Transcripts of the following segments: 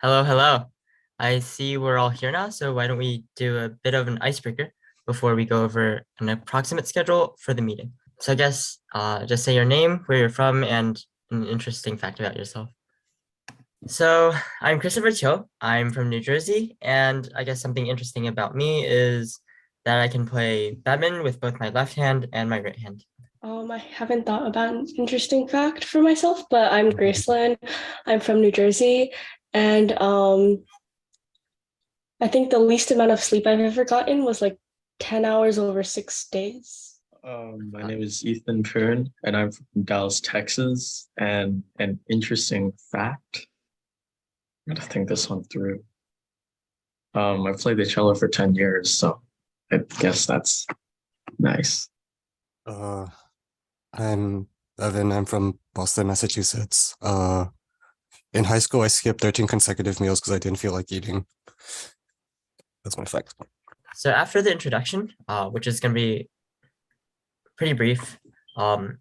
Hello, hello. I see we're all here now, so why don't we do a bit of an icebreaker before we go over an approximate schedule for the meeting. So I guess just say your name, where you're from, and an interesting fact about yourself. So I'm Christopher Cho. I'm from New Jersey, and I guess something interesting about me is that I can play badminton with both my left hand and my right hand. I haven't thought about an interesting fact for myself, but I'm Graceland. I'm from New Jersey, and I think the least amount of sleep I've ever gotten was like 10 hours over 6 days. My name is Ethan Poon, and I'm from Dallas, Texas. And an interesting fact, I'm gonna think this one through. I played the cello for 10 years, so I guess that's nice. Uh, I'm Evan. I'm from Boston, Massachusetts. In high school, I skipped 13 consecutive meals because I didn't feel like eating. That's my fact. So after the introduction, which is going to be pretty brief, Evan,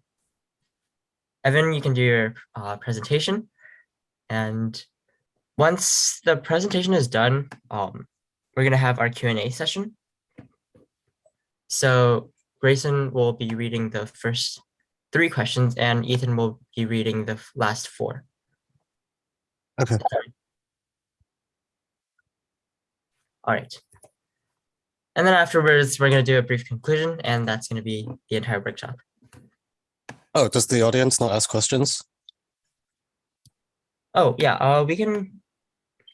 you can do your presentation. And once the presentation is done, we're going to have our Q&A session. So Grayson will be reading the first 3 questions and Ethan will be reading the last 4. Okay. All right. And then afterwards, we're going to do a brief conclusion, and that's going to be the entire workshop. Oh, does the audience not ask questions? Oh, yeah, we can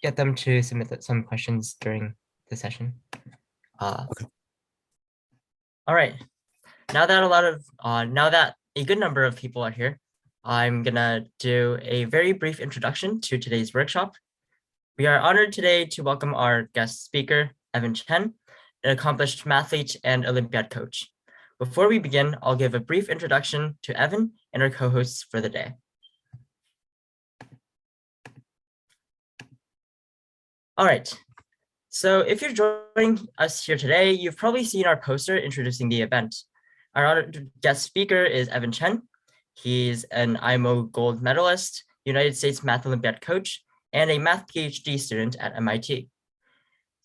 get them to submit some questions during the session. Okay. All right. Now that a good number of people are here, I'm gonna do a very brief introduction to today's workshop. We are honored today to welcome our guest speaker, Evan Chen, an accomplished mathlete and Olympiad coach. Before we begin, I'll give a brief introduction to Evan and our co-hosts for the day. All right, so if you're joining us here today, you've probably seen our poster introducing the event. Our honored guest speaker is Evan Chen. He's an IMO gold medalist, United States Math Olympiad coach, and a math PhD student at MIT.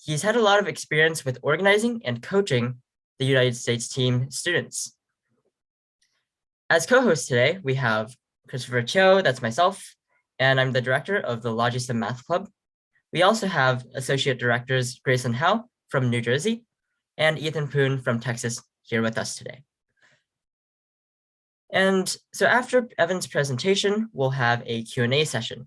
He's had a lot of experience with organizing and coaching the United States team students. As co-hosts today, we have Christopher Cho, that's myself, and I'm the director of the Logicem Math Club. We also have associate directors Grayson Howe from New Jersey and Ethan Poon from Texas here with us today. And so after Evan's presentation, we'll have a Q&A session.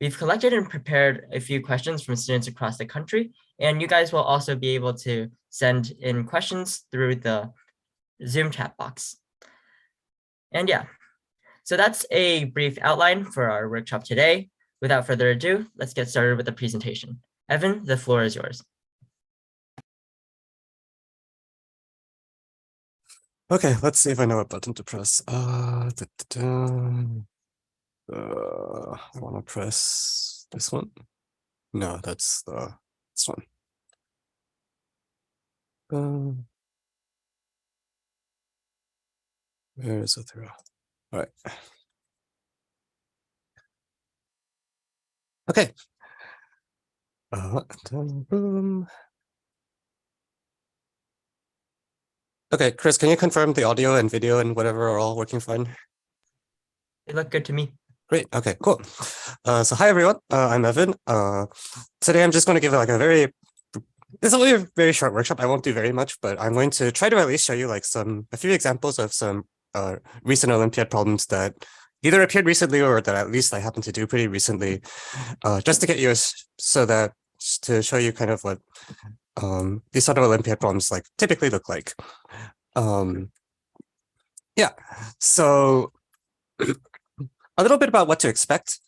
We've collected and prepared a few questions from students across the country, and you guys will also be able to send in questions through the Zoom chat box. And yeah, so that's a brief outline for our workshop today. Without further ado, let's get started with the presentation. Evan, the floor is yours. Okay, let's see if I know what button to press. I want to press this one. No, that's this one. Where is the throw? All right. Okay. Boom. Okay, Chris, can you confirm the audio and video and whatever are all working fine? They look good to me. Great. Okay, cool. So hi, everyone. I'm Evan. Today I'm just going to give like this will be a very short workshop. I won't do very much, but I'm going to try to at least show you like a few examples of some recent Olympiad problems that either appeared recently or that at least I happened to do pretty recently, just to get you to show you kind of what these sort of Olympiad problems like typically look like. Yeah, so a little bit about what to expect.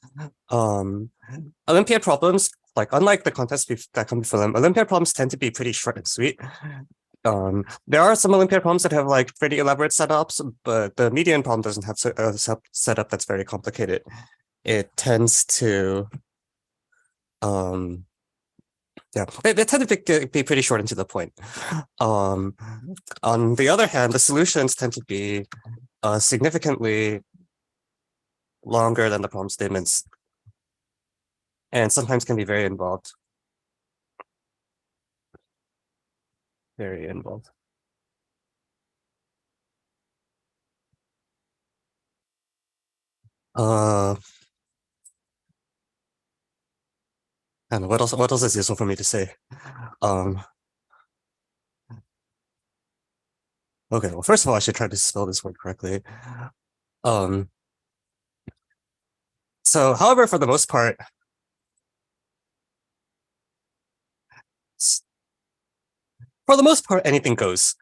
Olympiad problems, like unlike the contests that come before them, Olympiad problems tend to be pretty short and sweet. There are some Olympiad problems that have like pretty elaborate setups, but the median problem doesn't have a setup that's very complicated. It tends to, yeah, they tend to be pretty short and to the point. On the other hand, the solutions tend to be significantly longer than the problem statements. and sometimes can be very involved. Very involved. And what else is useful for me to say? Okay, well, first of all, I should try to spell this word correctly. So, however, for the most part, anything goes.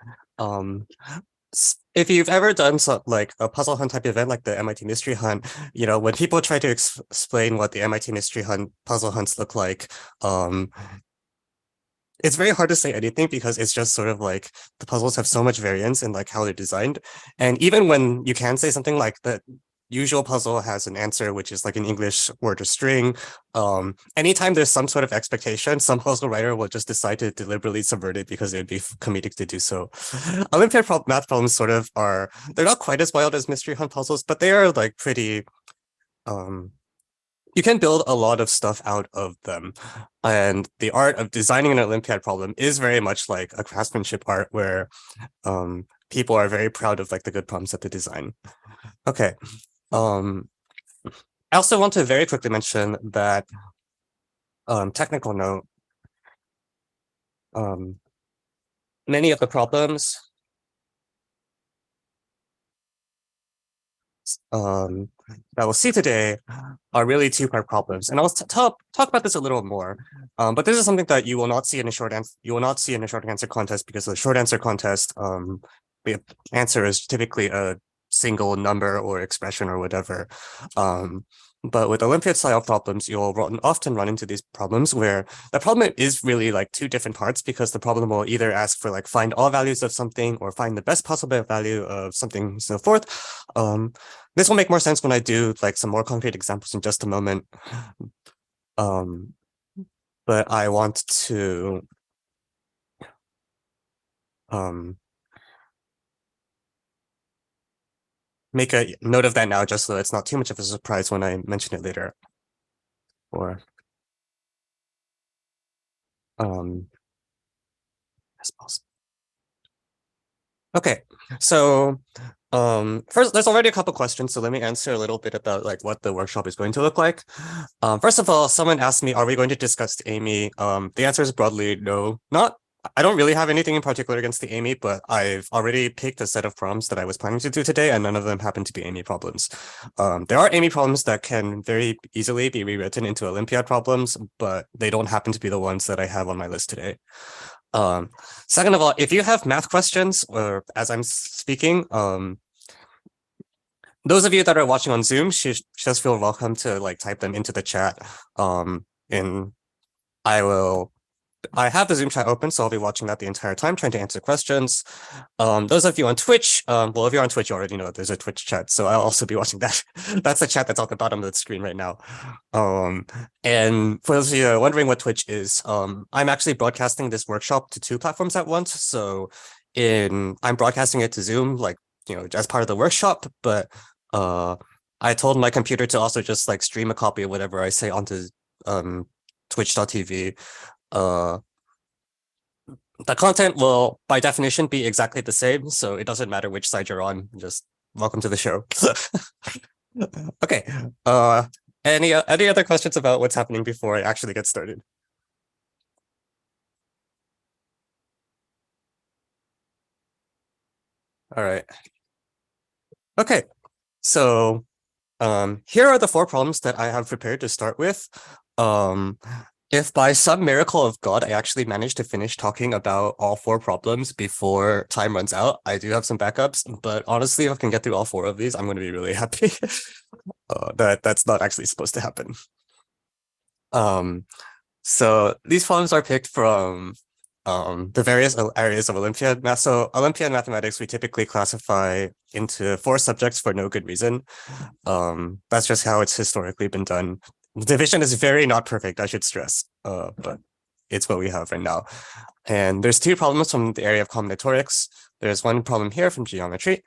If you've ever done like a puzzle hunt type event like the MIT Mystery Hunt, when people try to explain what the MIT Mystery Hunt puzzle hunts look like, it's very hard to say anything because it's just sort of like the puzzles have so much variance in like how they're designed. And even when you can say something like the usual puzzle has an answer, which is like an English word or string, anytime there's some sort of expectation, some puzzle writer will just decide to deliberately subvert it because it would be comedic to do so. Olympiad math problems sort of they're not quite as wild as Mystery Hunt puzzles, but they are like pretty, you can build a lot of stuff out of them. And the art of designing an Olympiad problem is very much like a craftsmanship art where people are very proud of like the good problems that they design. Okay. I also want to very quickly mention that technical note, many of the problems that we'll see today are really two-part problems, and I'll talk about this a little more. But this is something that you will not see in a short answer. You will not see in a short answer contest because the short answer contest, the answer is typically a single number or expression or whatever. But with Olympiad style problems, you'll often run into these problems where the problem is really like two different parts, because the problem will either ask for like find all values of something or find the best possible value of something and so forth. This will make more sense when I do like some more concrete examples in just a moment. But I want to make a note of that now, just so it's not too much of a surprise when I mention it later. Or as possible. Okay, so first, there's already a couple questions, so let me answer a little bit about like what the workshop is going to look like. First of all, someone asked me, are we going to discuss the Amy? The answer is broadly no. I don't really have anything in particular against the Amy, but I've already picked a set of problems that I was planning to do today, and none of them happen to be Amy problems. There are Amy problems that can very easily be rewritten into Olympiad problems, but they don't happen to be the ones that I have on my list today. Second of all, if you have math questions or as I'm speaking, those of you that are watching on Zoom should just feel welcome to like type them into the chat. And I have the Zoom chat open, so I'll be watching that the entire time, trying to answer questions. Those of you on Twitch, well, if you're on Twitch, you already know there's a Twitch chat, so I'll also be watching that. That's the chat that's on the bottom of the screen right now. And for those of you wondering what Twitch is, I'm actually broadcasting this workshop to two platforms at once. So I'm broadcasting it to Zoom, like, as part of the workshop, but I told my computer to also just like stream a copy of whatever I say onto twitch.tv. The content will, by definition, be exactly the same, so it doesn't matter which side you're on. Just welcome to the show. Okay. Any other questions about what's happening before I actually get started? All right. Okay. So here are the four problems that I have prepared to start with. If by some miracle of God, I actually managed to finish talking about all four problems before time runs out, I do have some backups, but honestly, if I can get through all four of these, I'm going to be really happy. That's not actually supposed to happen. So these problems are picked from the various areas of Olympiad math. So Olympiad mathematics, we typically classify into 4 subjects for no good reason. That's just how it's historically been done. The division is very not perfect, I should stress, but it's what we have right now. And there's 2 problems from the area of combinatorics. There's one problem here from geometry,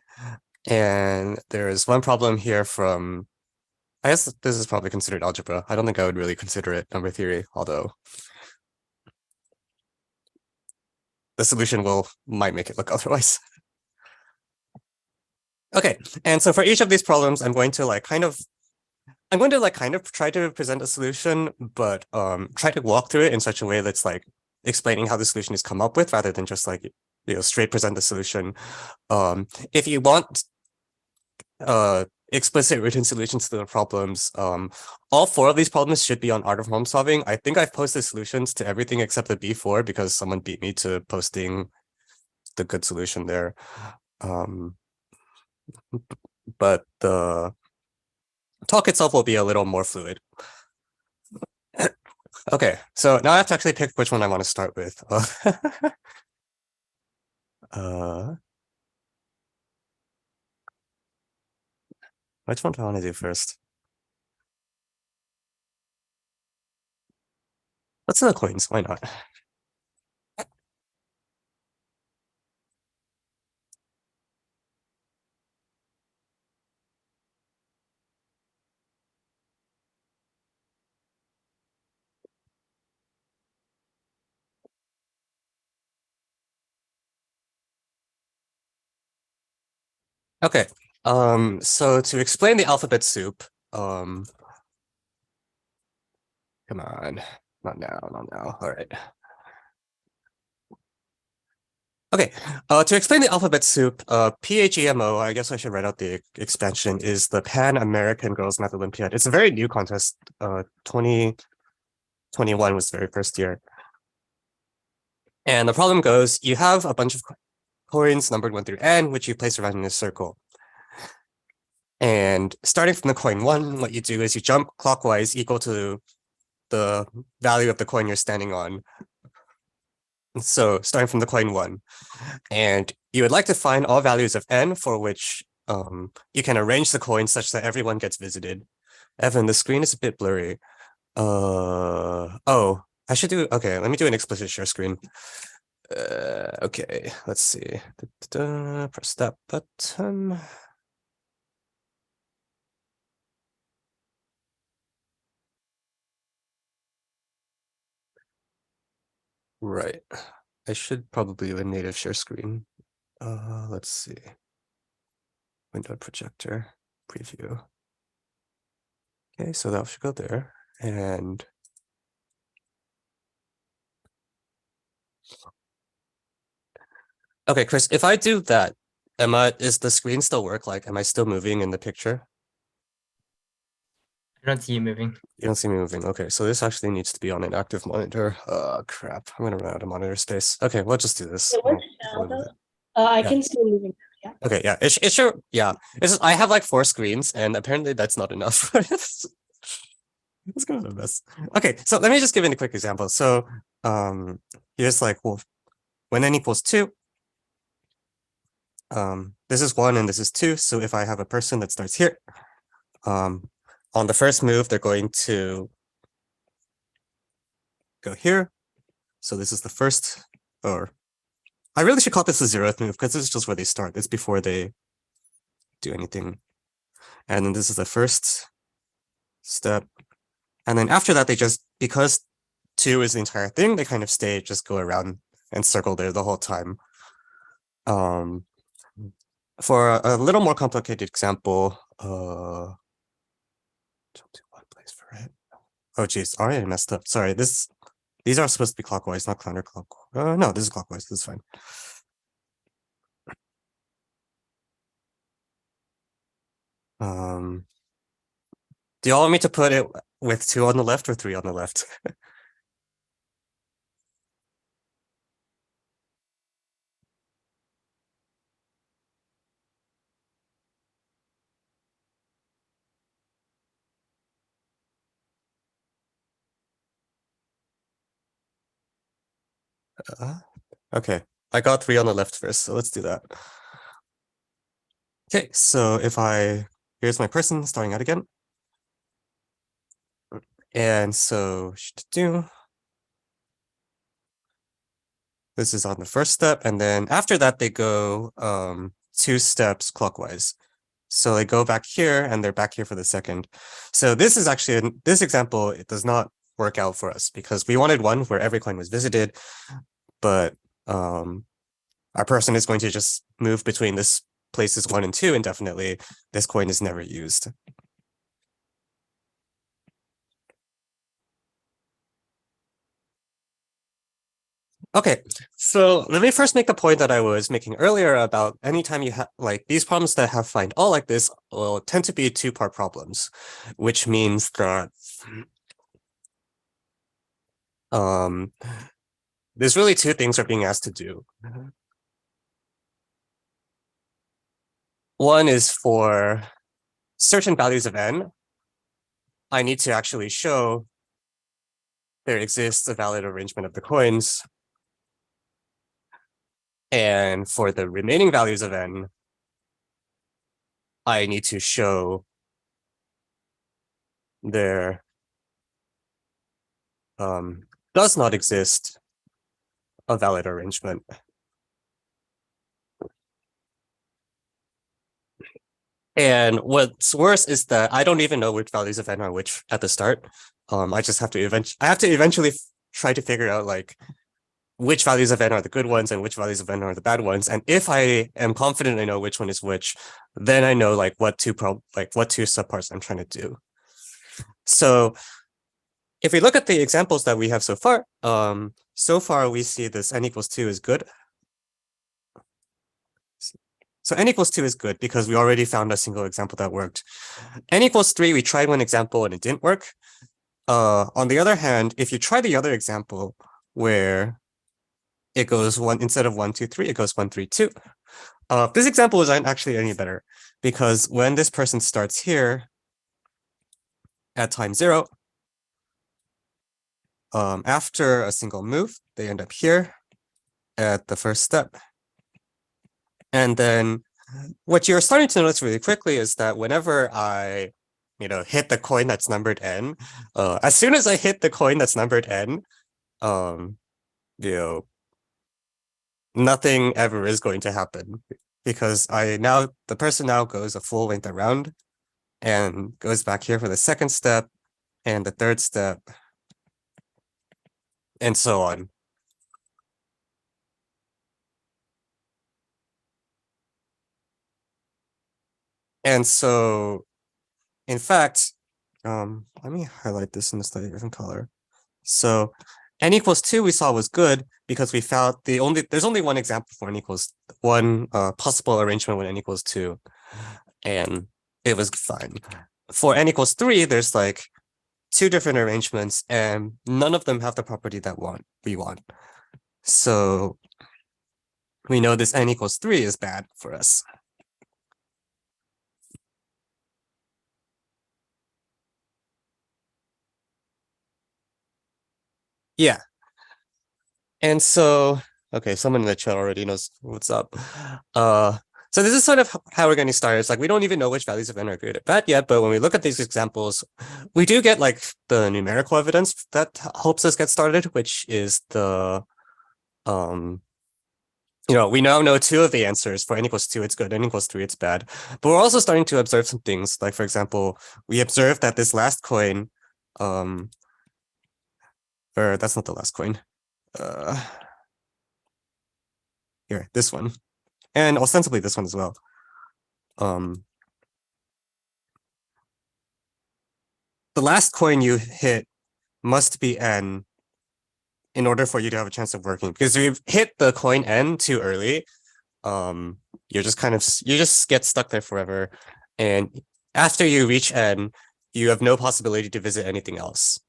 and there's one problem here from I guess this is probably considered algebra. I don't think I would really consider it number theory, although the solution might make it look otherwise. Okay, and so for each of these problems, I'm going to kind of try to present a solution, but try to walk through it in such a way that's like explaining how the solution is come up with rather than just like straight present the solution. If you want explicit written solutions to the problems, all 4 of these problems should be on Art of Problem Solving. I think I've posted solutions to everything except the B4 because someone beat me to posting the good solution there. But the talk itself will be a little more fluid. Okay, so now I have to actually pick which one I want to start with. Which one do I want to do first? Let's do the coins. Why not? Okay. So to explain the alphabet soup, come on. Not now, not now. All right. Okay, to explain the alphabet soup, PHEMO, I guess I should write out the expansion, is the Pan-American Girls Math Olympiad. It's a very new contest. 2021 was the very first year. And the problem goes, you have a bunch of coins numbered 1 through n, which you place around in a circle. And starting from the coin 1, what you do is you jump clockwise equal to the value of the coin you're standing on. So starting from the coin 1, and you would like to find all values of n for which you can arrange the coins such that everyone gets visited. Evan, the screen is a bit blurry. Oh, I should do, okay, let me do an explicit share screen. Okay, let's see. Press that button. Right. I should probably do a native share screen. Let's see. Window projector, preview. Okay, so that should go there. And okay, Chris, if I do that, is the screen still work? Like, am I still moving in the picture? I don't see you moving. You don't see me moving. Okay, so this actually needs to be on an active monitor. Crap. I'm gonna run out of monitor space. Okay, we'll just do this. It works now, though. I can see you moving. Yeah. Okay, yeah, it sure, yeah. It's just, I have like 4 screens, and apparently that's not enough. It's kind of a mess. Okay, so let me just give you a quick example. So, here's like, well, when n equals 2, this is 1 and this is 2. So if I have a person that starts here, on the first move, they're going to go here. So this is the first, or I really should call this the 0th move because this is just where they start. It's before they do anything. And then this is the first step. And then after that, they just, because 2 is the entire thing, they kind of just go around and circle there the whole time. For a little more complicated example, jump to one place for it. Oh geez, already messed up. Sorry, these are supposed to be clockwise, not counterclockwise. No, this is clockwise. This is fine. Do y'all want me to put it with 2 on the left or 3 on the left? Okay, I got 3 on the left first, so let's do that. Okay, so here's my person starting out again. And so this is on the first step, and then after that they go 2 steps clockwise. So they go back here and they're back here for the second. So this is actually, this example, it does not work out for us because we wanted one where every coin was visited, but our person is going to just move between this places 1 and 2 indefinitely. This coin is never used. Okay, so let me first make the point that I was making earlier about anytime you have like these problems that have find all like this will tend to be two-part problems, which means that there's really two things we're being asked to do. One is for certain values of n, I need to actually show there exists a valid arrangement of the coins. And for the remaining values of n, I need to show there does not exist a valid arrangement. And what's worse is that I don't even know which values of n are which at the start. I just have to eventually try to figure out like which values of n are the good ones and which values of n are the bad ones. And if I am confident I know which one is which, then I know like what two subparts I'm trying to do. So if we look at the examples that we have so far we see this n equals 2 is good. So n equals 2 is good because we already found a single example that worked. N equals 3, we tried one example and it didn't work. On the other hand, if you try the other example where it goes instead of 1, 2, 3, it goes 1, 3, 2. This example isn't actually any better because when this person starts here at time 0, after a single move, they end up here at the first step. And then what you're starting to notice really quickly is that whenever I, hit the coin that's numbered n, as soon as I hit the coin that's numbered n, nothing ever is going to happen because the person now goes a full length around and goes back here for the second step and the third step and so on. And so, in fact, let me highlight this in a slightly different color. So n equals 2 we saw was good because we found there's only one example for n equals one possible arrangement when n equals 2, and it was fine. For n equals 3, there's like two different arrangements and none of them have the property that we want. So we know this n equals 3 is bad for us. Yeah. And so, okay, someone in the chat already knows what's up. So this is sort of how we're going to start. It's like we don't even know which values of n are good or bad yet, but when we look at these examples, we do get like the numerical evidence that helps us get started, which is the we now know two of the answers. For n equals 2, it's good. N equals 3, it's bad. But we're also starting to observe some things. Like, for example, we observed that this last coin, or that's not the last coin. Here, this one. And ostensibly this one as well. The last coin you hit must be n in order for you to have a chance of working. Because if you hit the coin n too early, you just get stuck there forever. And after you reach n, you have no possibility to visit anything else.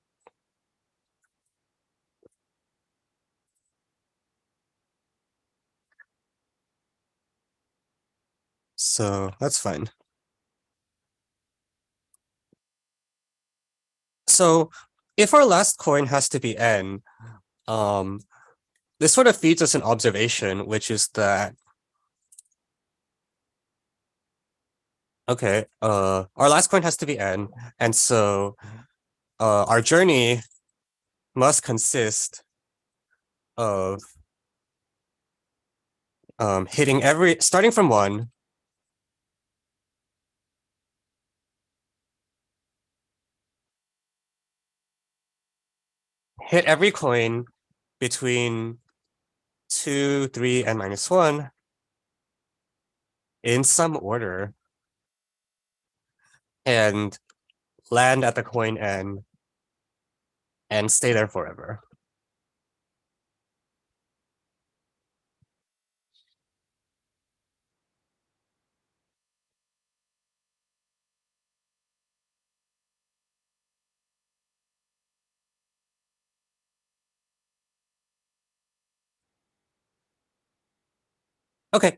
So that's fine. So if our last coin has to be n, this sort of feeds us an observation, which is that okay, our last coin has to be n, and so our journey must consist of hitting starting from 1 hit every coin between 2, 3, and -1 in some order and land at the coin N and stay there forever. Okay,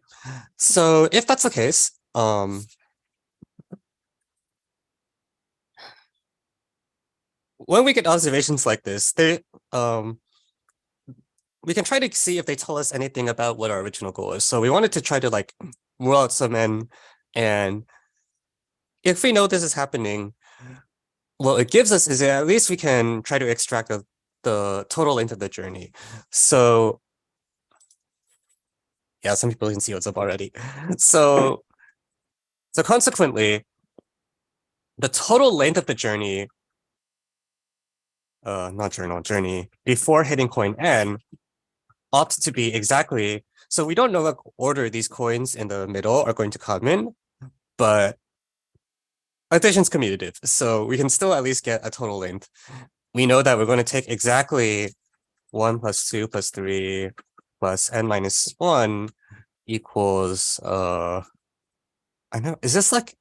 so if that's the case, when we get observations like this, we can try to see if they tell us anything about what our original goal is. So we wanted to try to like rule out some N, and if we know this is happening, what it gives us is that at least we can try to extract the total length of the journey. So yeah, some people can see what's up already. So consequently, the total length of the journey, journey before hitting coin N ought to be exactly, so we don't know what order these coins in the middle are going to come in, but addition's commutative, so we can still at least get a total length. We know that we're going to take exactly 1 plus 2 plus 3 plus n minus 1 equals, I know, is this like,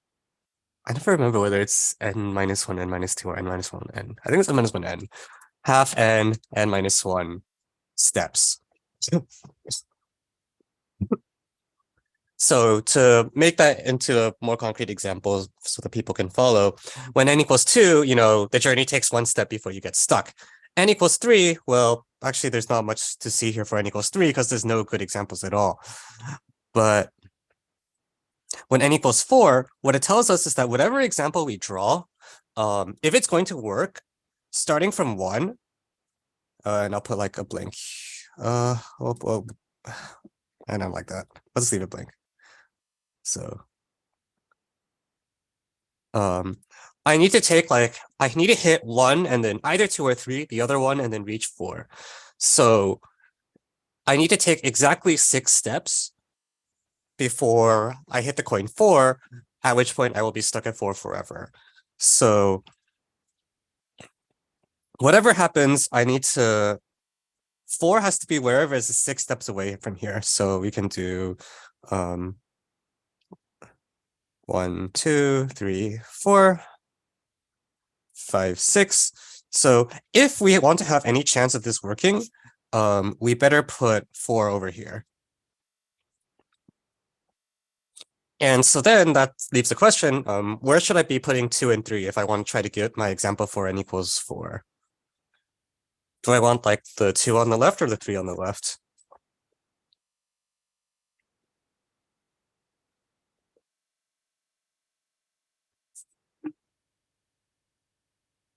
I never remember whether it's n minus 1, n minus 2, or n minus 1, n. I think it's n minus 1, n. Half n, n minus 1 steps. So to make that into a more concrete example so that people can follow, when n equals 2, the journey takes 1 step before you get stuck. N equals 3, well, actually there's not much to see here for n equals 3 because there's no good examples at all. But when n equals 4, what it tells us is that whatever example we draw, if it's going to work, starting from 1, and I'll put like a blank, I don't like that. Let's leave it blank. So I need to take I need to hit 1 and then either 2 or 3, the other one, and then reach 4. So I need to take exactly 6 steps before I hit the coin 4, at which point I will be stuck at 4 forever. So whatever happens, I need to, 4 has to be wherever is 6 steps away from here. So we can do 1, 2, 3, 4, 5, 6. So if we want to have any chance of this working, we better put 4 over here. And so then that leaves the question, where should I be putting 2 and 3 if I want to try to get my example for n equals 4? Do I want like the 2 on the left or the 3 on the left?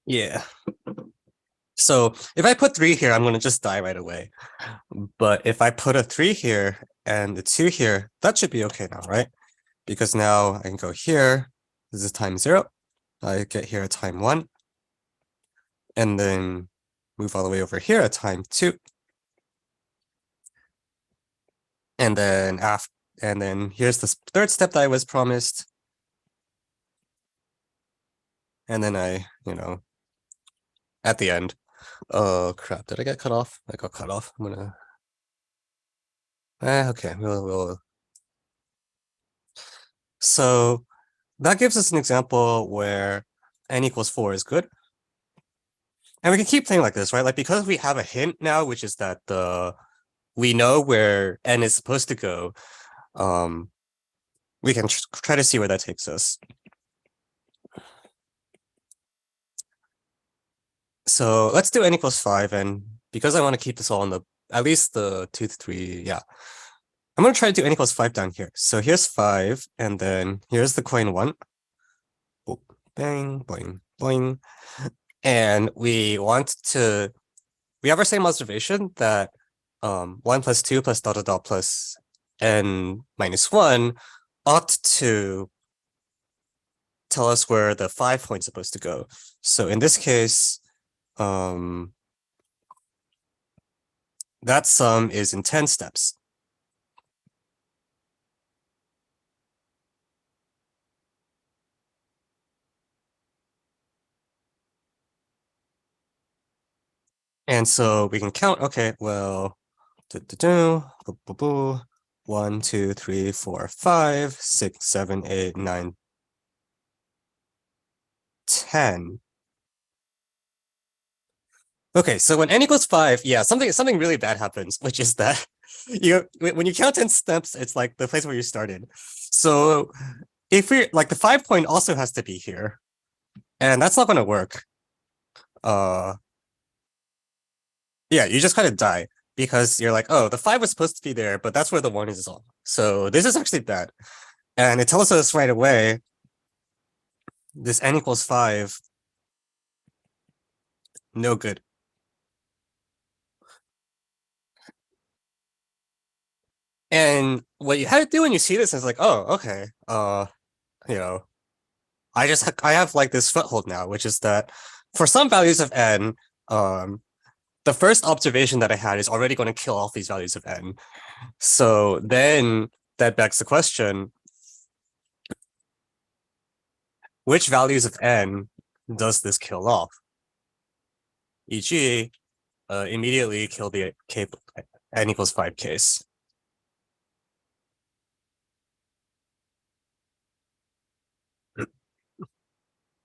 Yeah. So if I put 3 here, I'm going to just die right away. But if I put a 3 here and the 2 here, that should be okay now, right? Because now I can go here. This is time 0. I get here at time 1. And then move all the way over here at time 2. And then here's the 3rd step that I was promised. And then at the end. Oh crap, did I get cut off? I got cut off. I'm gonna okay, we'll so that gives us an example where n equals 4 is good. And we can keep playing like this, right? Like because we have a hint now, which is that we know where n is supposed to go, we can try to see where that takes us. So let's do n equals 5, and because I want to keep this all on at least the 2 to 3, yeah. I'm going to try to do n equals 5 down here. So here's 5, and then here's the coin 1. Oh, bang, boing, boing. And we have our same observation that 1 plus 2 plus dot dot dot plus n minus 1 ought to tell us where the 5 point's supposed to go. So in this case, that sum is in 10 steps. And so we can count, okay, well, 1, 2, 3, 4, 5, 6, 7, 8, 9, 10. Okay, so when n equals 5, yeah, something really bad happens, which is that when you count 10 steps, it's like the place where you started. So if we're like the 5 point also has to be here, and that's not gonna work. Yeah, you just kind of die because you're like, oh, the 5 was supposed to be there, but that's where the 1 is on. So this is actually bad. And it tells us right away this n equals 5, no good. And what you had to do when you see this is like, oh, okay, you know, I have like this foothold now, which is that for some values of n, the first observation that I had is already going to kill off these values of n. So then that begs the question, which values of n does this kill off? E.g., immediately kill the n equals 5 case.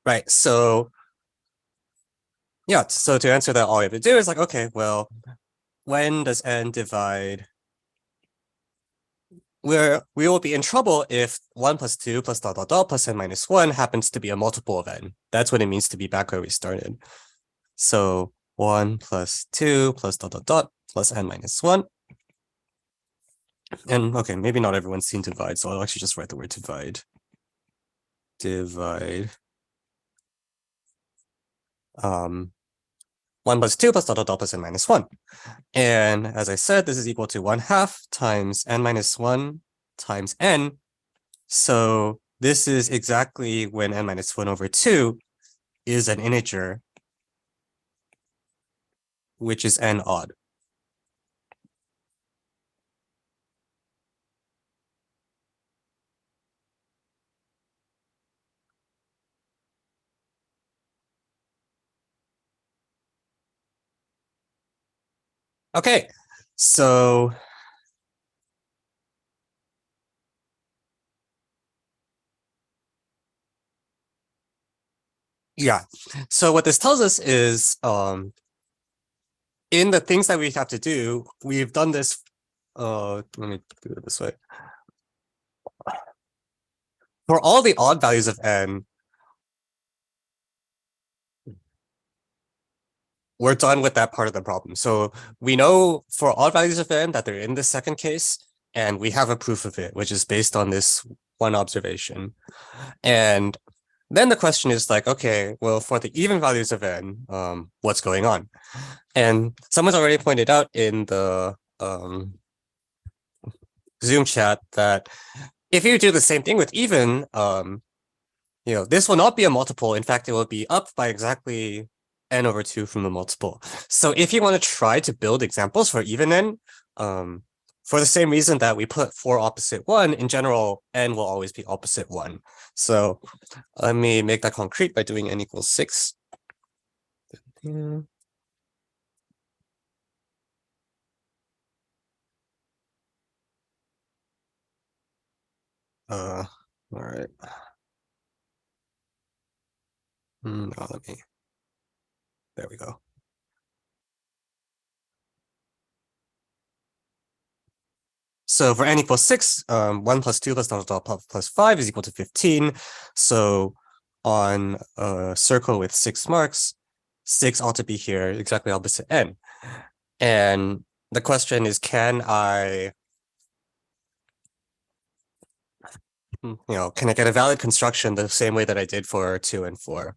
Right, so yeah, so to answer that, all you have to do is like, okay, well, when does n divide? We will be in trouble if 1 plus 2 plus dot dot dot plus n minus 1 happens to be a multiple of n. That's what it means to be back where we started. So 1 plus 2 plus dot dot dot plus n minus 1. And okay, maybe not everyone's seen divide, so I'll actually just write the word divide. Divide. 1 plus 2 plus dot dot dot plus n minus 1. And as I said, this is equal to 1/2 times n minus 1 times n. So this is exactly when n minus 1 over 2 is an integer, which is n odd. Okay, so yeah, so what this tells us is in the things that we have to do, we've done this. Let me do it this way. For all the odd values of n, we're done with that part of the problem. So we know for odd values of n that they're in the second case, and we have a proof of it, which is based on this one observation. And then the question is like, okay, well, for the even values of n, what's going on? And someone's already pointed out in the Zoom chat that if you do the same thing with even, this will not be a multiple. In fact, it will be up by exactly n over 2 from the multiple. So if you want to try to build examples for even n, for the same reason that we put 4 opposite 1, in general, n will always be opposite 1. So let me make that concrete by doing n equals 6. All right. No, there we go. So for n equals 6, 1 plus 2 plus dot dot dot plus 5 is equal to 15. So on a circle with 6 marks, 6 ought to be here, exactly opposite n. And the question is, can I get a valid construction the same way that I did for 2 and 4?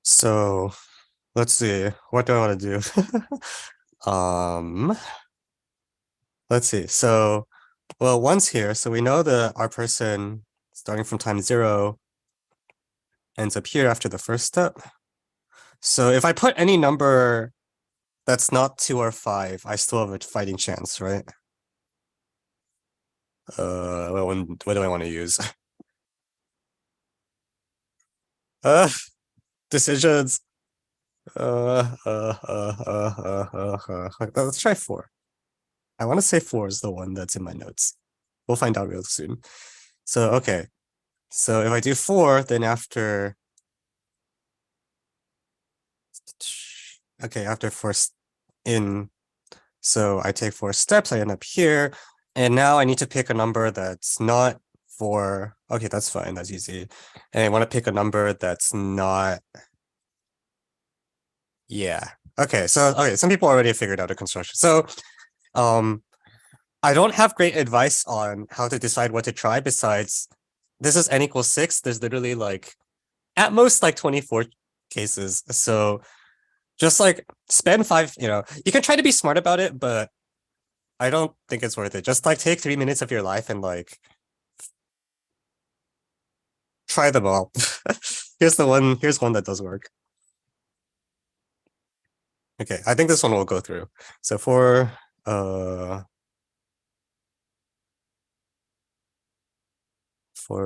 So let's see, what do I want to do? Let's see. So, well, one's here. So we know that our person starting from time 0 ends up here after the first step. So if I put any number that's not 2 or 5, I still have a fighting chance, right? What do I want to use? Decisions. Let's try 4. I want to say 4 is the one that's in my notes. We'll find out real soon. So, okay. So if I do 4, then after... Okay, after 4 in... So I take 4 steps, I end up here. And now I need to pick a number that's not 4. Okay, that's fine, that's easy. And I want to pick a number that's not... Yeah. Okay, so some people already figured out a construction. So I don't have great advice on how to decide what to try besides this is n equals 6. There's literally like at most like 24 cases. So just like spend 5, you can try to be smart about it, but I don't think it's worth it. Just like take 3 minutes of your life and like try them all. Here's one that does work. Okay, I think this one will go through. So for 4,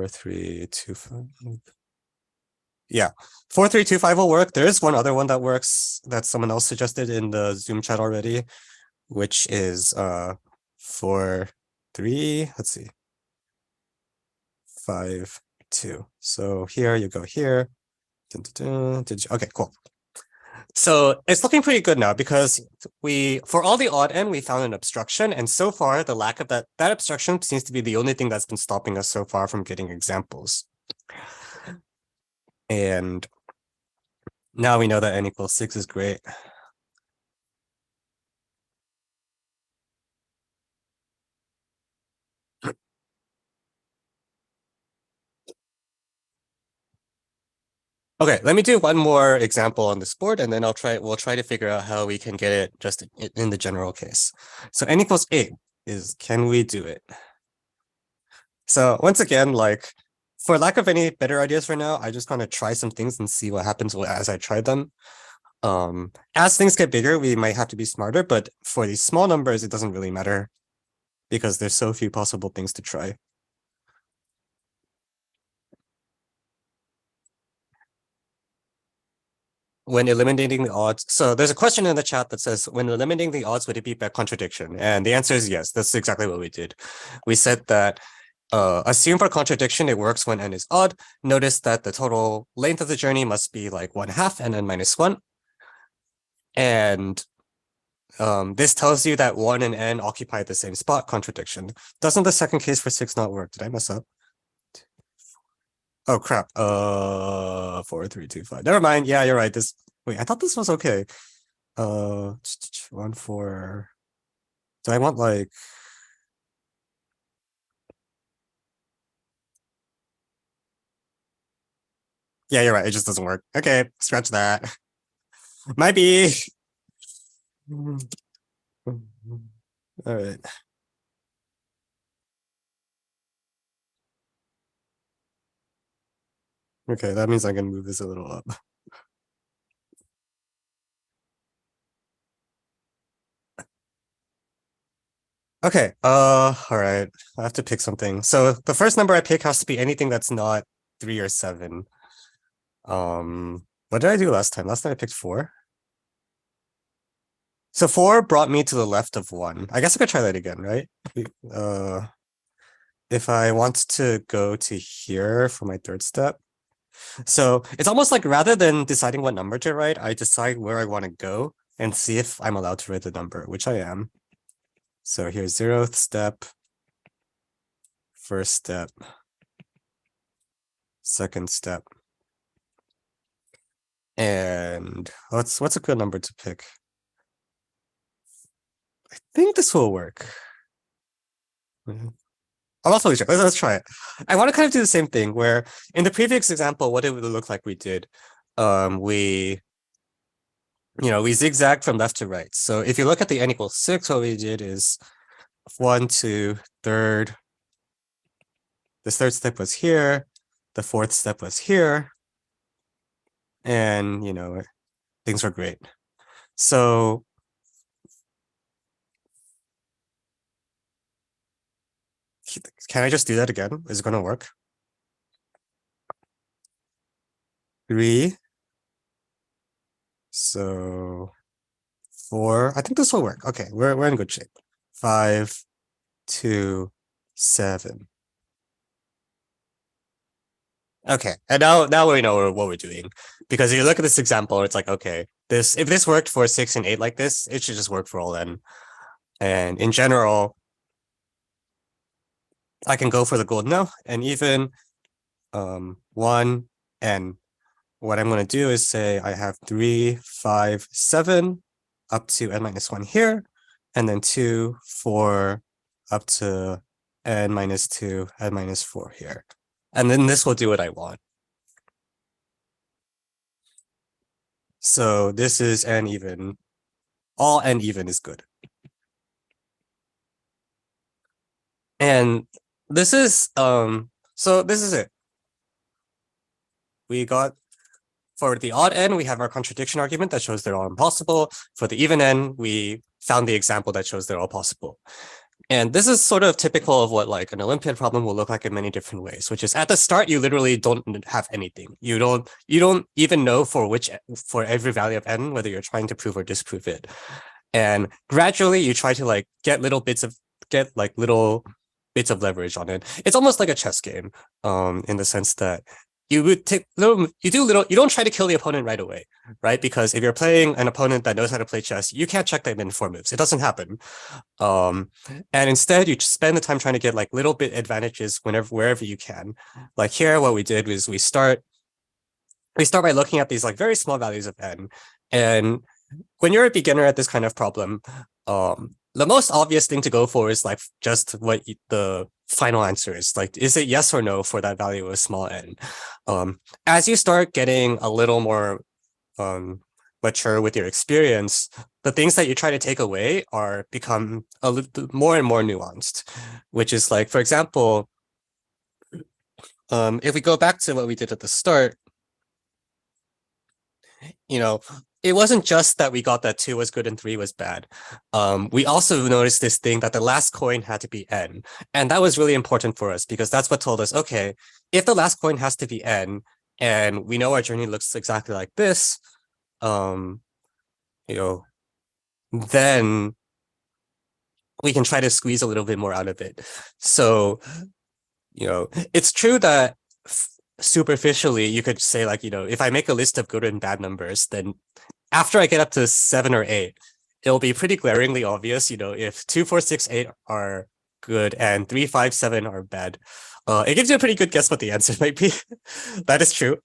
3, 2, 5. Yeah, 4, 3, 2, 5 will work. There is one other one that works that someone else suggested in the Zoom chat already, which is 4, 3. Let's see. 5, 2. So here you go here. Dun, dun, dun. Okay, cool. So it's looking pretty good now because for all the odd end, we found an obstruction. And so far, the lack of that obstruction seems to be the only thing that's been stopping us so far from getting examples. And now we know that n equals 6 is great. Okay, let me do one more example on this board, and then we'll try to figure out how we can get it just in the general case. So n equals 8 is, can we do it? So once again, like for lack of any better ideas for now, I just kind of try some things and see what happens as I try them. As things get bigger, we might have to be smarter, but for these small numbers, it doesn't really matter because there's so few possible things to try. When eliminating the odds. So there's a question in the chat that says, when eliminating the odds, would it be by contradiction? And the answer is yes. That's exactly what we did. We said that assume for contradiction, it works when n is odd. Notice that the total length of the journey must be like 1/2 and n minus 1. And this tells you that 1 and n occupy the same spot, contradiction. Doesn't the second case for 6 not work? Did I mess up? Oh crap. 4, 3, 2, 5. Never mind. Yeah, you're right. Wait, I thought this was okay. 1, 4. Do I want like... Yeah, you're right. It just doesn't work. Okay, scratch that. Might be. All right. Okay, that means I can move this a little up. Okay, all right. I have to pick something. So the first number I pick has to be anything that's not 3 or 7. What did I do last time? Last time I picked 4. So 4 brought me to the left of 1. I guess I could try that again, right? If I want to go to here for my third step. So it's almost like rather than deciding what number to write, I decide where I want to go and see if I'm allowed to write the number, which I am. So here's 0th step, first step, second step. And what's a good number to pick? I think this will work. I'm also sure. Let's try it. I want to kind of do the same thing where in the previous example, what it would look like we did. We we zigzag from left to right. So if you look at the n equals 6, what we did is 1, 2, third. The third step was here. The fourth step was here. And, things were great. So can I just do that again? Is it going to work? 3. So 4. I think this will work. Okay, we're in good shape. 5, 2, 7. Okay, and now we know what we're doing. Because if you look at this example, it's like, okay, if this worked for 6 and 8 like this, it should just work for all n. And in general, I can go for the gold now, and even 1 n. What I'm going to do is say I have 3, 5, 7 up to n minus 1 here, and then 2, 4 up to n minus 2, n minus 4 here. And then this will do what I want. So this is n even. All n even is good. And this is so this is it. We got, for the odd n, we have our contradiction argument that shows they're all impossible. For the even n, we found the example that shows they're all possible. And this is sort of typical of what like an Olympiad problem will look like in many different ways, which is at the start, you literally don't have anything. You don't even know for every value of n, whether you're trying to prove or disprove it. And gradually you try to like get little bits of leverage on it. It's almost like a chess game, in the sense that you don't try to kill the opponent right away, right? Because if you're playing an opponent that knows how to play chess, you can't check them in 4 moves. It doesn't happen. And instead you spend the time trying to get like little bit advantages wherever you can. Like here, what we did was we start by looking at these like very small values of n. And when you're a beginner at this kind of problem, the most obvious thing to go for is like just what the final answer is. Like, is it yes or no for that value of small n? As you start getting a little more mature with your experience, the things that you try to take away become a little more and more nuanced, which is like, for example, if we go back to what we did at the start, it wasn't just that we got that 2 was good and 3 was bad. We also noticed this thing that the last coin had to be n. And that was really important for us because that's what told us, okay, if the last coin has to be n, and we know our journey looks exactly like this, then we can try to squeeze a little bit more out of it. So, it's true that superficially you could say like, if I make a list of good and bad numbers, then after I get up to 7 or 8, it'll be pretty glaringly obvious, if 2, 4, 6, 8 are good and 3, 5, 7 are bad. It gives you a pretty good guess what the answer might be. That is true.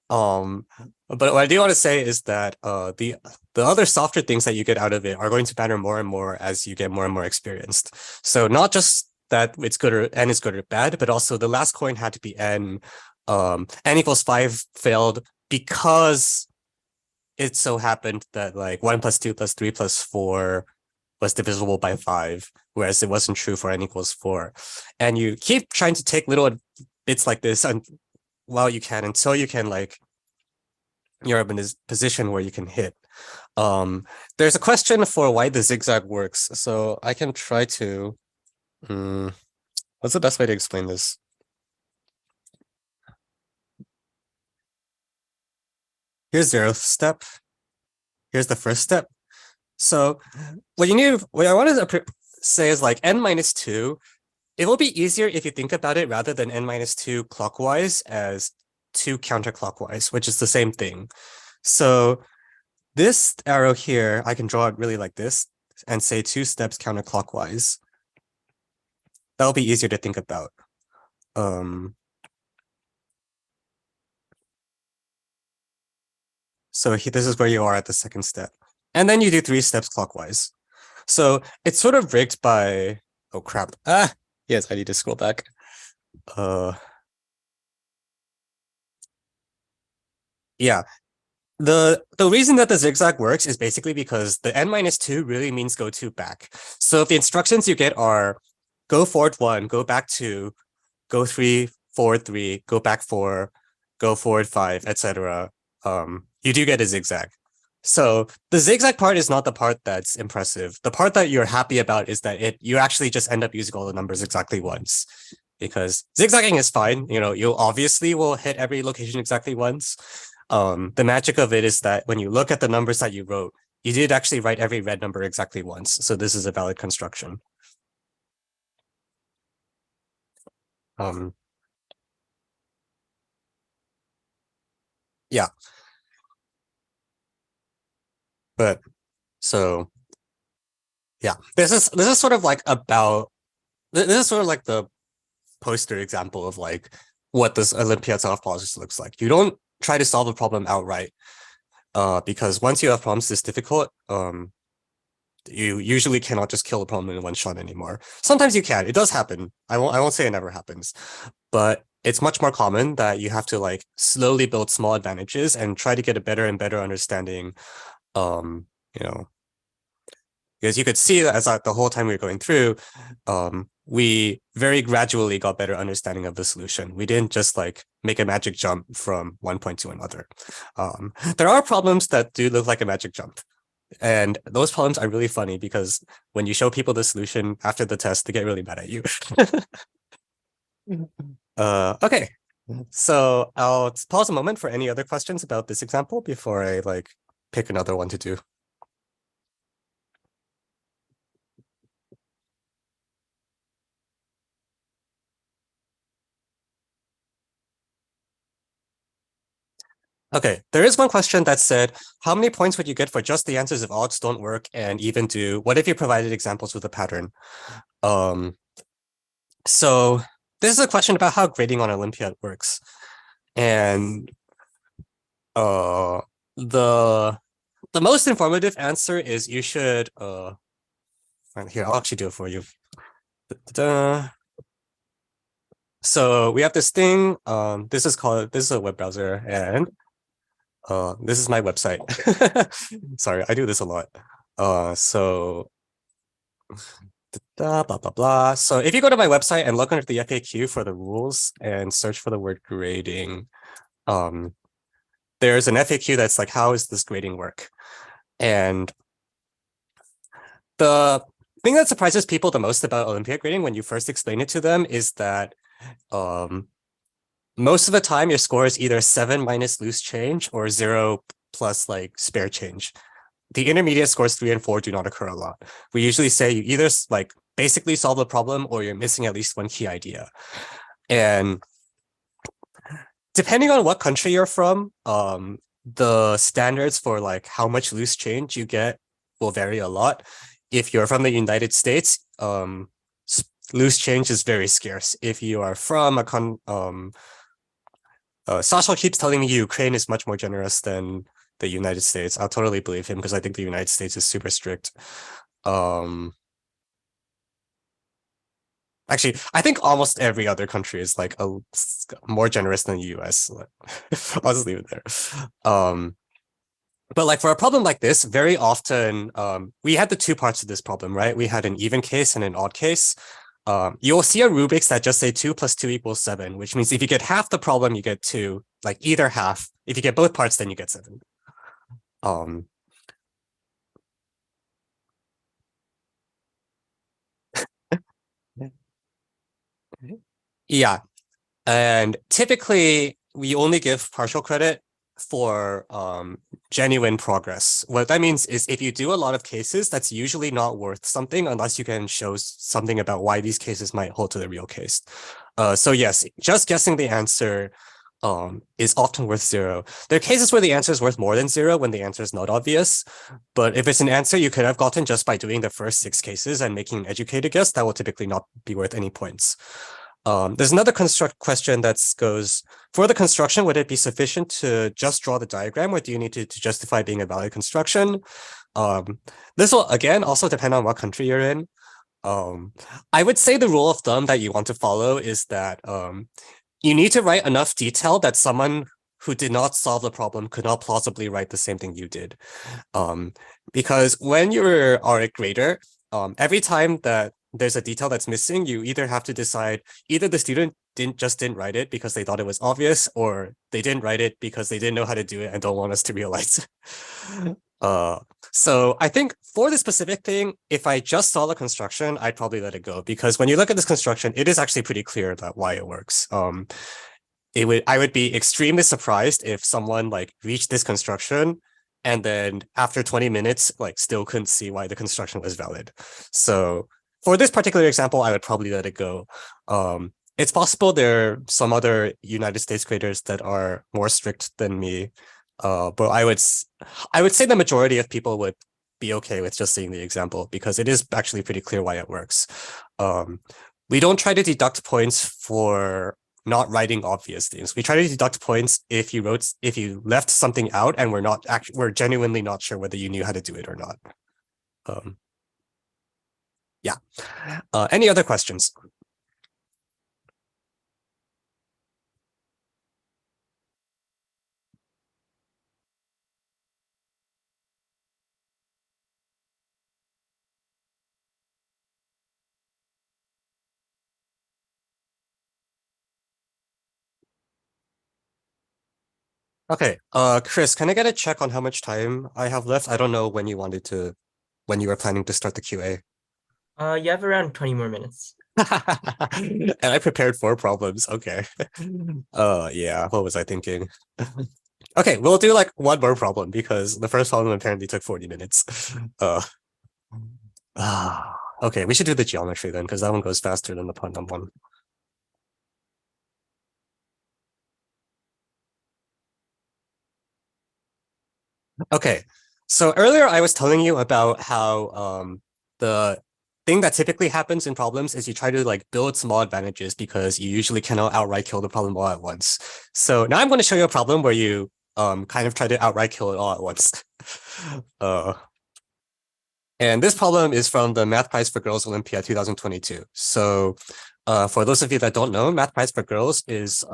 But what I do want to say is that the other softer things that you get out of it are going to matter more and more as you get more and more experienced. So not just that it's good or n is good or bad, but also the last coin had to be n. N equals 5 failed because it so happened that like 1 plus 2 plus 3 plus 4 was divisible by 5, whereas it wasn't true for n equals 4. And you keep trying to take little bits like this while you can, until you can like you're in this position where you can hit. There's a question for why the zigzag works, so I can try to what's the best way to explain this? Here's 0th step. Here's the first step. So what I want to say is like n minus 2, it will be easier if you think about it rather than n minus 2 clockwise as 2 counterclockwise, which is the same thing. So this arrow here, I can draw it really like this and say 2 steps counterclockwise. That'll be easier to think about. So this is where you are at the second step. And then you do 3 steps clockwise. So it's sort of rigged by, oh crap. Yes, I need to scroll back. Yeah. the reason that the zigzag works is basically because the n-2 really means go 2 back. So if the instructions you get are go forward 1, go back 2, go 3, forward 3, go back 4, go forward 5, etc., you do get a zigzag. So the zigzag part is not the part that's impressive. The part that you're happy about is that you actually just end up using all the numbers exactly once. Because zigzagging is fine, you obviously will hit every location exactly once. The magic of it is that when you look at the numbers that you wrote, you did actually write every red number exactly once. So this is a valid construction. Yeah. But so yeah, this is sort of like this is sort of like the poster example of like what this Olympiad self-process looks like. You don't try to solve a problem outright, because once you have problems this difficult, you usually cannot just kill a problem in one shot anymore. Sometimes you can. It does happen. I won't say it never happens, but it's much more common that you have to like slowly build small advantages and try to get a better and better understanding. Because you could see that as the whole time we were going through, we very gradually got better understanding of the solution. We didn't just like make a magic jump from one point to another. There are problems that do look like a magic jump. And those problems are really funny because when you show people the solution after the test, they get really mad at you. Okay, so I'll pause a moment for any other questions about this example before I like pick another one to do. Okay, there is one question that said, how many points would you get for just the answers if odds don't work and even do? What if you provided examples with a pattern? So this is a question about how grading on Olympiad works. And the most informative answer is you should here, I'll actually do it for you. So we have this thing, this is a web browser, and this is my website. Sorry, I do this a lot. So blah blah blah. So if you go to my website and look under the FAQ for the rules and search for the word grading, there's an FAQ that's like, how does this grading work? And the thing that surprises people the most about Olympiad grading when you first explain it to them is that most of the time your score is either 7 minus loose change or 0 plus like spare change. The intermediate scores 3 and 4 do not occur a lot. We usually say you either like basically solve the problem or you're missing at least one key idea. And depending on what country you're from, the standards for like how much loose change you get will vary a lot. If you're from the United States, loose change is very scarce. If you are from Sasha keeps telling me Ukraine is much more generous than the United States. I'll totally believe him because I think the United States is super strict. Actually, I think almost every other country is like more generous than the US. I'll just leave it there. But like for a problem like this, very often we had the two parts of this problem, right? We had an even case and an odd case. You'll see a rubrics that just say 2 plus 2 equals 7, which means if you get half the problem, you get 2, like either half. If you get both parts, then you get 7. Yeah, and typically we only give partial credit for genuine progress. What that means is if you do a lot of cases, that's usually not worth something unless you can show something about why these cases might hold to the real case. So yes, just guessing the answer is often worth 0. There are cases where the answer is worth more than 0 when the answer is not obvious. But if it's an answer you could have gotten just by doing the first 6 cases and making an educated guess, that will typically not be worth any points. There's another question that goes, for the construction, would it be sufficient to just draw the diagram, or do you need to justify being a valid construction? This will, again, also depend on what country you're in. I would say the rule of thumb that you want to follow is that you need to write enough detail that someone who did not solve the problem could not plausibly write the same thing you did. Because when are a grader, every time that there's a detail that's missing, you either have to decide either the student didn't write it because they thought it was obvious, or they didn't write it because they didn't know how to do it and don't want us to realize. So I think for the specific thing, if I just saw the construction, I'd probably let it go, because when you look at this construction, it is actually pretty clear that why it works. I would be extremely surprised if someone like reached this construction and then after 20 minutes, like still couldn't see why the construction was valid. So for this particular example, I would probably let it go. It's possible there are some other United States graders that are more strict than me. But I would say the majority of people would be okay with just seeing the example, because it is actually pretty clear why it works. We don't try to deduct points for not writing obvious things. We try to deduct points if you left something out and we're genuinely not sure whether you knew how to do it or not. Yeah. Any other questions? Okay, Chris, can I get a check on how much time I have left? I don't know when you were planning to start the QA. You have around 20 more minutes. And I prepared 4 problems. Okay. Yeah, what was I thinking? Okay, we'll do like 1 more problem because the first problem apparently took 40 minutes. Okay, we should do the geometry then, because that one goes faster than the Putnam one. Okay, so earlier I was telling you about how the thing that typically happens in problems is you try to like build small advantages because you usually cannot outright kill the problem all at once. So now I'm going to show you a problem where you kind of try to outright kill it all at once. And this problem is from the Math Prize for Girls Olympiad 2022. So for those of you that don't know, Math Prize for Girls is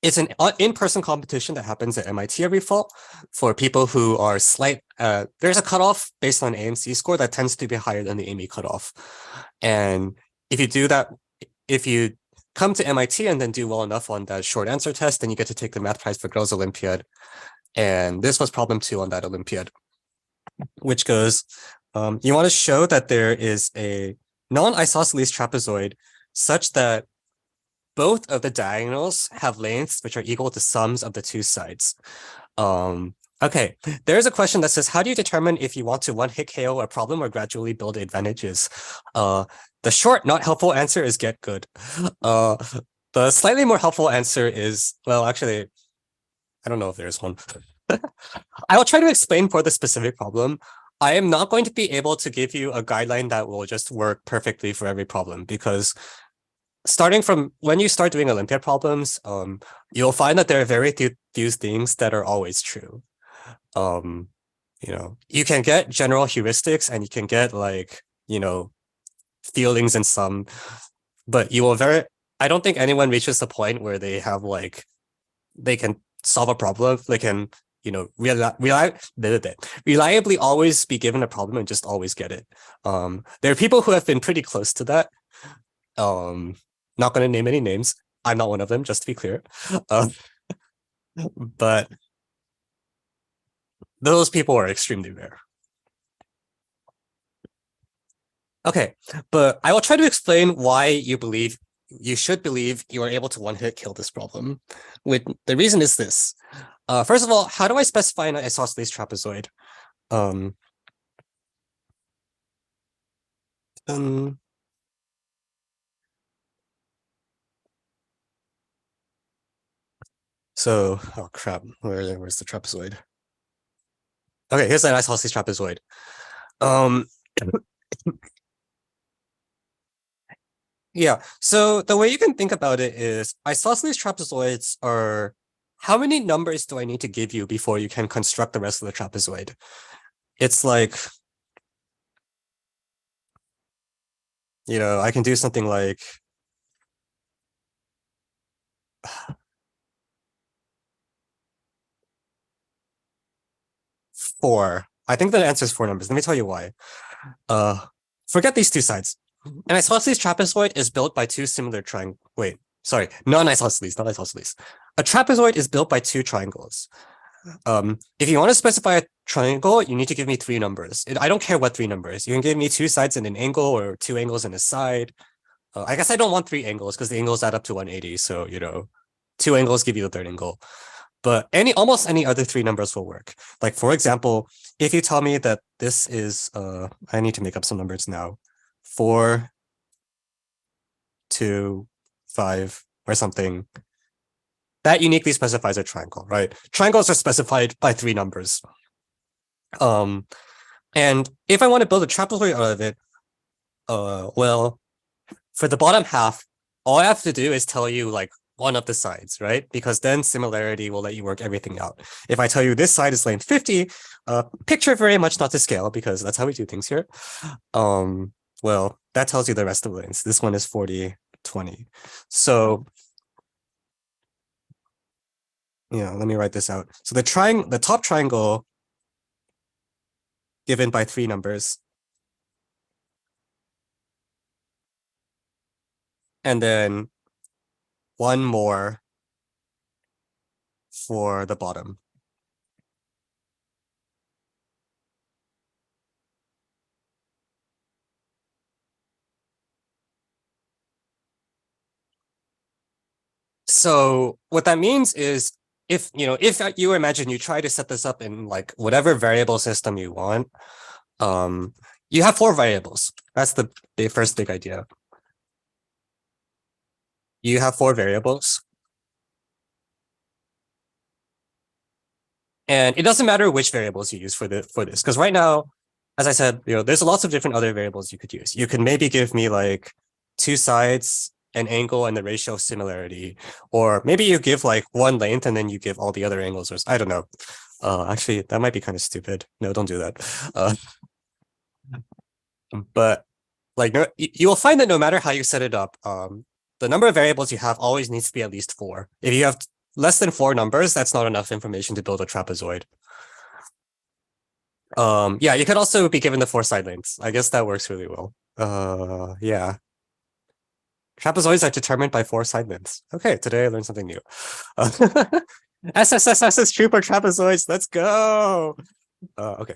it's an in-person competition that happens at MIT every fall for people who are there's a cutoff based on AMC score that tends to be higher than the AME cutoff. And if you do that, if you come to MIT and then do well enough on that short answer test, then you get to take the Math Prize for Girls Olympiad. And this was problem 2 on that Olympiad, which goes, you want to show that there is a non-isosceles trapezoid such that both of the diagonals have lengths which are equal to sums of the 2 sides. Okay, there's a question that says, how do you determine if you want to one-hit KO a problem or gradually build advantages? The short, not helpful answer is get good. The slightly more helpful answer is, well, actually, I don't know if there's one. I will try to explain for the specific problem. I am not going to be able to give you a guideline that will just work perfectly for every problem, because starting from when you start doing Olympiad problems, you'll find that there are very few things that are always true. You can get general heuristics and you can get like, feelings in some, but I don't think anyone reaches the point where they have like, they can solve a problem, they can, reliably always be given a problem and just always get it. There are people who have been pretty close to that. Not going to name any names. I'm not one of them, just to be clear. But those people are extremely rare. Okay, but I will try to explain why you should believe you are able to one-hit kill this problem. The reason is this. First of all, how do I specify an isosceles trapezoid? So, oh crap, where's the trapezoid? Okay, here's an isosceles trapezoid. Yeah, so the way you can think about it is isosceles trapezoids are, how many numbers do I need to give you before you can construct the rest of the trapezoid? It's like, I can do something like, 4. I think the answer is 4 numbers. Let me tell you why. Forget these two sides. An isosceles trapezoid is built by two similar triangles. Wait, sorry, non-isosceles, not isosceles. A trapezoid is built by two triangles. If you want to specify a triangle, you need to give me 3 numbers. I don't care what 3 numbers. You can give me 2 sides and an angle, or 2 angles and a side. I guess I don't want 3 angles because the angles add up to 180. So, 2 angles give you the third angle. But almost any other 3 numbers will work. Like, for example, if you tell me that this is, I need to make up some numbers now, 4, 2, 5, or something, that uniquely specifies a triangle, right? Triangles are specified by 3 numbers. And if I want to build a trapezoid out of it, well, for the bottom half, all I have to do is tell you like one of the sides, right? Because then similarity will let you work everything out. If I tell you this side is length 50, picture very much not to scale because that's how we do things here. Well, that tells you the rest of the lengths. This one is 40, 20. So let me write this out. So the top triangle given by 3 numbers, and then 1 more for the bottom. So what that means is if you imagine you try to set this up in like whatever variable system you want, you have 4 variables. That's the first big idea. You have 4 variables. And it doesn't matter which variables you use for this, because right now, as I said, there's lots of different other variables you could use. You can maybe give me like 2 sides, an angle, and the ratio of similarity, or maybe you give like 1 length and then you give all the other angles, or I don't know. Actually, that might be kind of stupid. No, don't do that. But like, no, you will find that no matter how you set it up, the number of variables you have always needs to be at least 4. If you have less than 4 numbers, that's not enough information to build a trapezoid. Yeah, you could also be given the 4 side lengths. I guess that works really well. Yeah. Trapezoids are determined by 4 side lengths. Okay, today I learned something new. SSSS is true for trapezoids. Let's go. Okay.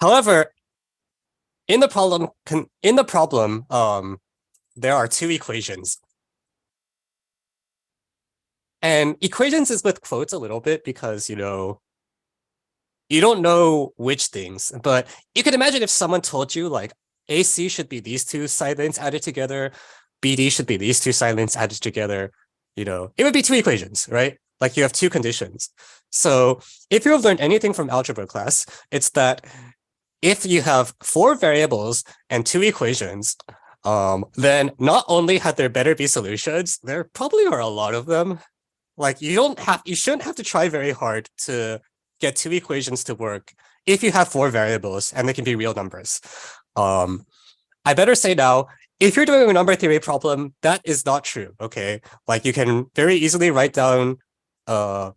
However, in the problem, there are 2 equations. And equations is with quotes a little bit because, you don't know which things, but you can imagine if someone told you like AC should be these 2 side lengths added together, BD should be these 2 side lengths added together, it would be 2 equations, right? Like you have 2 conditions. So if you have learned anything from algebra class, it's that if you have 4 variables and 2 equations, then not only had there better be solutions, there probably are a lot of them. Like you shouldn't have to try very hard to get 2 equations to work if you have 4 variables and they can be real numbers. I better say now, if you're doing a number theory problem, that is not true, okay? Like you can very easily write down 1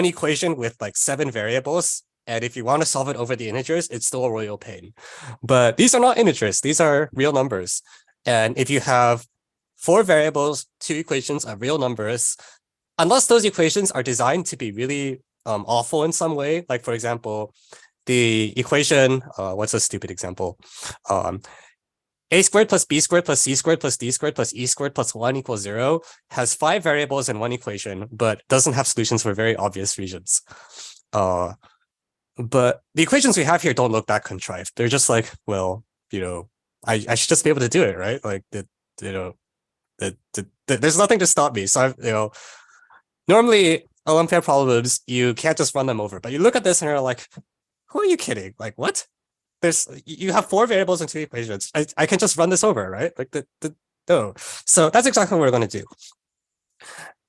equation with like 7 variables, and if you want to solve it over the integers, it's still a royal pain. But these are not integers, these are real numbers. And if you have 4 variables, 2 equations are real numbers, unless those equations are designed to be really awful in some way, like for example, the equation, what's a stupid example? A squared plus B squared plus C squared plus D squared plus E squared plus 1 equals 0 has 5 variables in 1 equation, but doesn't have solutions for very obvious reasons. But the equations we have here don't look that contrived. They're just like, well, I should just be able to do it, right? Like, there's nothing to stop me. So, normally Olympiad problems, you can't just run them over, but you look at this and you're like, who are you kidding? Like, what? You have 4 variables and 2 equations. I can just run this over, right? Like no. So that's exactly what we're going to do.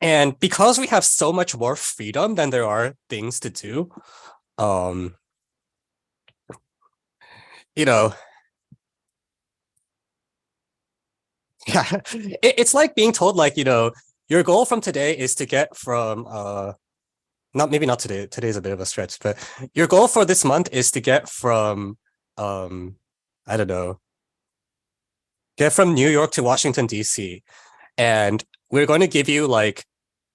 And because we have so much more freedom than there are things to do, yeah, it's like being told like, your goal from today is to get from maybe not today. Today's a bit of a stretch, but your goal for this month is to get from I don't know, get from New York to Washington, DC. And we're going to give you like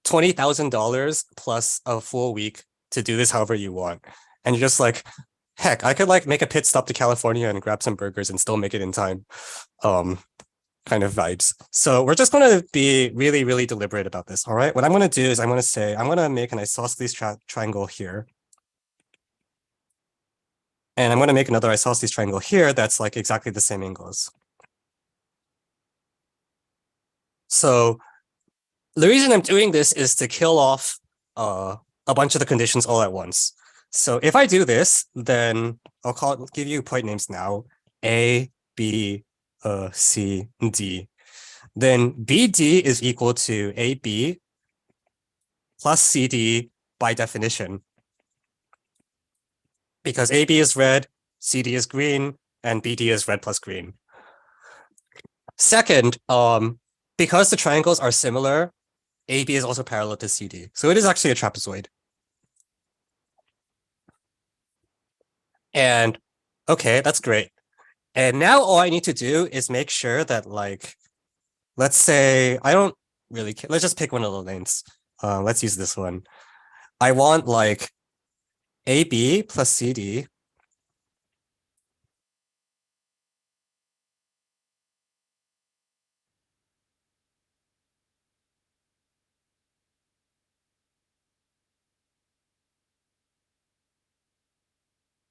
$20,000 plus a full week to do this however you want. And you're just like, heck, I could like make a pit stop to California and grab some burgers and still make it in time. Kind of vibes. So we're just going to be really, really deliberate about this. All right. What I'm going to do is I'm going to make an isosceles triangle here. And I'm going to make another isosceles triangle here that's like exactly the same angles. So the reason I'm doing this is to kill off a bunch of the conditions all at once. So if I do this, then give you point names now, A, B, C, D. Then BD is equal to AB plus CD by definition. Because AB is red, CD is green, and BD is red plus green. Second, because the triangles are similar, AB is also parallel to CD. So it is actually a trapezoid. And okay, that's great. And now all I need to do is make sure that like, let's say, I don't really care. Let's just pick one of the lanes. Let's use this one. I want like AB plus CD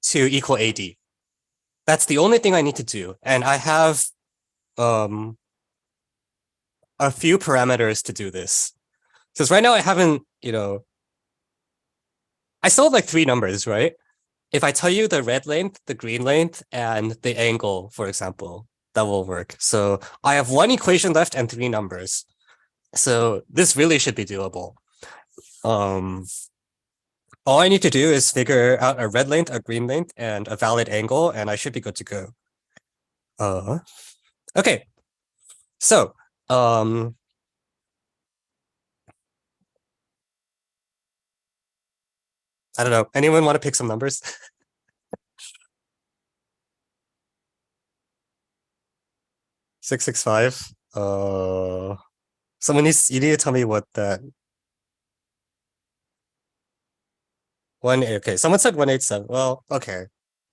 to equal AD. That's the only thing I need to do. And I have a few parameters to do this. Because right now I haven't, I still have like 3 numbers, right? If I tell you the red length, the green length, and the angle, for example, that will work. So I have 1 equation left and 3 numbers. So this really should be doable. All I need to do is figure out a red length, a green length, and a valid angle, and I should be good to go. Okay. So, I don't know. Anyone want to pick some numbers? 665. You need to tell me what that. Okay, someone said 187. Well, okay.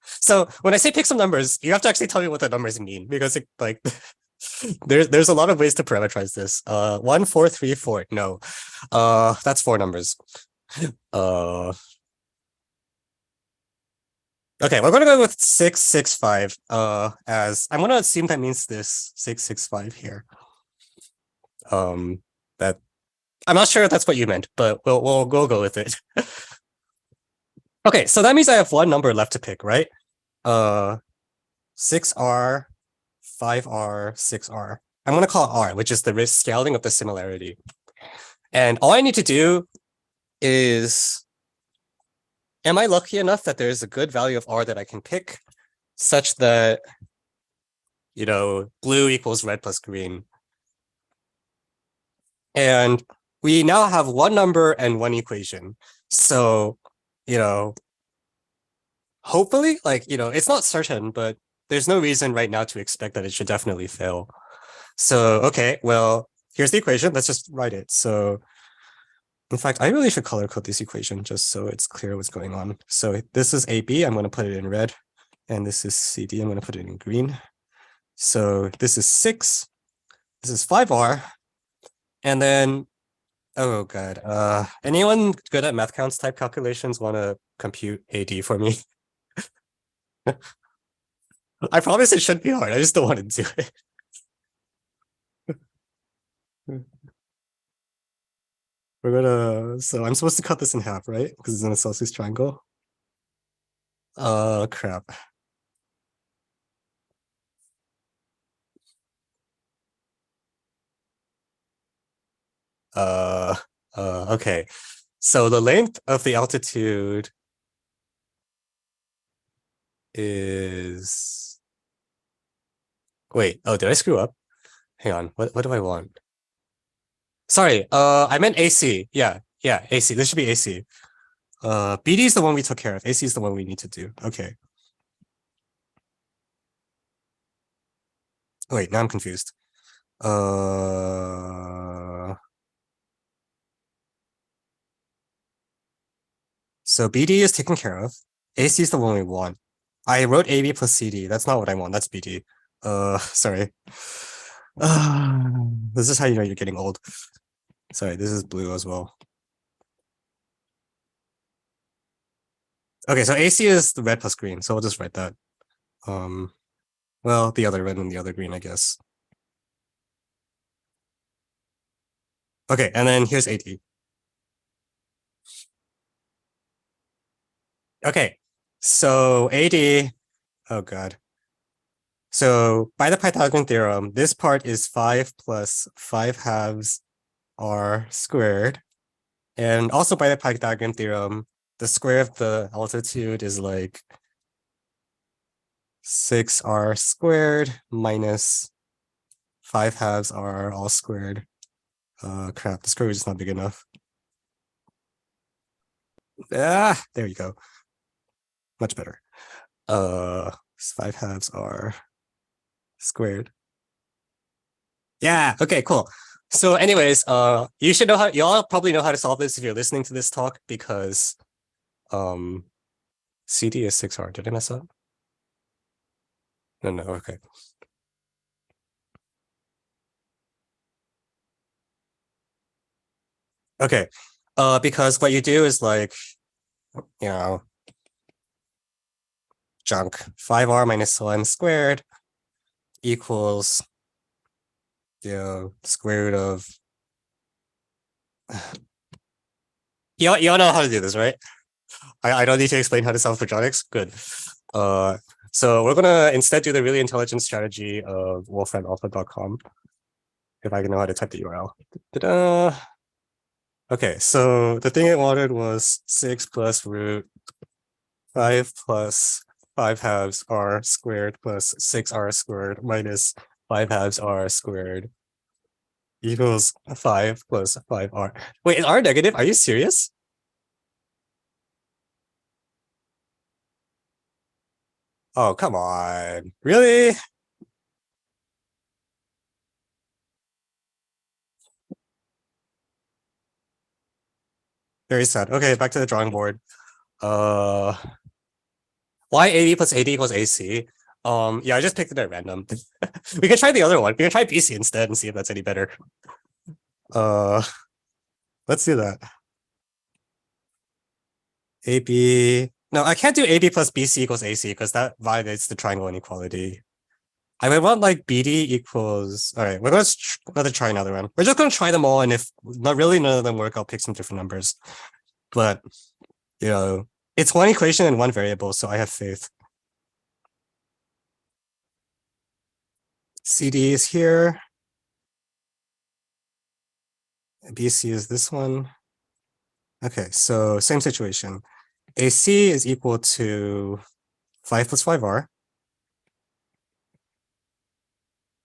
So when I say pick some numbers, you have to actually tell me what the numbers mean, because it, like there's a lot of ways to parameterize this. 1, 4, 3, 4. No. That's 4 numbers. Okay, we're gonna go with 665. As I'm gonna assume that means this 665 here. That I'm not sure if that's what you meant, but we'll go with it. Okay, so that means I have 1 number left to pick, right? 6R, 5R, 6R. I'm gonna call it R, which is the scaling of the similarity. And all I need to do is, am I lucky enough that there's a good value of R that I can pick such that, blue equals red plus green? And we now have 1 number and 1 equation. So, hopefully, it's not certain, but there's no reason right now to expect that it should definitely fail. So, okay, well, here's the equation. Let's just write it. So, in fact, I really should color code this equation just so it's clear what's going on. So this is AB. I'm going to put it in red. And this is CD. I'm going to put it in green. So this is 6. This is 5R. And then, oh god, anyone good at math counts type calculations want to compute AD for me? I promise it shouldn't be hard. I just don't want to do it. So I'm supposed to cut this in half, right? Because it's an isosceles triangle. Crap. Okay. So the length of the altitude is, wait, oh, did I screw up? Hang on, what do I want? Sorry, I meant AC. Yeah, AC. This should be AC. BD is the one we took care of. AC is the one we need to do. Okay. Oh, wait, now I'm confused. So BD is taken care of. AC is the one we want. I wrote AB plus CD. That's not what I want. That's BD. Sorry. This is how you know you're getting old. Sorry, this is blue as well. Okay, so AC is the red plus green, so we'll just write that. Well, the other red and the other green, I guess. Okay, and then here's AD. Okay, so AD, oh god. So by the Pythagorean theorem, this part is 5 plus 5 halves r squared. And also by the Pythagorean theorem, the square of the altitude is like 6r squared minus 5 halves r all squared. Crap, the square root is not big enough. Ah, there you go. Much better. 5 halves r squared. Yeah, okay, cool. So anyways, you should know how, y'all probably know how to solve this if you're listening to this talk, because CD is 6r. Did I mess up? No, okay. Okay, because what you do is like, you know, junk. 5r minus 1 squared equals the square root of... Y'all know how to do this, right? I don't need to explain how to solve quadratics. Good. So we're gonna instead do the really intelligent strategy of wolframalpha.com. If I can know how to type the URL. Ta-da! Okay, so the thing it wanted was 6 plus root 5 plus 5 halves r squared plus 6r squared minus 5 halves r squared equals 5 plus 5r. Wait, is r negative? Are you serious? Oh, come on. Really? Very sad. Okay, back to the drawing board. Why AB plus AD equals AC? Yeah, I just picked it at random. We can try the other one. We can try BC instead and see if that's any better. Let's do that. AB. No, I can't do AB plus BC equals AC because that violates the triangle inequality. I would want like BD equals. All right, we're going to try another one. We're just going to try them all, and if not really none of them work, I'll pick some different numbers. But you know, it's one equation and one variable, so I have faith. CD is here. BC is this one. Okay, so same situation. AC is equal to 5 plus 5r.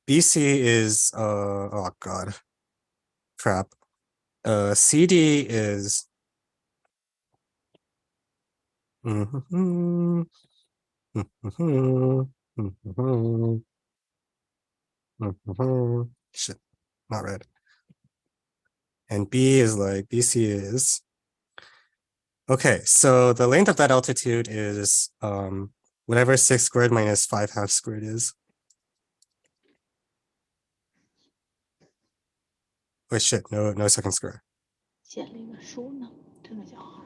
BC is, oh god, crap. CD is, shit, not red. And B is like, BC is, okay, so the length of that altitude is whatever 6 squared minus 5 half squared is. Wait, shit, no second square. 写了一个书呢，这个叫好。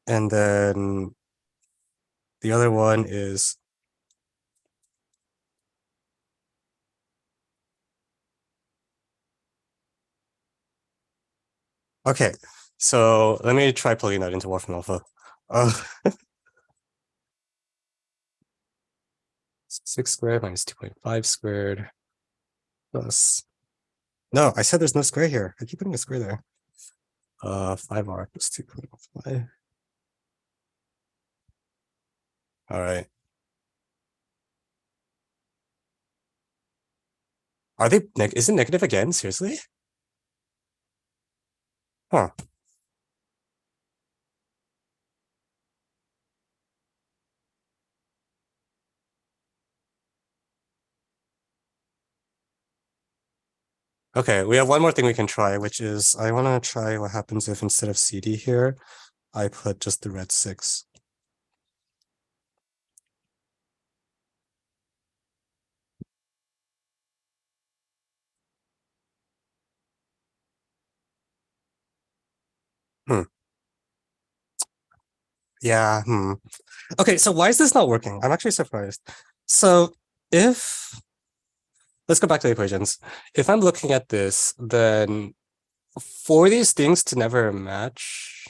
And then the other one is okay. So let me try plugging that into Wolfram Alpha. 6 squared minus 2.5 squared plus. No, I said there's no square here. I keep putting a square there. 5r plus 2.5. All right. Are they is it negative again? Seriously? Huh. Okay, we have one more thing we can try, which is I want to try what happens if instead of CD here, I put just the red 6. Yeah, Okay, so why is this not working? I'm actually surprised. So if, let's go back to the equations. If I'm looking at this, then for these things to never match,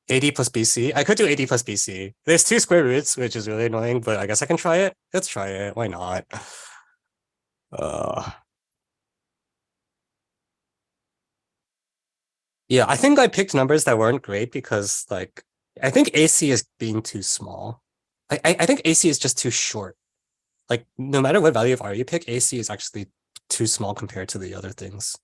AD plus BC, I could do AD plus BC. There's 2 square roots, which is really annoying, but I guess I can try it. Let's try it. Why not? Yeah, I think I picked numbers that weren't great because, like, I think AC is being too small. I think AC is just too short. Like, no matter what value of R you pick, AC is actually too small compared to the other things.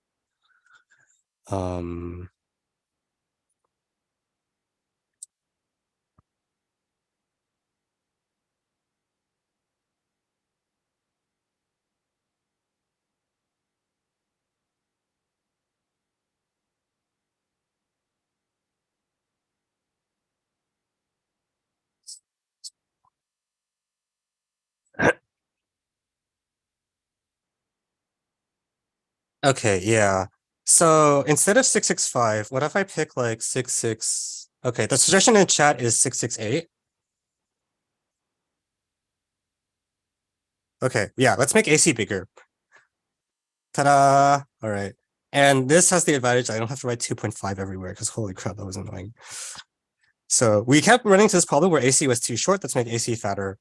Okay, yeah. So instead of 665, what if I pick like 66? Okay, the suggestion in chat is 668. Okay, yeah, let's make AC bigger. Ta-da! All right. And this has the advantage I don't have to write 2.5 everywhere because holy crap, that was annoying. So we kept running to this problem where AC was too short. Let's make AC fatter.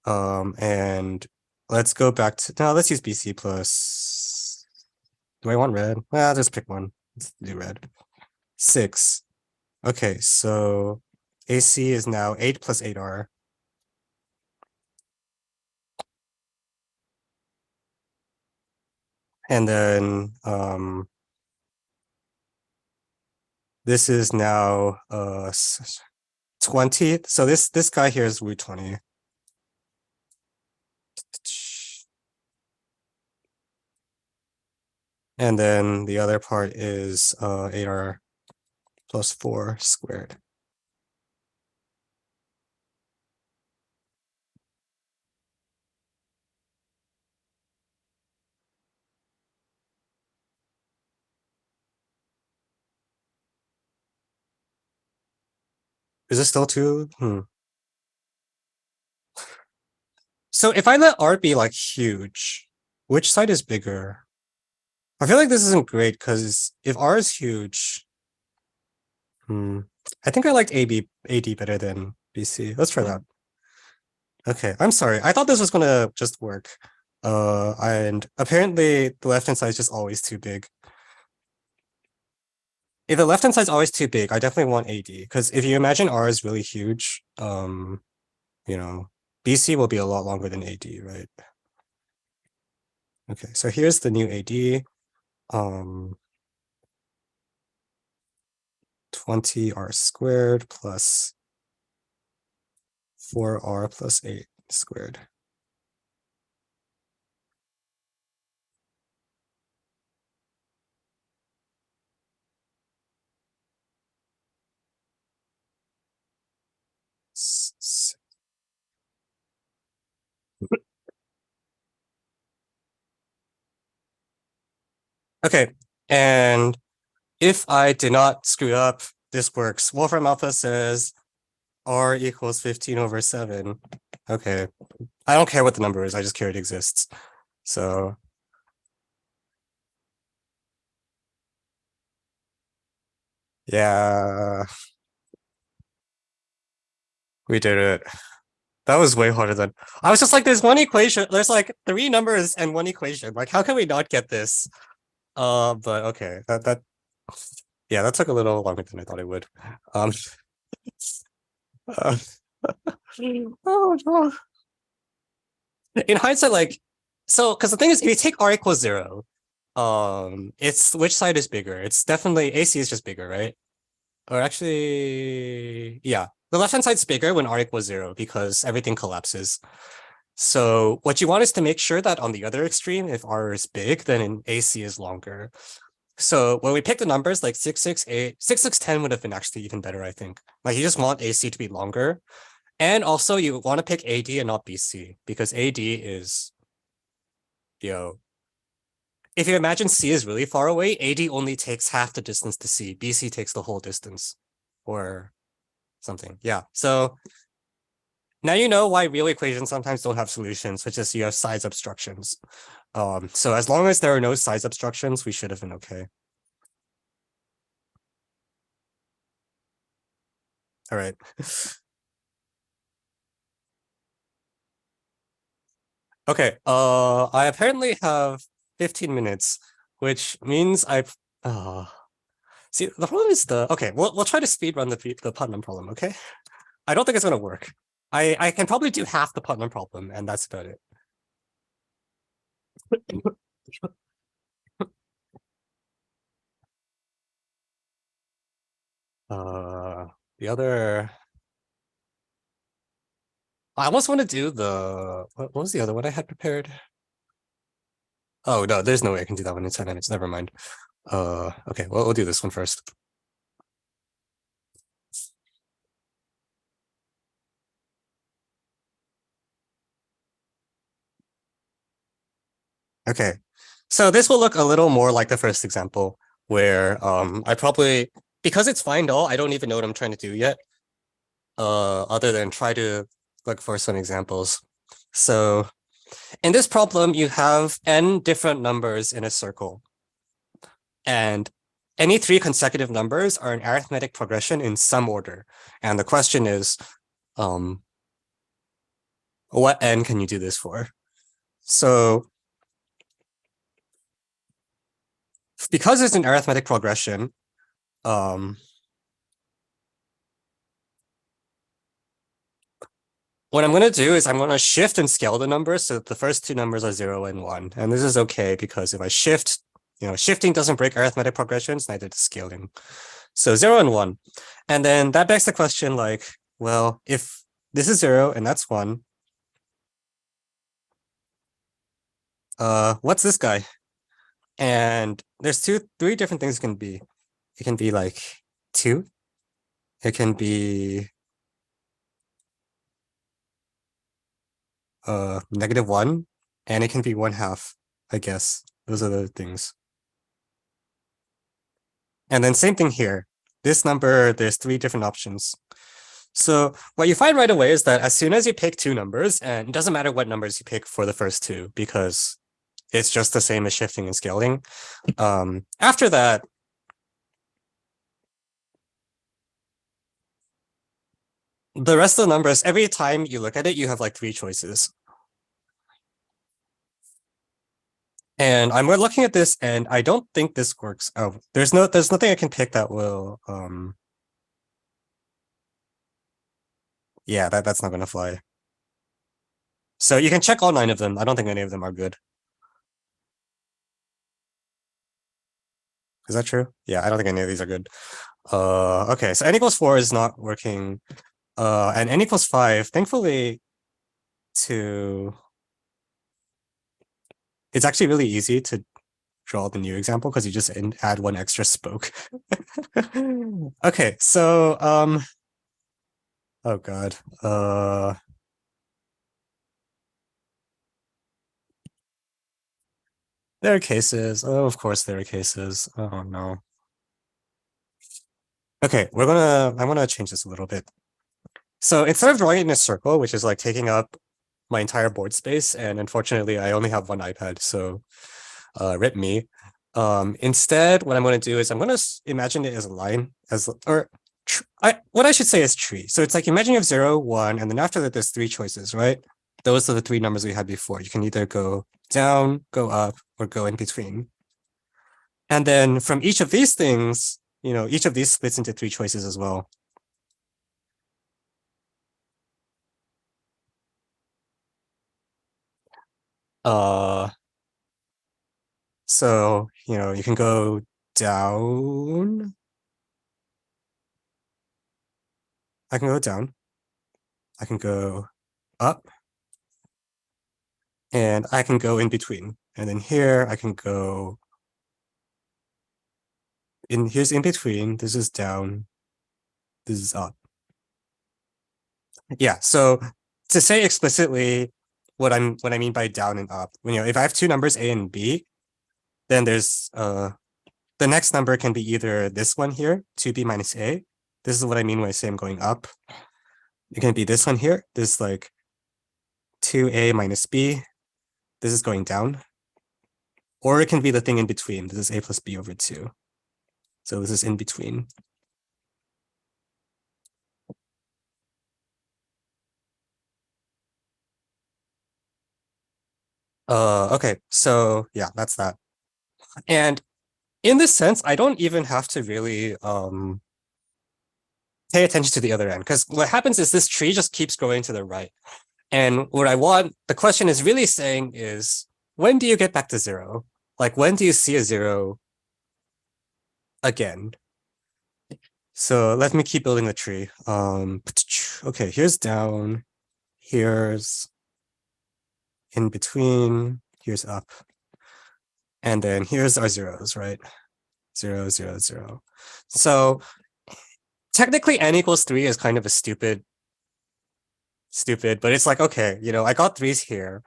And let's go back to, no, let's use BC plus, do I want red? Well, just pick one. Let's do red. 6. Okay, so AC is now 8 plus 8R. And then this is now 20. So this guy here is root 20. And then the other part is 8R plus 4 squared. Is this still 2? So if I let R be like huge, which side is bigger? I feel like this isn't great because if R is huge, I think I liked AD better than BC. Let's try that. Okay, I'm sorry. I thought this was gonna just work. And apparently the left-hand side is just always too big. If the left-hand side is always too big, I definitely want AD because if you imagine R is really huge, you know, BC will be a lot longer than AD, right? Okay, so here's the new AD. 20R squared plus 4R plus 8 squared. Okay, and if I did not screw up, this works. Wolfram Alpha says R equals 15 over 7. Okay, I don't care what the number is, I just care it exists. So yeah, we did it. That was way harder than I was just like, there's one equation, there's like 3 numbers and 1 equation. Like, how can we not get this? But okay, yeah, that took a little longer than I thought it would. Uh, oh no. In hindsight, like, so because the thing is, if you take R equals 0, it's which side is bigger? It's definitely AC is just bigger, right? Or actually, yeah, the left hand side's bigger when R equals 0 because everything collapses. So what you want is to make sure that on the other extreme, if R is big, then AC is longer. So when we pick the numbers like 6, 10 would have been actually even better, I think. Like you just want AC to be longer. And also you want to pick AD and not BC because AD is, if you imagine C is really far away, AD only takes half the distance to C. BC takes the whole distance or something. Yeah. So now you know why real equations sometimes don't have solutions, which is you have size obstructions. So as long as there are no size obstructions, we should have been okay. All right. Okay, I apparently have 15 minutes, which means I've see the problem is okay, we'll try to speed run the Putnam problem, okay? I don't think it's gonna work. I can probably do half the Putnam problem, and that's about it. The other I almost want to do what was the other one I had prepared? Oh no, there's no way I can do that one in 10 minutes. Never mind. Okay, well, we'll do this one first. Okay, so this will look a little more like the first example where I probably, because it's find all, I don't even know what I'm trying to do yet, other than try to look for some examples. So in this problem, you have n different numbers in a circle, and any three consecutive numbers are an arithmetic progression in some order. And the question is, what n can you do this for? So because it's an arithmetic progression, what I'm going to do is I'm going to shift and scale the numbers so that the first two numbers are 0 and 1. And this is okay because if I shift, shifting doesn't break arithmetic progressions, neither does scaling. So 0 and 1. And then that begs the question like, well, if this is 0 and that's 1, what's this guy? And there's three different things it can be. It can be like 2. It can be -1, and it can be 1/2, I guess. Those are the things. And then same thing here. This number, there's 3 different options. So what you find right away is that as soon as you pick 2 numbers, and it doesn't matter what numbers you pick for the first 2, because it's just the same as shifting and scaling. After that, the rest of the numbers, every time you look at it, you have like 3 choices. And we're looking at this, and I don't think this works. Oh, there's nothing I can pick that will yeah, that's not gonna fly. So you can check all 9 of them. I don't think any of them are good. Is that true? Yeah, I don't think any of these are good. Okay, so n equals 4 is not working. And n equals 5, thankfully, it's actually really easy to draw the new example because you just add 1 extra spoke. Okay, so oh god. There are cases. Oh, of course there are cases. Oh no. Okay, I want to change this a little bit. So instead of drawing it in a circle, which is like taking up my entire board space, and unfortunately I only have one iPad, so rip me. Instead, what I'm going to do is I'm going to imagine it as a line, what I should say is tree. So it's like imagine you have 0, 1, and then after that there's 3 choices, right? Those are the 3 numbers we had before. You can either go down, go up, or go in between. And then from each of these things, each of these splits into 3 choices as well. So, you can go down. I can go down. I can go up. and I can go in between. And then here I can go in, here's in between, this is down, this is up. Yeah, so to say explicitly what I mean by down and up, if I have two numbers A and B, then there's the next number can be either this one here, 2b minus a. This is what I mean when I say I'm going up. It can be this one here, this like 2a minus b. This is going down. Or it can be the thing in between. This is a plus b over 2. So this is in between. Okay, so yeah, that's that. And in this sense, I don't even have to really pay attention to the other end, because what happens is this tree just keeps going to the right. And what I want, the question is really saying is, when do you get back to 0? Like, when do you see a 0 again? So let me keep building the tree. Okay, here's down, here's in between, here's up. And then here's our zeros, right? 0, 0, 0. So technically n equals 3 is kind of a stupid, but it's like, okay, I got 3s here,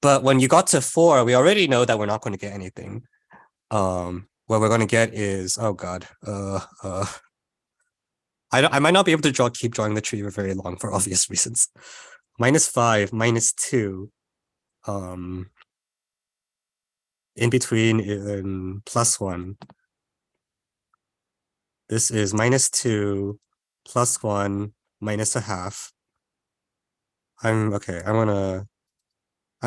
but when you got to 4, we already know that we're not going to get anything. What we're going to get is, oh god, I might not be able to keep drawing the tree for very long for obvious reasons. -5, -2, in between in +1. This is -2, +1, -1/2. I'm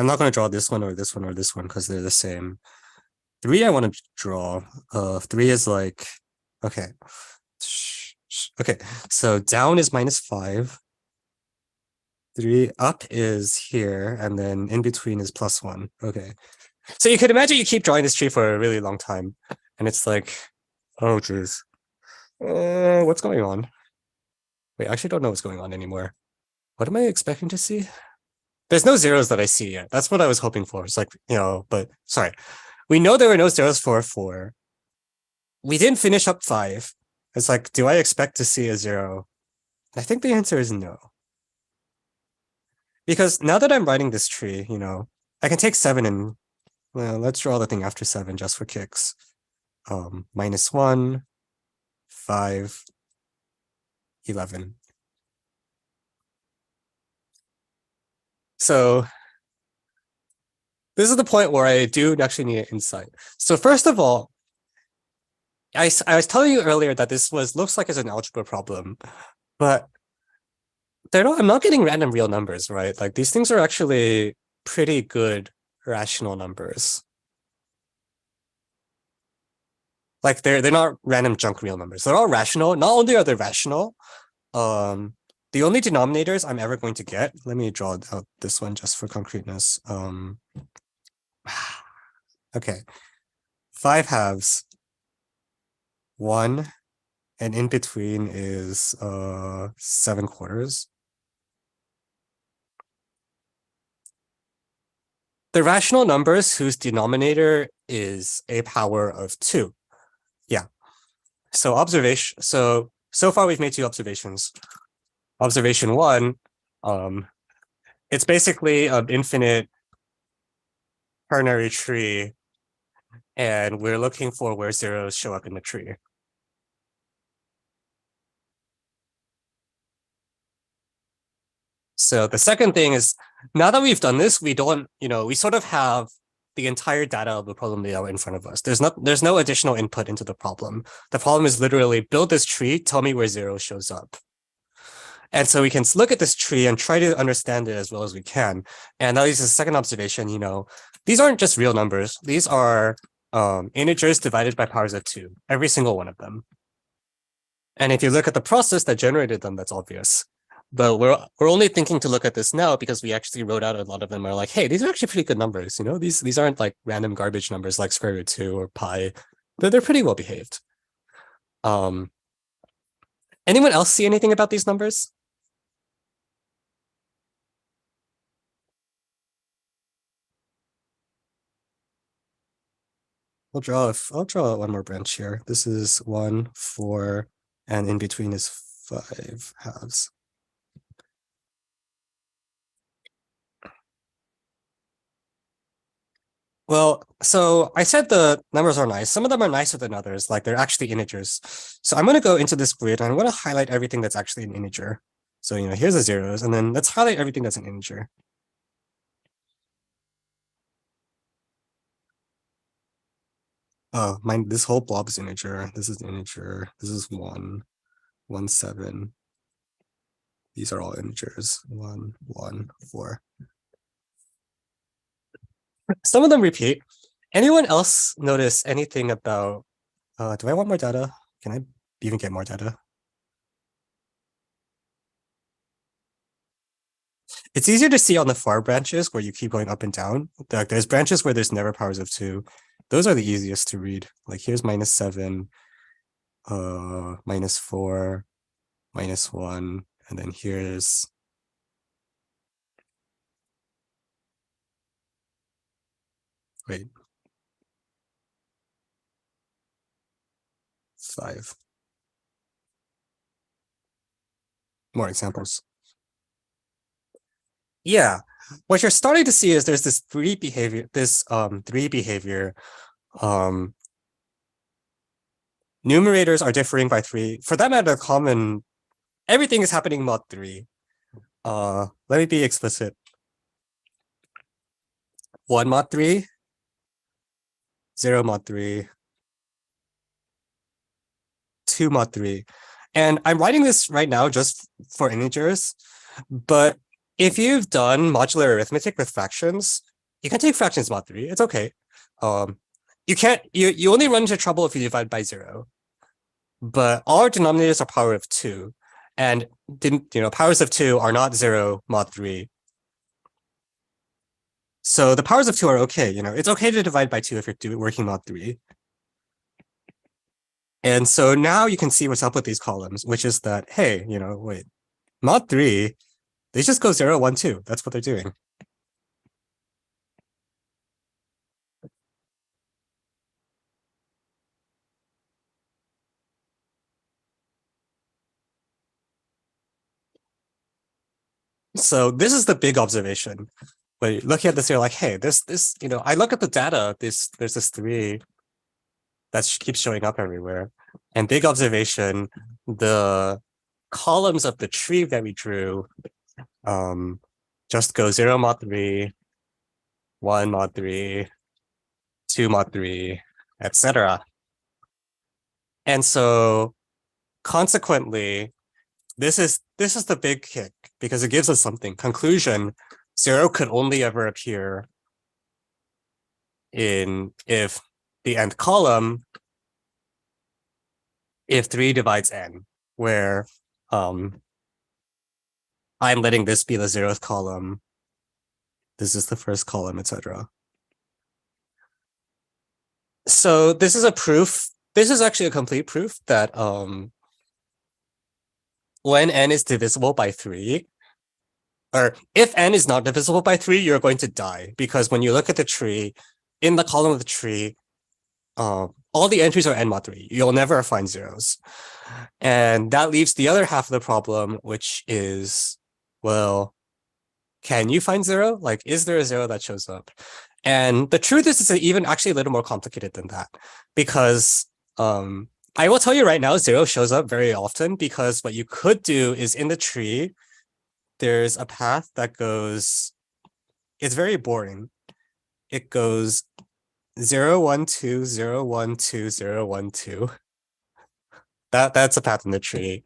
not gonna draw this one or this one or this one because they're the same. 3 I want to draw. 3 is like, okay. Okay, so down is -5. 3 up is here, and then in between is +1. Okay. So you could imagine you keep drawing this tree for a really long time, and it's like, oh geez. What's going on? Wait, I actually don't know what's going on anymore. What am I expecting to see? There's no zeros that I see yet. That's what I was hoping for. It's like, but sorry. We know there were no zeros for 4. We didn't finish up 5. It's like, do I expect to see a 0? I think the answer is no. Because now that I'm writing this tree, I can take 7 and, well, let's draw the thing after 7 just for kicks. -1, 5, 11. So this is the point where I do actually need an insight. So first of all, I was telling you earlier that this looks like it's an algebra problem, but I'm not getting random real numbers, right? Like these things are actually pretty good rational numbers. Like they're not random junk real numbers. They're all rational. Not only are they rational, the only denominators I'm ever going to get, let me draw out this one just for concreteness. Okay, 5 halves, 1, and in between is 7 quarters. The rational numbers whose denominator is a power of 2. Yeah. So so far we've made 2 observations. Observation 1, it's basically an infinite ternary tree, and we're looking for where zeros show up in the tree. So the second thing is, now that we've done this, we don't, we sort of have the entire data of the problem layout in front of us. There's no additional input into the problem. The problem is literally build this tree, tell me where 0 shows up. And so we can look at this tree and try to understand it as well as we can. And that is the second observation, these aren't just real numbers. These are integers divided by powers of 2, every single one of them. And if you look at the process that generated them, that's obvious. But we're only thinking to look at this now because we actually wrote out a lot of them are like, hey, these are actually pretty good numbers. These aren't like random garbage numbers like square root 2 or pi. They're pretty well behaved. Anyone else see anything about these numbers? I'll draw one more branch here. This is 1, 4, and in between is 5 halves. Well, so I said the numbers are nice. Some of them are nicer than others, like they're actually integers. So I'm going to go into this grid and I'm going to highlight everything that's actually an integer. So, here's the zeros, and then let's highlight everything that's an integer. Oh, this whole blob is integer. This is integer. This is 1, 1, 7. These are all integers. 1, 1, 4. Some of them repeat. Anyone else notice anything about, do I want more data? Can I even get more data? It's easier to see on the far branches where you keep going up and down. Like there's branches where there's never powers of 2. Those are the easiest to read. Like here's -7, -4, -1, and then here's wait. 5. More examples. Yeah, what you're starting to see is there's this three behavior. Numerators are differing by 3. For that matter, common. Everything is happening mod 3. Let me be explicit. 1 mod 3, 0 mod 3, 2 mod 3. And I'm writing this right now just for integers, but if you've done modular arithmetic with fractions, you can take fractions mod 3. It's okay. You only run into trouble if you divide by 0. But all our denominators are power of 2. And powers of 2 are not 0 mod 3. So the powers of 2 are okay. It's okay to divide by 2 if you're working mod 3. And so now you can see what's up with these columns, which is that, hey, wait, mod 3, they just go 0, 1, 2. That's what they're doing. So this is the big observation. But looking at this, you're like, hey, this, I look at the data, there's this 3 that keeps showing up everywhere. And big observation, the columns of the tree that we drew just go 0 mod 3, 1 mod 3, 2 mod 3, etc. And so consequently, this is the big kick because it gives us something. Conclusion, 0 could only ever appear if the nth column, if 3 divides n, where I'm letting this be the 0th column, this is the first column, etc. So this is a proof. This is actually a complete proof that when n is divisible by 3, or if n is not divisible by 3, you're going to die, because when you look at the tree, in the column of the tree, all the entries are n mod 3. You'll never find zeros. And that leaves the other half of the problem, which is, well, can you find 0? Like, is there a 0 that shows up? And the truth is, it's even actually a little more complicated than that, because I will tell you right now, 0 shows up very often, because what you could do is in the tree, there's a path that goes, it's very boring. It goes 0, 1, 2, 0, 1, 2, 0, 1, 2. That's a path in the tree.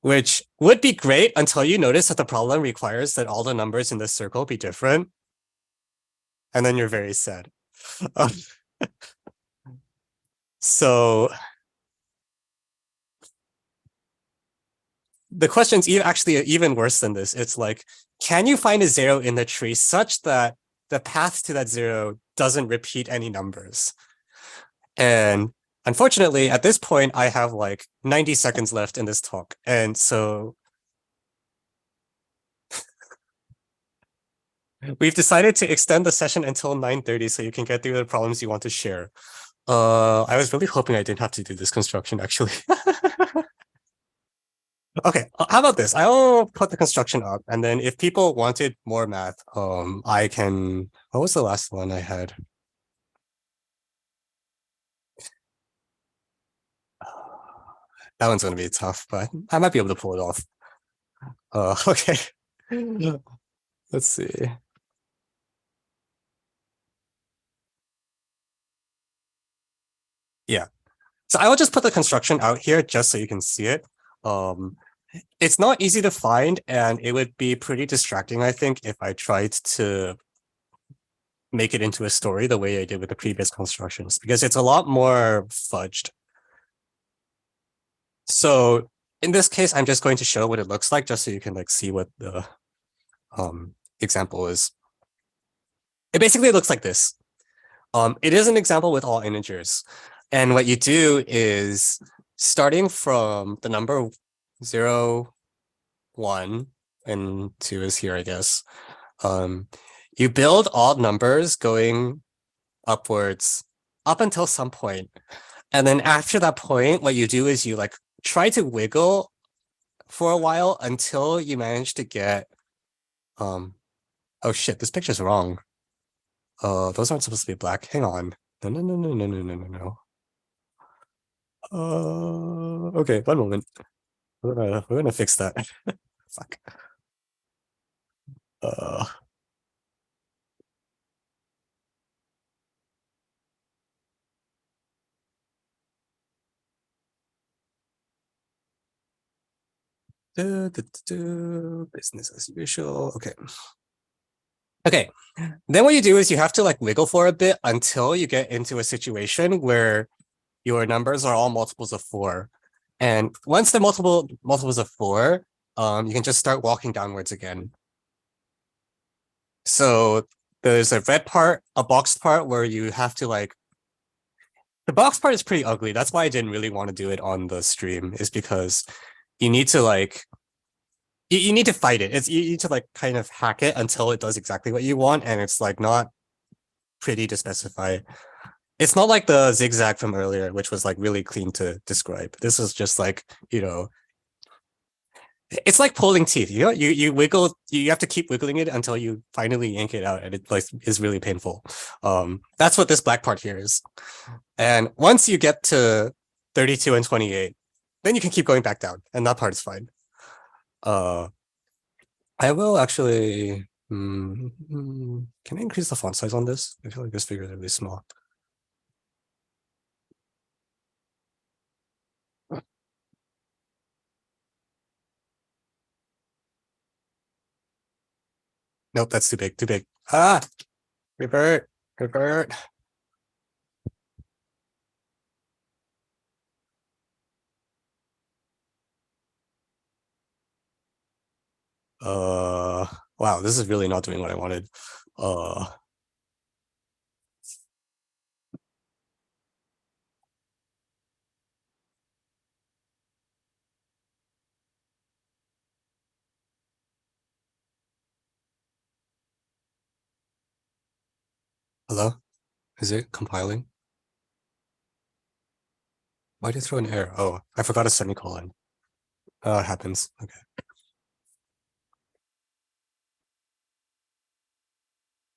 Which would be great until you notice that the problem requires that all the numbers in this circle be different. And then you're very sad. So the question's actually even worse than this. It's like, can you find a 0 in the tree such that the path to that 0 doesn't repeat any numbers? And unfortunately, at this point, I have like 90 seconds left in this talk. And so We've decided to extend the session until 9:30 so you can get through the problems you want to share. I was really hoping I didn't have to do this construction actually. Okay, how about this? I'll put the construction up, and then if people wanted more math, I can. What was the last one I had? That one's gonna be tough, but I might be able to pull it off. Okay. Let's see. Yeah. So I will just put the construction out here just so you can see it. It's not easy to find, and it would be pretty distracting, I think, if I tried to make it into a story the way I did with the previous constructions, because it's a lot more fudged. So in this case, I'm just going to show what it looks like just so you can like see what the example is. It basically looks like this. It is an example with all integers. And what you do is starting from the number 0, 1, and 2 is here, I guess. You build odd numbers going upwards up until some point. And then after that point, what you do is you like try to wiggle for a while until you manage to get oh shit, this picture's wrong. Those aren't supposed to be black. Hang on. No. Okay, one moment. We're gonna fix that. Fuck. Uh business as usual. Okay. Okay. Then what you do is you have to like wiggle for a bit until you get into a situation where your numbers are all multiples of 4. And once they're multiples of 4, you can just start walking downwards again. So there's a red part, a boxed part where you have to like, the box part is pretty ugly. That's why I didn't really want to do it on the stream, is because you need to like, you need to fight it. You need to like kind of hack it until it does exactly what you want. And it's like not pretty to specify. It's not like the zigzag from earlier, which was like really clean to describe. This is just like, it's like pulling teeth. You wiggle, you have to keep wiggling it until you finally yank it out, and it like is really painful. That's what this black part here is. And once you get to 32 and 28, then you can keep going back down, and that part is fine. I will actually. Can I increase the font size on this? I feel like this figure is really small. Nope, that's too big, too big. Ah, revert. Wow, this is really not doing what I wanted. Hello? Is it compiling? Why did you throw an error? Oh, I forgot a semicolon. It happens. Okay.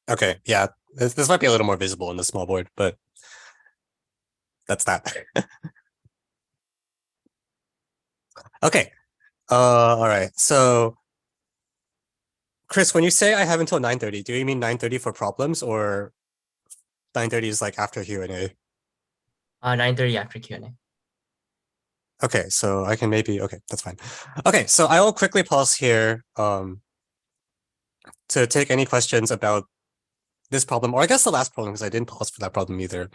Okay, yeah. This might be a little more visible in the small board, but that's that. Okay. All right. So Chris, when you say I have until 9:30, do you mean 9:30 for problems, or 9:30 is like after Q&A? 9:30 after Q&A. Okay, so I can maybe, okay, that's fine. Okay, so I will quickly pause here to take any questions about this problem, or I guess the last problem, because I didn't pause for that problem either.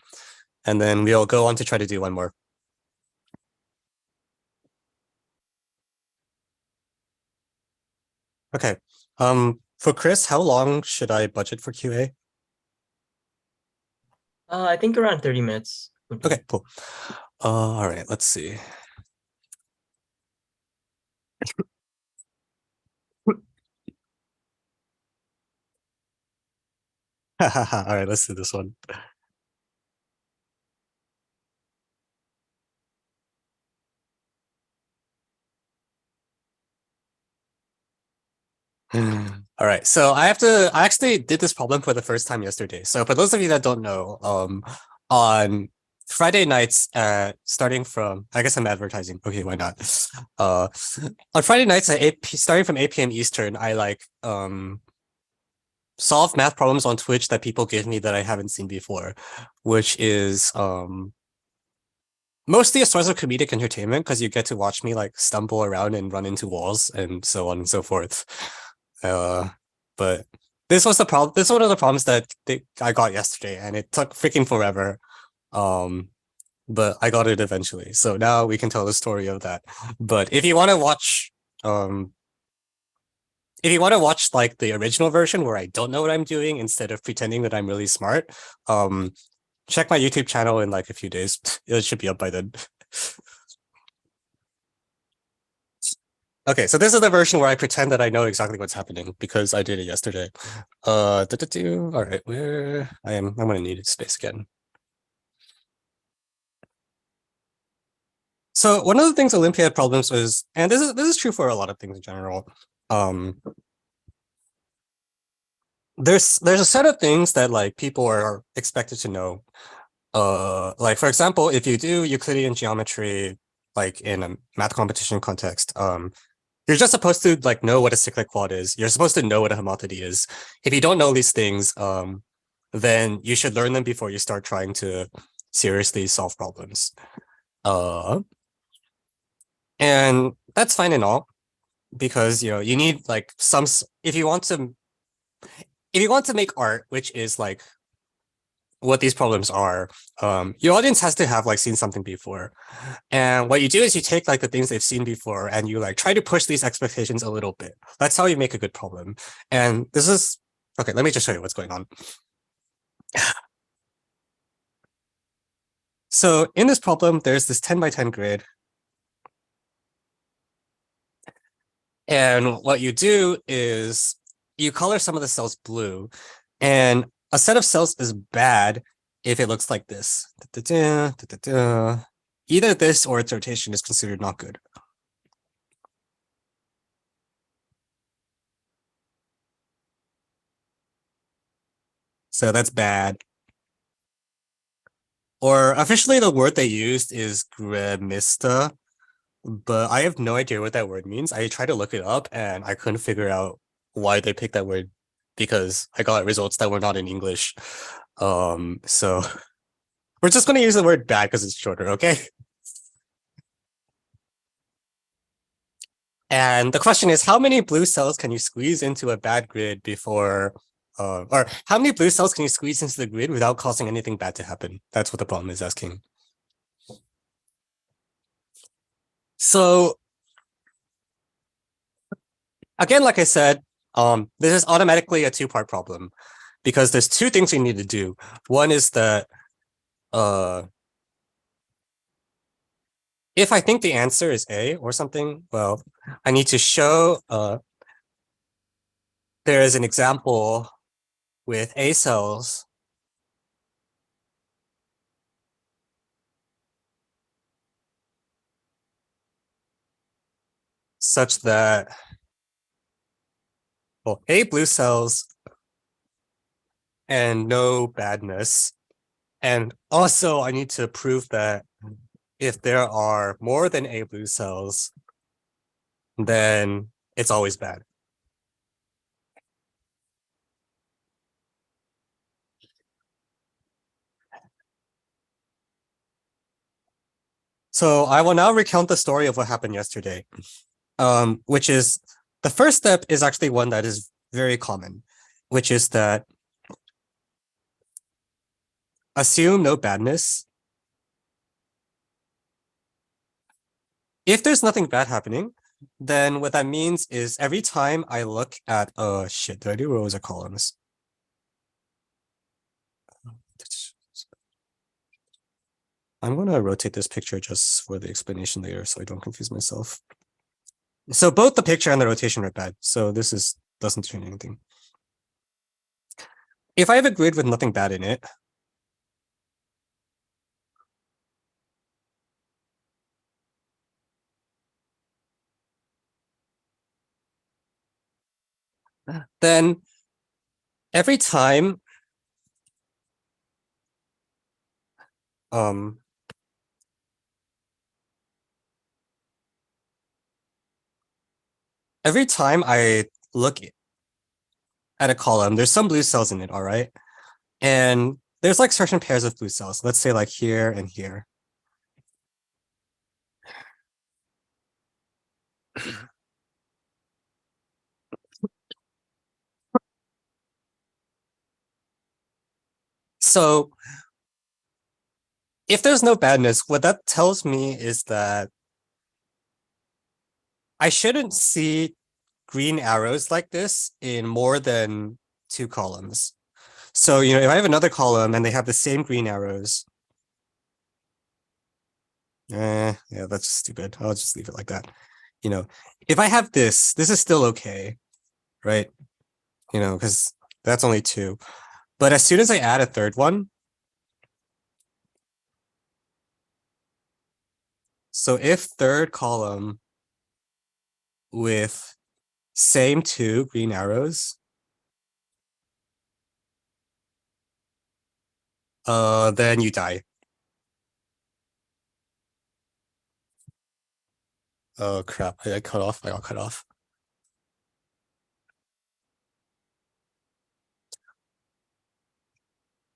And then we'll go on to try to do one more. Okay. For Chris, how long should I budget for QA? I think around 30 minutes. Okay, cool. All right, let's see. All right, let's do this one. All right, so I actually did this problem for the first time yesterday. So for those of you that don't know, on Friday nights, starting from, I guess I'm advertising. Okay, why not? On Friday nights at 8 starting from 8 p.m. Eastern, I solve math problems on Twitch that people give me that I haven't seen before, which is mostly a source of comedic entertainment because you get to watch me like stumble around and run into walls and so on and so forth. But this was the problem. This is one of the problems that I got yesterday, and it took freaking forever. But I got it eventually. So now we can tell the story of that. But if you want to watch, like the original version where I don't know what I'm doing instead of pretending that I'm really smart, check my YouTube channel in like a few days. It should be up by then. Okay, so this is the version where I pretend that I know exactly what's happening because I did it yesterday. All right, where I'm gonna need space again. So one of the things Olympiad problems is, and this is true for a lot of things in general. There's a set of things that like people are expected to know. Like for example, if you do Euclidean geometry, like in a math competition context, you're just supposed to like know what a cyclic quad is. You're supposed to know what a homotody is. If you don't know these things, then you should learn them before you start trying to seriously solve problems. And that's fine and all, because you need like some, if you want to make art, which is like what these problems are, your audience has to have like seen something before. And what you do is you take like the things they've seen before and you like try to push these expectations a little bit. That's how you make a good problem. And this is, okay, let me just show you what's going on. So in this problem, there's this 10 by 10 grid. And what you do is you color some of the cells blue, and a set of cells is bad if it looks like this. Either this or its rotation is considered not good. So that's bad. Or officially the word they used is gremista, but I have no idea what that word means. I tried to look it up and I couldn't figure out why they picked that word because I got results that were not in English. So we're just going to use the word bad because it's shorter, okay? And the question is, how many blue cells can you squeeze into a bad grid before, or how many blue cells can you squeeze into the grid without causing anything bad to happen? That's what the problem is asking. So again, like I said, this is automatically a two-part problem because there's two things we need to do. One is that if I think the answer is A or something, well, I need to show there is an example with A cells such that, well, A blue cells and no badness. And also I need to prove that if there are more than A blue cells, then it's always bad. So I will now recount the story of what happened yesterday, which is the first step is actually one that is very common, which is that assume no badness. If there's nothing bad happening, then what that means is every time I look at, shit, did I do rows or columns? I'm going to rotate this picture just for the explanation later so I don't confuse myself. So both the picture and the rotation are bad. So this doesn't change anything. if I have a grid with nothing bad in it, then every time I look at a column, there's some blue cells in it, all right? And there's like certain pairs of blue cells. Let's say like here and here. So if there's no badness, what that tells me is that I shouldn't see green arrows like this in more than 2 columns. So, if I have another column and they have the same green arrows, yeah, that's stupid. I'll just leave it like that. If I have this is still okay, right? Because that's only 2. But as soon as I add a third one, so if third column with same 2 green arrows, then you die. Oh crap, I got cut off.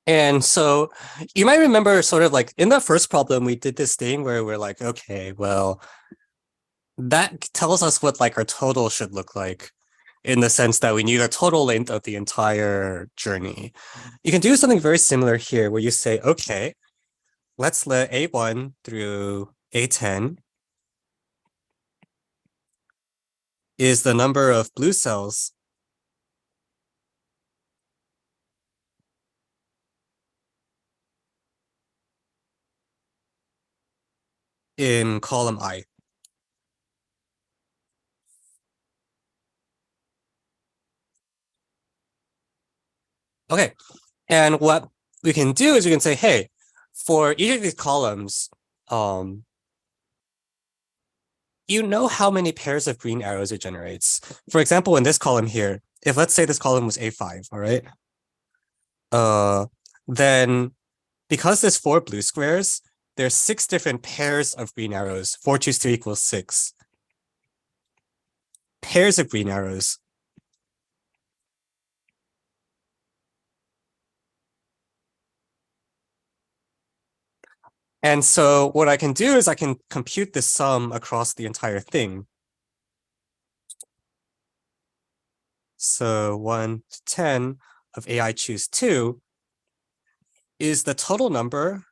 And so you might remember sort of like in the first problem, we did this thing where we're like, okay, well, that tells us what like our total should look like in the sense that we need a total length of the entire journey. You can do something very similar here where you say, okay, let's let A1 through A10 is the number of blue cells in column I. Okay, and what we can do is we can say, hey, for each of these columns, you know how many pairs of green arrows it generates. For example, in this column here, if let's say this column was A5, all right? Then because there's 4 blue squares, there's 6 different pairs of green arrows. 4 choose 3 equals 6. Pairs of green arrows. And so what I can do is I can compute the sum across the entire thing. So 1 to 10 of AI choose 2 is the total number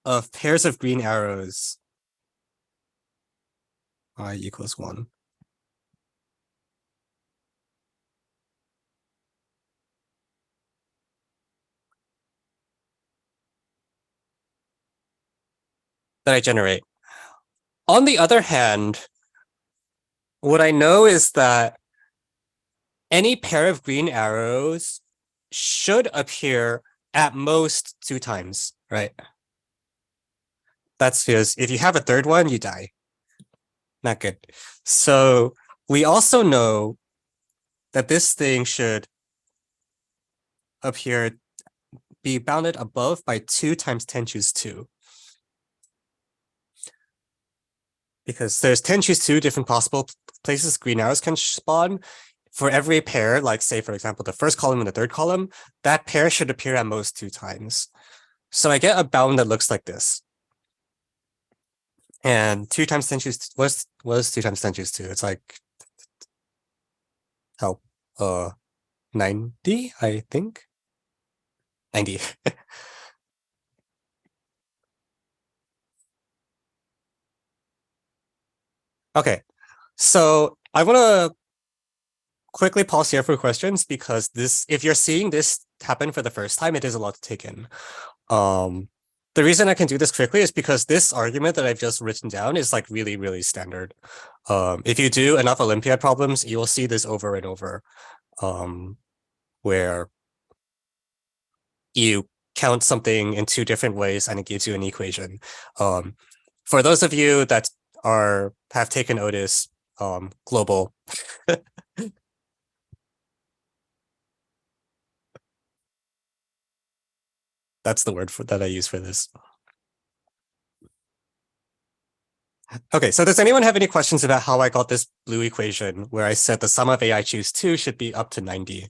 of pairs of green arrows I equals 1. That I generate. On the other hand, what I know is that any pair of green arrows should appear at most 2 times, right? That's because if you have a third one, you die. Not good. So we also know that this thing should be bounded above by 2 times 10 choose 2. Because there's 10 choose 2 different possible places green arrows can spawn. For every pair, like say, for example, the first column and the third column, that pair should appear at most 2 times. So I get a bound that looks like this. And 2 times 10 choose was 2 times 10 choose 2. It's like how 90, I think. 90. Okay. So I want to quickly pause here for questions because if you're seeing this happen for the first time, it is a lot to take in. The reason I can do this quickly is because this argument that I've just written down is like really, really standard. If you do enough Olympiad problems, you will see this over and over. where you count something in two different ways and it gives you an equation. For those of you that have taken Otis, global. That's the word that I use for this. Okay, so does anyone have any questions about how I got this blue equation where I said the sum of a I choose 2 should be up to 90?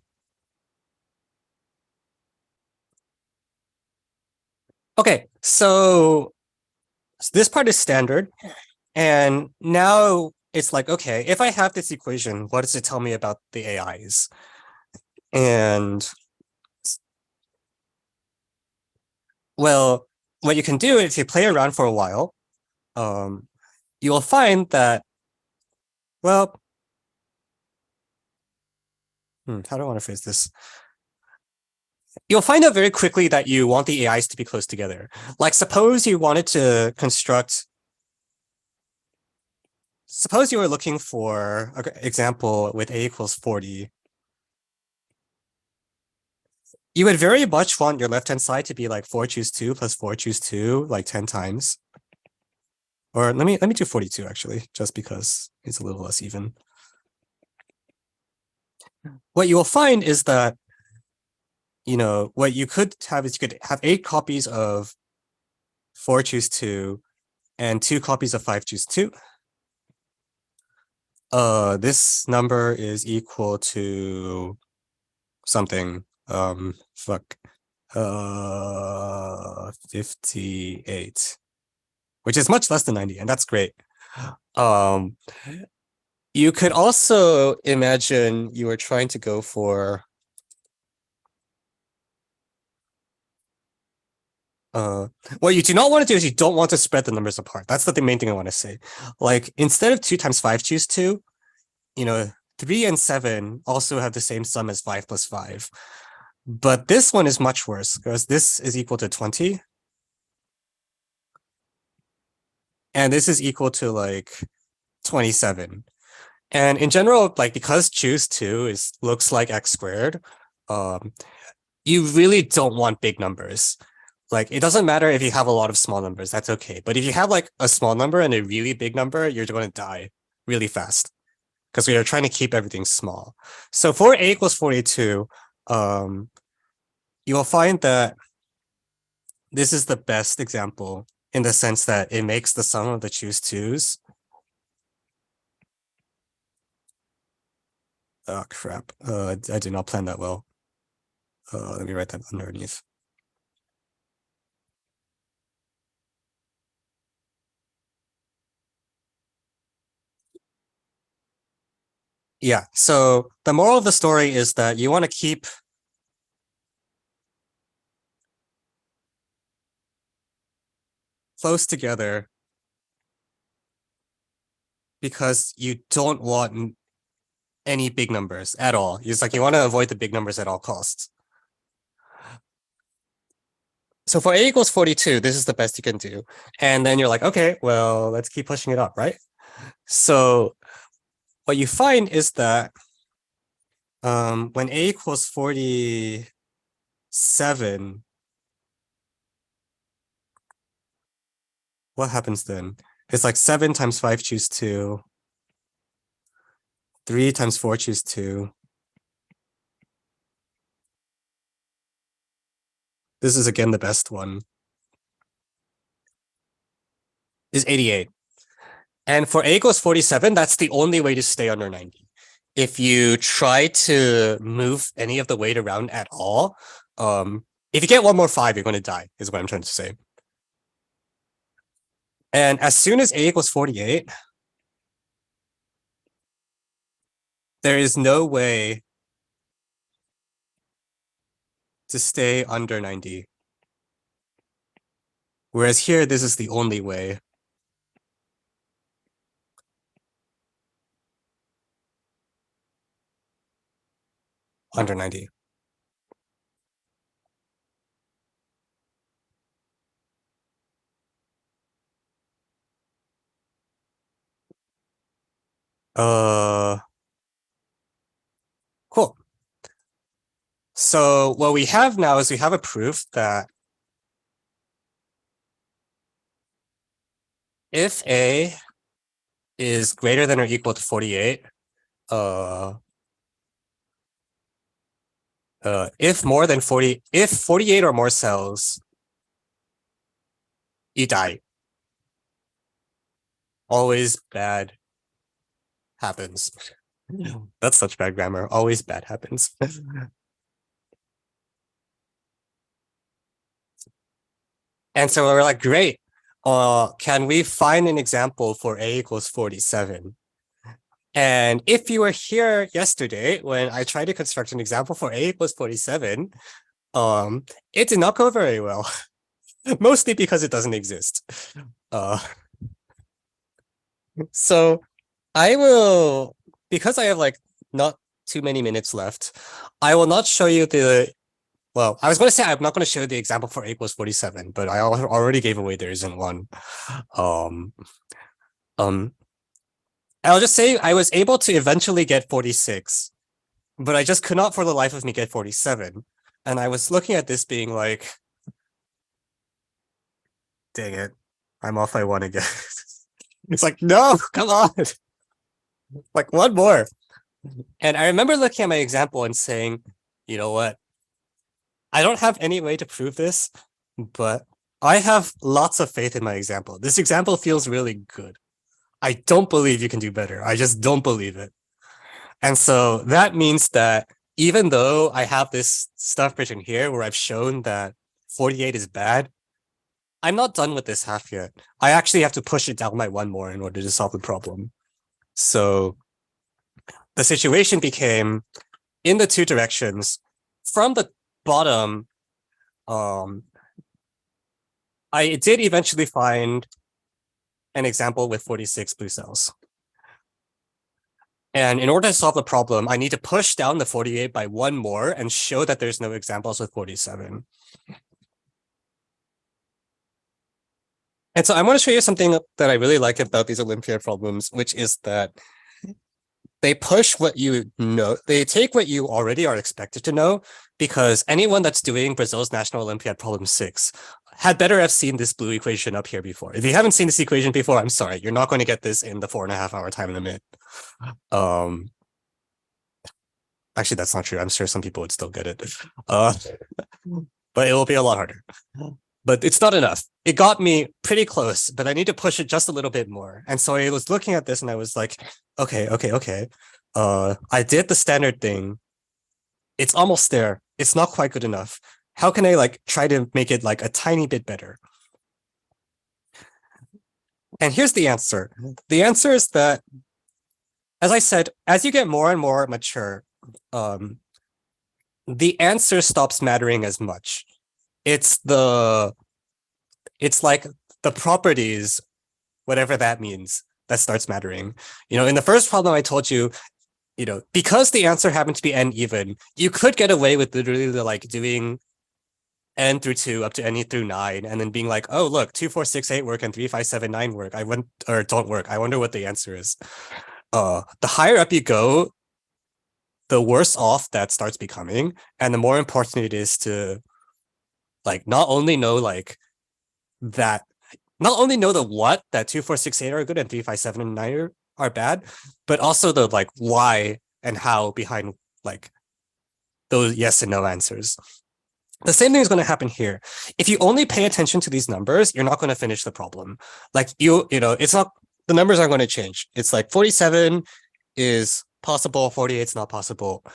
Okay, so this part is standard. And now it's like, okay, if I have this equation, what does it tell me about the AIs? And well, what you can do is if you play around for a while, you will find that, well, how do I want to phrase this? You'll find out very quickly that you want the AIs to be close together. Like, suppose you wanted to construct, suppose you were looking for an example with a equals 40. You would very much want your left-hand side to be like 4 choose 2 plus 4 choose 2, like 10 times. Or let me do 42 actually, just because it's a little less even. What you will find is that, you know, what you could have is you could have 8 copies of 4 choose 2 and 2 copies of 5 choose 2. This number is equal to something. 58, which is much less than 90, and that's great. You could also imagine you were trying to go for what you do not want to do is you don't want to spread the numbers apart. That's the main thing I want to say. Like, instead of 2 times 5 choose 2, you know, 3 and 7 also have the same sum as 5 plus 5. But this one is much worse because this is equal to 20. And this is equal to like 27. And in general, like, because choose 2 looks like x squared, you really don't want big numbers. Like, it doesn't matter if you have a lot of small numbers, that's okay. But if you have like a small number and a really big number, you're going to die really fast because we are trying to keep everything small. So for a equals 42, you will find that this is the best example in the sense that it makes the sum of the choose 2s. Oh, crap. I did not plan that well. Let me write that underneath. Yeah, so the moral of the story is that you want to keep close together because you don't want any big numbers at all. It's like you want to avoid the big numbers at all costs. So for a equals 42, this is the best you can do. And then you're like, okay, well, let's keep pushing it up, right? So what you find is that when a equals 47, what happens then? It's like 7 times 5 choose 2, 3 times 4 choose 2. This is again the best one, is 88. And for a equals 47, that's the only way to stay under 90. If you try to move any of the weight around at all, if you get one more 5, you're going to die, is what I'm trying to say. And as soon as a equals 48, there is no way to stay under 90. Whereas here, this is the only way. Under 90. Cool. So what we have now is we have a proof that if A is greater than or equal to 48, if more than 40, if 48 or more cells, you die. Always bad happens. That's such bad grammar. Always bad happens. And so we're like, great. Can we find an example for A equals 47? And if you were here yesterday when I tried to construct an example for A equals 47, it did not go very well. Mostly because it doesn't exist. So I will, because I have like not too many minutes left, I will not show you well, I was going to say I'm not going to show you the example for A equals 47, but I already gave away there isn't one. I'll just say I was able to eventually get 46, but I just could not for the life of me get 47. And I was looking at this being like, dang it, I'm off by one again. It's like, no, come on. Like one more. And I remember looking at my example and saying, you know what? I don't have any way to prove this, but I have lots of faith in my example. This example feels really good. I don't believe you can do better. I just don't believe it. And so that means that even though I have this stuff written here where I've shown that 48 is bad, I'm not done with this half yet. I actually have to push it down by one more in order to solve the problem. So the situation became in the two directions. From the bottom, I did eventually find an example with 46 blue cells. And in order to solve the problem, I need to push down the 48 by one more and show that there's no examples with 47. And so I want to show you something that I really like about these Olympiad problems, which is that they push what you know, they take what you already are expected to know, because anyone that's doing Brazil's National Olympiad problem 6 had better have seen this blue equation up here before. If you haven't seen this equation before, I'm sorry, you're not going to get this in the 4.5-hour time limit. Actually, that's not true. I'm sure some people would still get it. But it will be a lot harder. But it's not enough. It got me pretty close, but I need to push it just a little bit more. And so I was looking at this and I was like, okay. I did the standard thing. It's almost there. It's not quite good enough. How can I like try to make it like a tiny bit better? And here's the answer. The answer is that, as I said, as you get more and more mature, the answer stops mattering as much. It's like the properties, whatever that means, that starts mattering. You know, in the first problem I told you, you know, because the answer happened to be n even, you could get away with literally like doing n through 2 up to n through 9 and then being like, oh look, 2, 4, 6, 8 work and 3, 5, 7, 9 work. Don't work. I wonder what the answer is. The higher up you go, the worse off that starts becoming, and the more important it is to like not only know like that, not only know the what, that 2, 4, 6, 8 are good and 3, 5, 7, and 9 are bad, but also the like why and how behind like those yes and no answers. The same thing is going to happen here. If you only pay attention to these numbers, you're not going to finish the problem. Like you know, it's not, the numbers aren't going to change. It's like 47 is possible, 48 is not possible.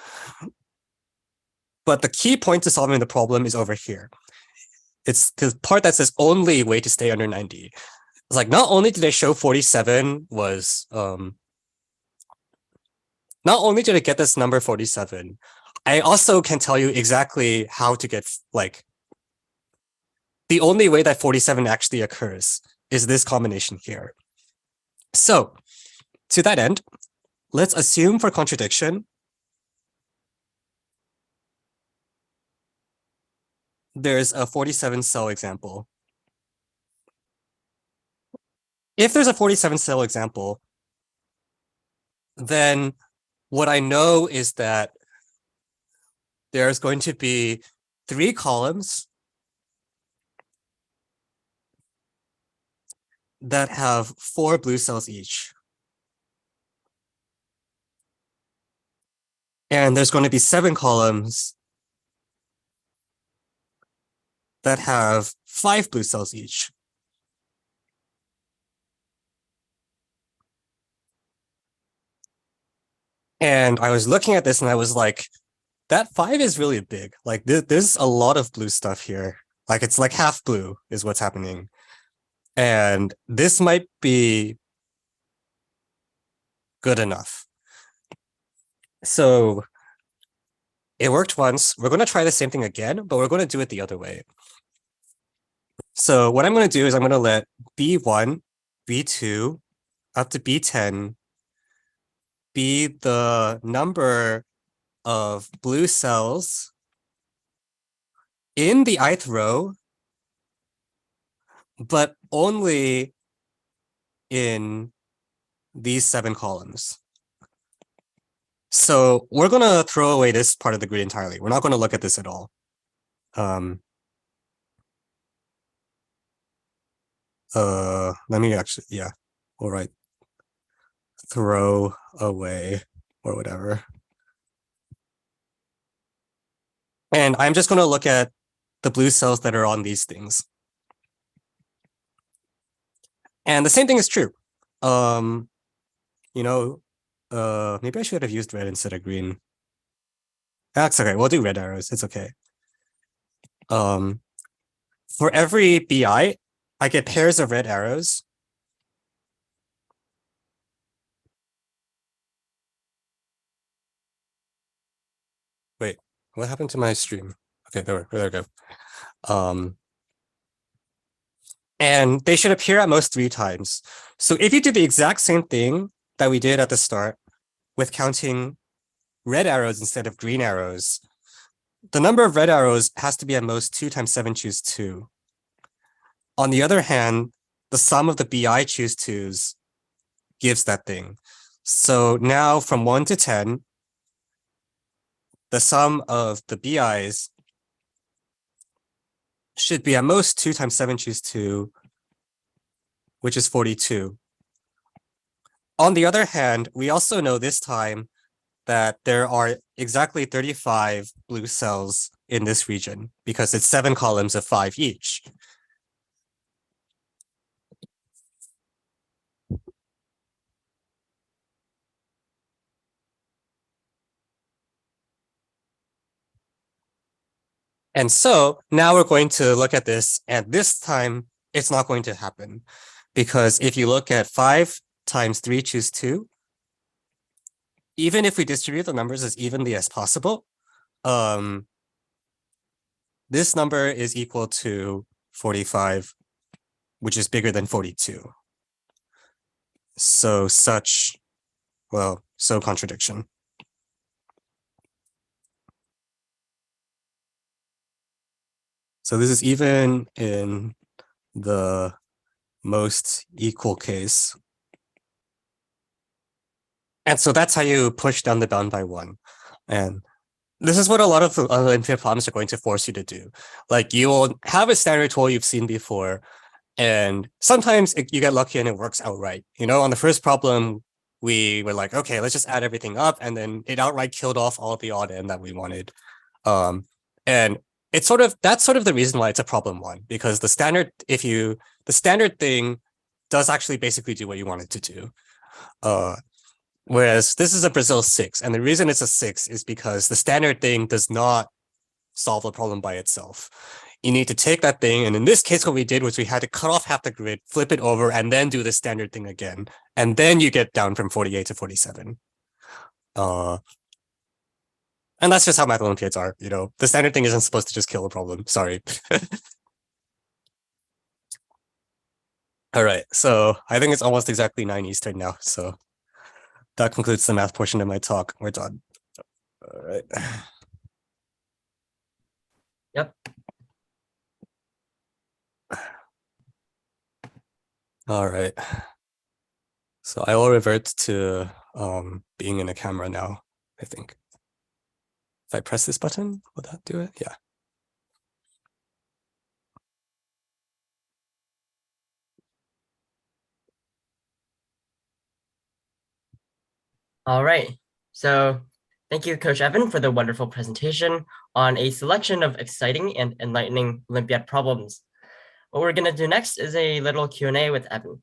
But the key point to solving the problem is over here. It's the part that says only way to stay under 90. It's like, not only did I show 47 was, not only did I get this number 47, I also can tell you exactly how to get, like, the only way that 47 actually occurs is this combination here. So, to that end, let's assume for contradiction, there's a 47 cell example. If there's a 47 cell example, then what I know is that there's going to be 3 columns that have 4 blue cells each. And there's going to be 7 columns that have 5 blue cells each. And I was looking at this and I was like, that 5 is really big. Like there's a lot of blue stuff here. Like it's like half blue is what's happening. And this might be good enough. So it worked once. We're going to try the same thing again, but we're going to do it the other way. So what I'm going to do is I'm going to let B1, B2, up to B10 be the number of blue cells in the ith row, but only in these 7 columns. So we're going to throw away this part of the grid entirely. We're not going to look at this at all. Let me actually, yeah, all right. Throw away or whatever. And I'm just going to look at the blue cells that are on these things. And the same thing is true. You know, maybe I should have used red instead of green. That's okay. We'll do red arrows. It's okay. For every BI, I get pairs of red arrows. Wait, what happened to my stream? Okay, there we go. And they should appear at most 3 times. So if you do the exact same thing that we did at the start with counting red arrows instead of green arrows, the number of red arrows has to be at most 2 times 7 choose 2. On the other hand, the sum of the BI choose 2s gives that thing. So now from 1 to 10, the sum of the BIs should be at most 2 times 7 choose 2, which is 42. On the other hand, we also know this time that there are exactly 35 blue cells in this region because it's 7 columns of 5 each. And so now we're going to look at this, and this time it's not going to happen because if you look at 5 times 3 choose 2, even if we distribute the numbers as evenly as possible, this number is equal to 45, which is bigger than 42. So so contradiction. So this is even in the most equal case. And so that's how you push down the bound by 1. And this is what a lot of the Olympiad problems are going to force you to do. Like you will have a standard tool you've seen before, and sometimes you get lucky and it works outright. You know, on the first problem, we were like, okay, let's just add everything up, and then it outright killed off all the odd end that we wanted. And it's that's sort of the reason why it's a problem 1, because the standard thing does actually basically do what you want it to do. Whereas this is a Brazil 6, and the reason it's a 6 is because the standard thing does not solve the problem by itself. You need to take that thing, and in this case, what we did was we had to cut off half the grid, flip it over, and then do the standard thing again. And then you get down from 48 to 47. And that's just how math Olympiads are, you know. The standard thing isn't supposed to just kill a problem. Sorry. All right, so I think it's almost exactly 9 Eastern now, so that concludes the math portion of my talk. We're done. All right. Yep. All right. So I will revert to being in a camera now, I think. If I press this button, will that do it? Yeah. All right. So thank you, Coach Evan, for the wonderful presentation on a selection of exciting and enlightening Olympiad problems. What we're going to do next is a little Q&A with Evan.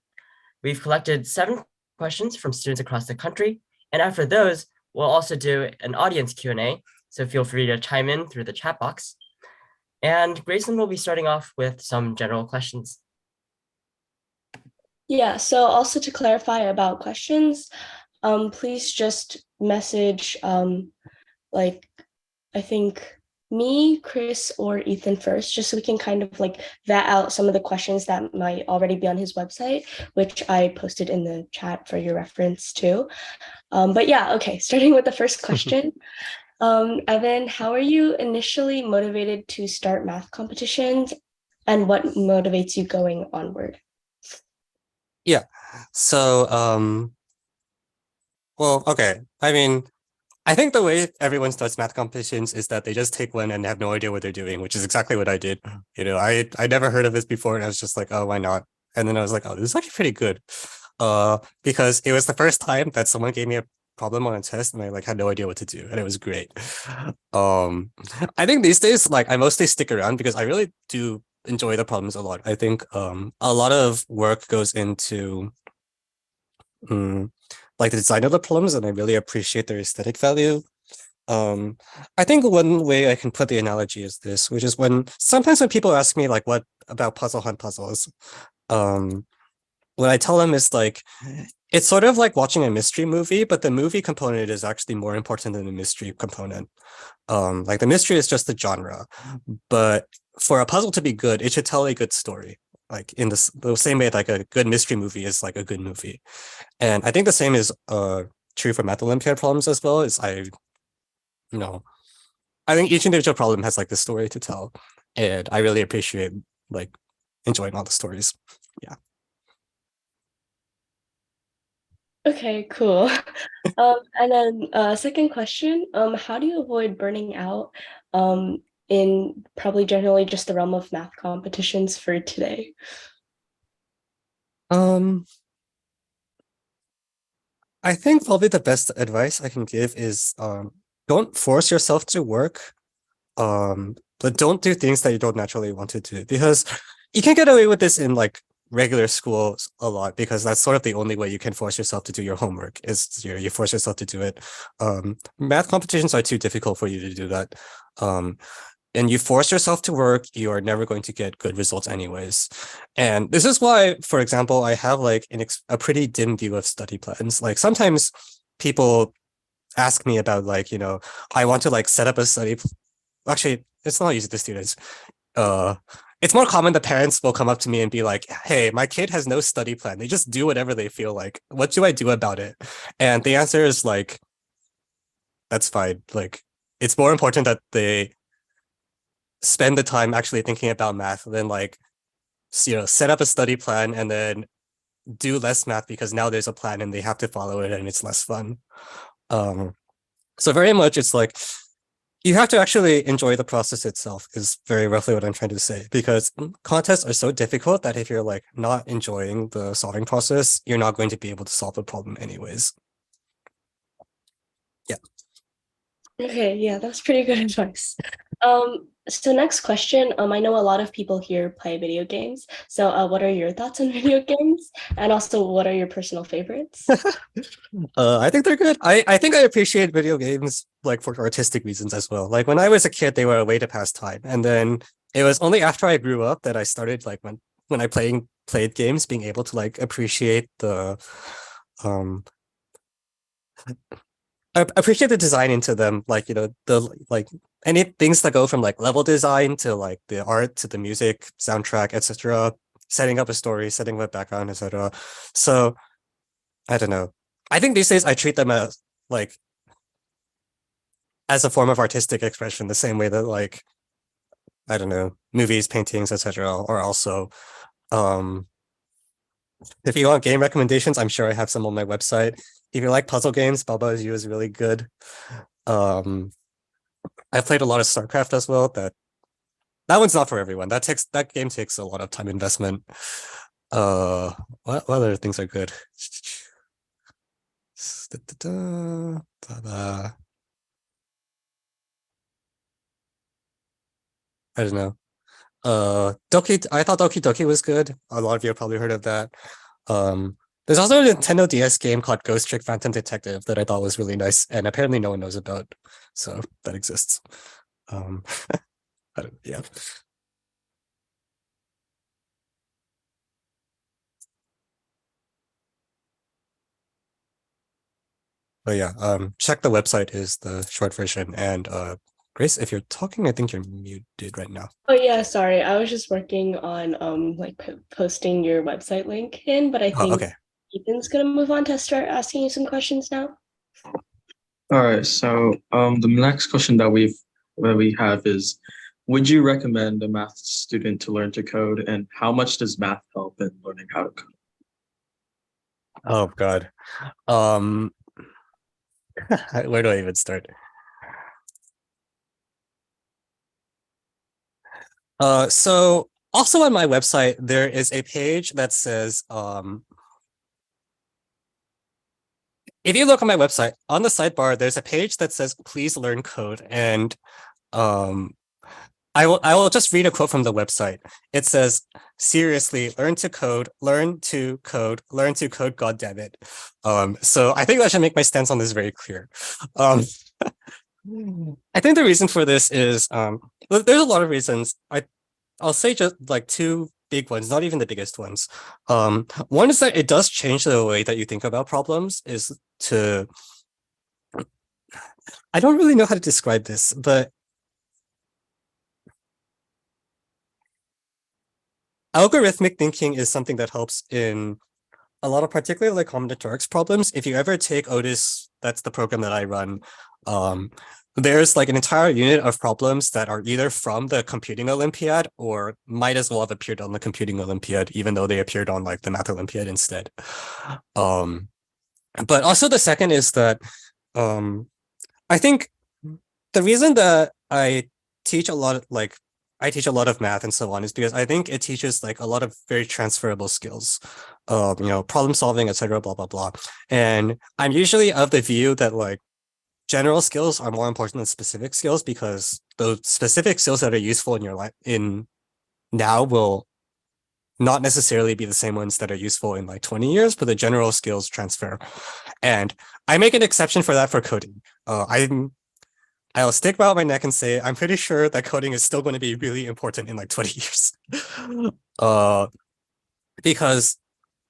We've collected 7 questions from students across the country, and after those, we'll also do an audience Q&A, so feel free to chime in through the chat box. And Grayson will be starting off with some general questions. Yeah, so also to clarify about questions, please just message like I think me, Chris, or Ethan first, just so we can kind of like vet out some of the questions that might already be on his website, which I posted in the chat for your reference too. But yeah, okay, starting with the first question. Evan, how are you initially motivated to start math competitions, and what motivates you going onward? Yeah. So, well, okay. I mean, I think the way everyone starts math competitions is that they just take one and have no idea what they're doing, which is exactly what I did. You know, I never heard of this before, and I was just like, oh, why not? And then I was like, oh, this is actually pretty good. Because it was the first time that someone gave me a problem on a test and I like had no idea what to do, and it was great. I think these days, like I mostly stick around because I really do enjoy the problems a lot. I think a lot of work goes into like the design of the problems, and I really appreciate their aesthetic value. I think one way I can put the analogy is this, which is when sometimes when people ask me like what about puzzle hunt puzzles, what I tell them is like it's sort of like watching a mystery movie, but the movie component is actually more important than the mystery component. Like the mystery is just the genre, but for a puzzle to be good, it should tell a good story. Like in the same way, like a good mystery movie is like a good movie. And I think the same is true for Math Olympiad problems as well. You know, I think each individual problem has like the story to tell, and I really appreciate like enjoying all the stories. Yeah. Okay, cool. And then second question, how do you avoid burning out in probably generally just the realm of math competitions for today? Um, I think probably the best advice I can give is don't force yourself to work, but don't do things that you don't naturally want to do, because you can get away with this in like regular schools a lot, because that's sort of the only way you can force yourself to do your homework is you force yourself to do it. Math competitions are too difficult for you to do that. And you force yourself to work, you are never going to get good results anyways. And this is why, for example, I have like a pretty dim view of study plans. Like sometimes people ask me about like, you know, I want to like set up a actually, it's not easy to students. It's more common that parents will come up to me and be like, hey, my kid has no study plan. They just do whatever they feel like. What do I do about it? And the answer is like, that's fine. Like, it's more important that they spend the time actually thinking about math than like, you know, set up a study plan and then do less math because now there's a plan and they have to follow it and it's less fun. So very much it's like you have to actually enjoy the process itself is very roughly what I'm trying to say, because contests are so difficult that if you're like not enjoying the solving process, you're not going to be able to solve the problem anyways. Yeah. Okay, yeah, that's pretty good advice. So next question, I know a lot of people here play video games. So what are your thoughts on video games? And also what are your personal favorites? I think they're good. I think I appreciate video games like for artistic reasons as well. Like when I was a kid, they were a way to pass time. And then it was only after I grew up that I started like when I played games, being able to like appreciate the I appreciate the design into them, like, you know, the like any things that go from like level design to like the art to the music, soundtrack, etc., setting up a story, setting up a background, etc. So I don't know. I think these days I treat them as like as a form of artistic expression, the same way that like I don't know, movies, paintings, etc. are also if you want game recommendations, I'm sure I have some on my website. If you like puzzle games, Baba is You is really good. I've played a lot of StarCraft as well. That one's not for everyone. That game takes a lot of time investment. What other things are good? I don't know. Doki. I thought Doki Doki was good. A lot of you have probably heard of that. There's also a Nintendo DS game called Ghost Trick Phantom Detective that I thought was really nice, and apparently no one knows about. So that exists. Yeah. But yeah, check the website is the short version. And Grace, if you're talking, I think you're muted right now. Oh yeah, sorry. I was just working on like posting your website link in, but I think Okay. Ethan's gonna move on to start asking you some questions now. All right. So the next question that we have is, would you recommend a math student to learn to code, and how much does math help in learning how to code? Oh God. Where do I even start? So also on my website, there is a page that says, if you look on my website, on the sidebar, there's a page that says, please learn code. And I will just read a quote from the website. It says, seriously, learn to code, learn to code, learn to code, God damn it. So I think I should make my stance on this very clear. I think the reason for this is, there's a lot of reasons. I'll say just like two big ones, not even the biggest ones. One is that it does change the way that you think about problems. I don't really know how to describe this, but algorithmic thinking is something that helps in a lot of particularly like combinatorics problems. If you ever take Otis, that's the program that I run, there's like an entire unit of problems that are either from the computing Olympiad or might as well have appeared on the computing Olympiad, even though they appeared on like the math Olympiad instead. But also the second is that I think the reason that I teach a lot of math and so on is because I think it teaches like a lot of very transferable skills, problem solving, etc., blah, blah, blah. And I'm usually of the view that like general skills are more important than specific skills because those specific skills that are useful in your life in now will not necessarily be the same ones that are useful in like 20 years, but the general skills transfer. And I make an exception for that for coding. I'll stick out my neck and say, I'm pretty sure that coding is still going to be really important in like 20 years. Because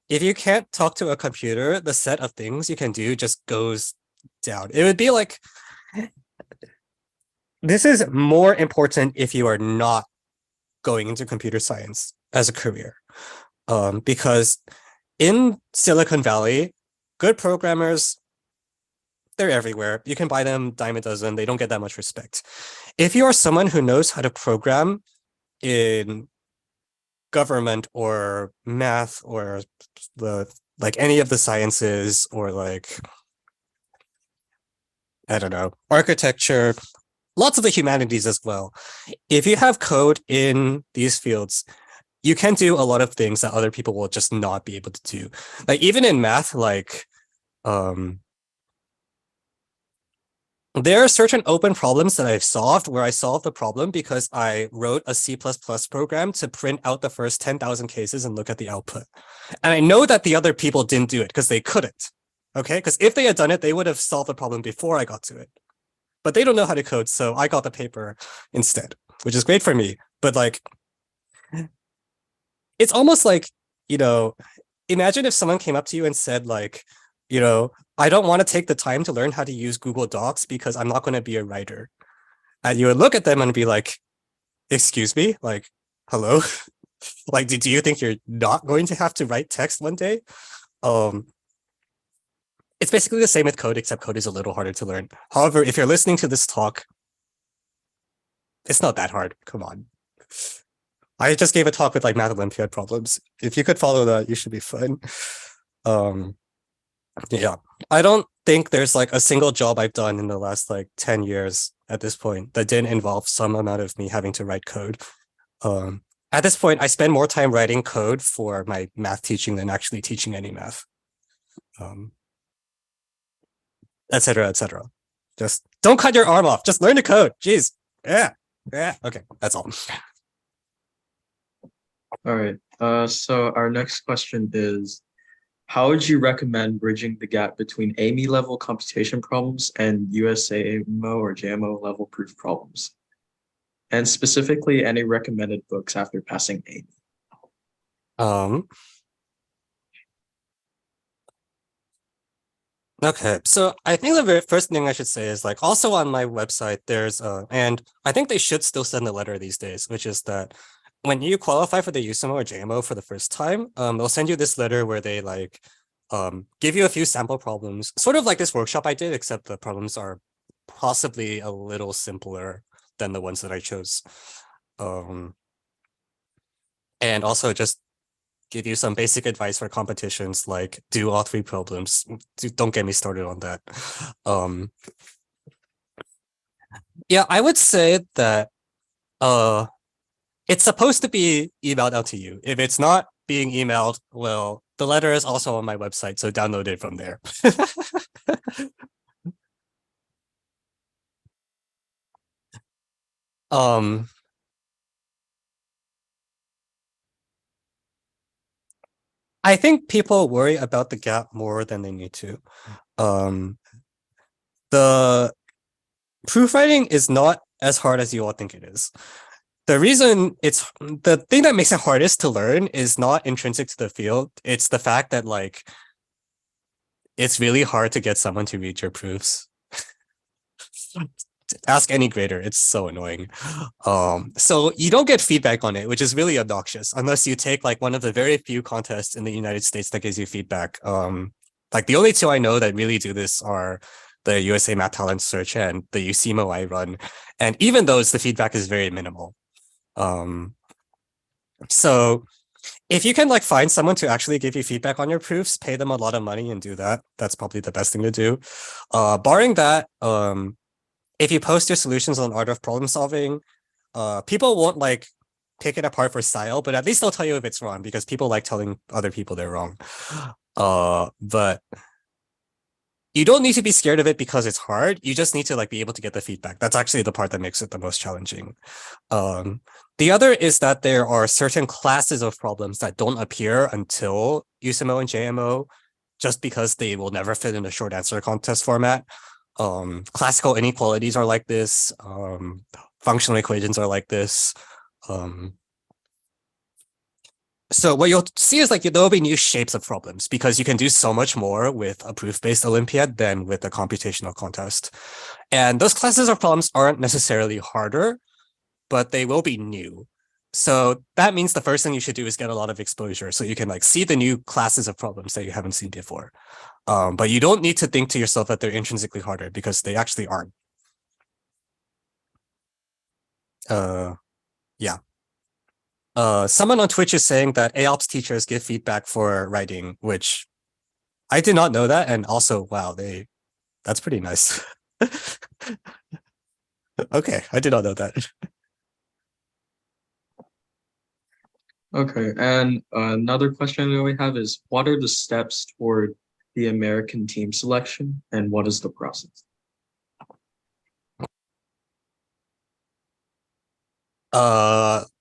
if you can't talk to a computer, the set of things you can do just goes down. It would be like, this is more important if you are not going into computer science as a career. Because in Silicon Valley, good programmers, they're everywhere. You can buy them dime a dozen. They don't get that much respect. If you are someone who knows how to program in government or math or like any of the sciences or like, I don't know, architecture, lots of the humanities as well. If you have code in these fields, you can do a lot of things that other people will just not be able to do. Like even in math, like there are certain open problems that I've solved where I solved the problem because I wrote a C++ program to print out the first 10,000 cases and look at the output. And I know that the other people didn't do it because they couldn't. Okay, because if they had done it, they would have solved the problem before I got to it. But they don't know how to code, so I got the paper instead, which is great for me. But like, it's almost like, imagine if someone came up to you and said like, I don't want to take the time to learn how to use Google Docs because I'm not going to be a writer. And you would look at them and be like, excuse me, like, hello? Like, do you think you're not going to have to write text one day? It's basically the same with code, except code is a little harder to learn. However, if you're listening to this talk, it's not that hard. Come on. I just gave a talk with like Math Olympiad problems. If you could follow that, you should be fine. Yeah. I don't think there's like a single job I've done in the last like 10 years at this point that didn't involve some amount of me having to write code. At this point, I spend more time writing code for my math teaching than actually teaching any math. Et cetera, et cetera. Just don't cut your arm off. Just learn the code. Jeez. Yeah. Okay, that's all. All right. So our next question is, how would you recommend bridging the gap between AMY level computation problems and USAMO or JMO level proof problems? And specifically, any recommended books after passing AMY? Okay, so I think the very first thing I should say is like also on my website, there's and I think they should still send a letter these days, which is that when you qualify for the USMO or JMO for the first time, they'll send you this letter where they like give you a few sample problems, sort of like this workshop I did, except the problems are possibly a little simpler than the ones that I chose. And also just give you some basic advice for competitions, like do all 3 problems. Don't get me started on that. Yeah, I would say that it's supposed to be emailed out to you. If it's not being emailed, well, the letter is also on my website, so download it from there. I think people worry about the gap more than they need to. The proofwriting is not as hard as you all think it is. The reason the thing that makes it hardest to learn is not intrinsic to the field. It's the fact that like it's really hard to get someone to read your proofs. Ask any grader, it's so annoying. So you don't get feedback on it, which is really obnoxious, unless you take like one of the very few contests in the United States that gives you feedback. Like the only 2 I know that really do this are the USA Math Talent Search and the UCMO I run. And even those, the feedback is very minimal. So if you can like find someone to actually give you feedback on your proofs, pay them a lot of money and do that. That's probably the best thing to do. Barring that, if you post your solutions on Art of Problem Solving, people won't like pick it apart for style, but at least they'll tell you if it's wrong because people like telling other people they're wrong. But you don't need to be scared of it because it's hard. You just need to like be able to get the feedback. That's actually the part that makes it the most challenging. The other is that there are certain classes of problems that don't appear until USMO and JMO, just because they will never fit in a short answer contest format. Classical inequalities are like this. Functional equations are like this. So what you'll see is like there'll be new shapes of problems because you can do so much more with a proof-based Olympiad than with a computational contest. And those classes of problems aren't necessarily harder, but they will be new. So that means the first thing you should do is get a lot of exposure so you can like see the new classes of problems that you haven't seen before. But you don't need to think to yourself that they're intrinsically harder because they actually aren't. Yeah. Someone on Twitch is saying that AOPS teachers give feedback for writing, which I did not know that. And also, wow, that's pretty nice. Okay, I did not know that. Okay, and another question that we have is, what are the steps toward the American team selection, and what is the process?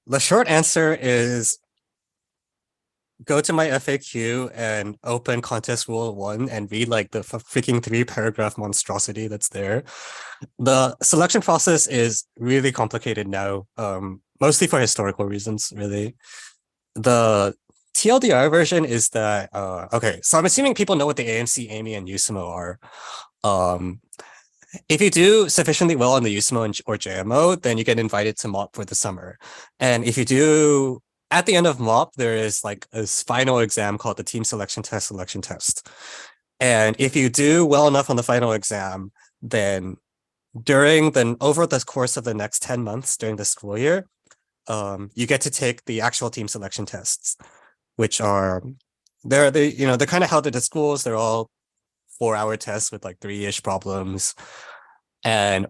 The short answer is go to my FAQ and open contest rule 1 and read like the freaking 3-paragraph monstrosity that's there. The selection process is really complicated now, mostly for historical reasons, really. The TLDR version is that, okay, so I'm assuming people know what the AMC, AMY, and USMO are. If you do sufficiently well on the USMO or JMO, then you get invited to MOP for the summer. And if you do, at the end of MOP, there is like a final exam called the Team Selection Test. And if you do well enough on the final exam, then over the course of the next 10 months during the school year, you get to take the actual team selection tests, which are they're kind of held at the schools. They're all 4-hour tests with like 3-ish problems. And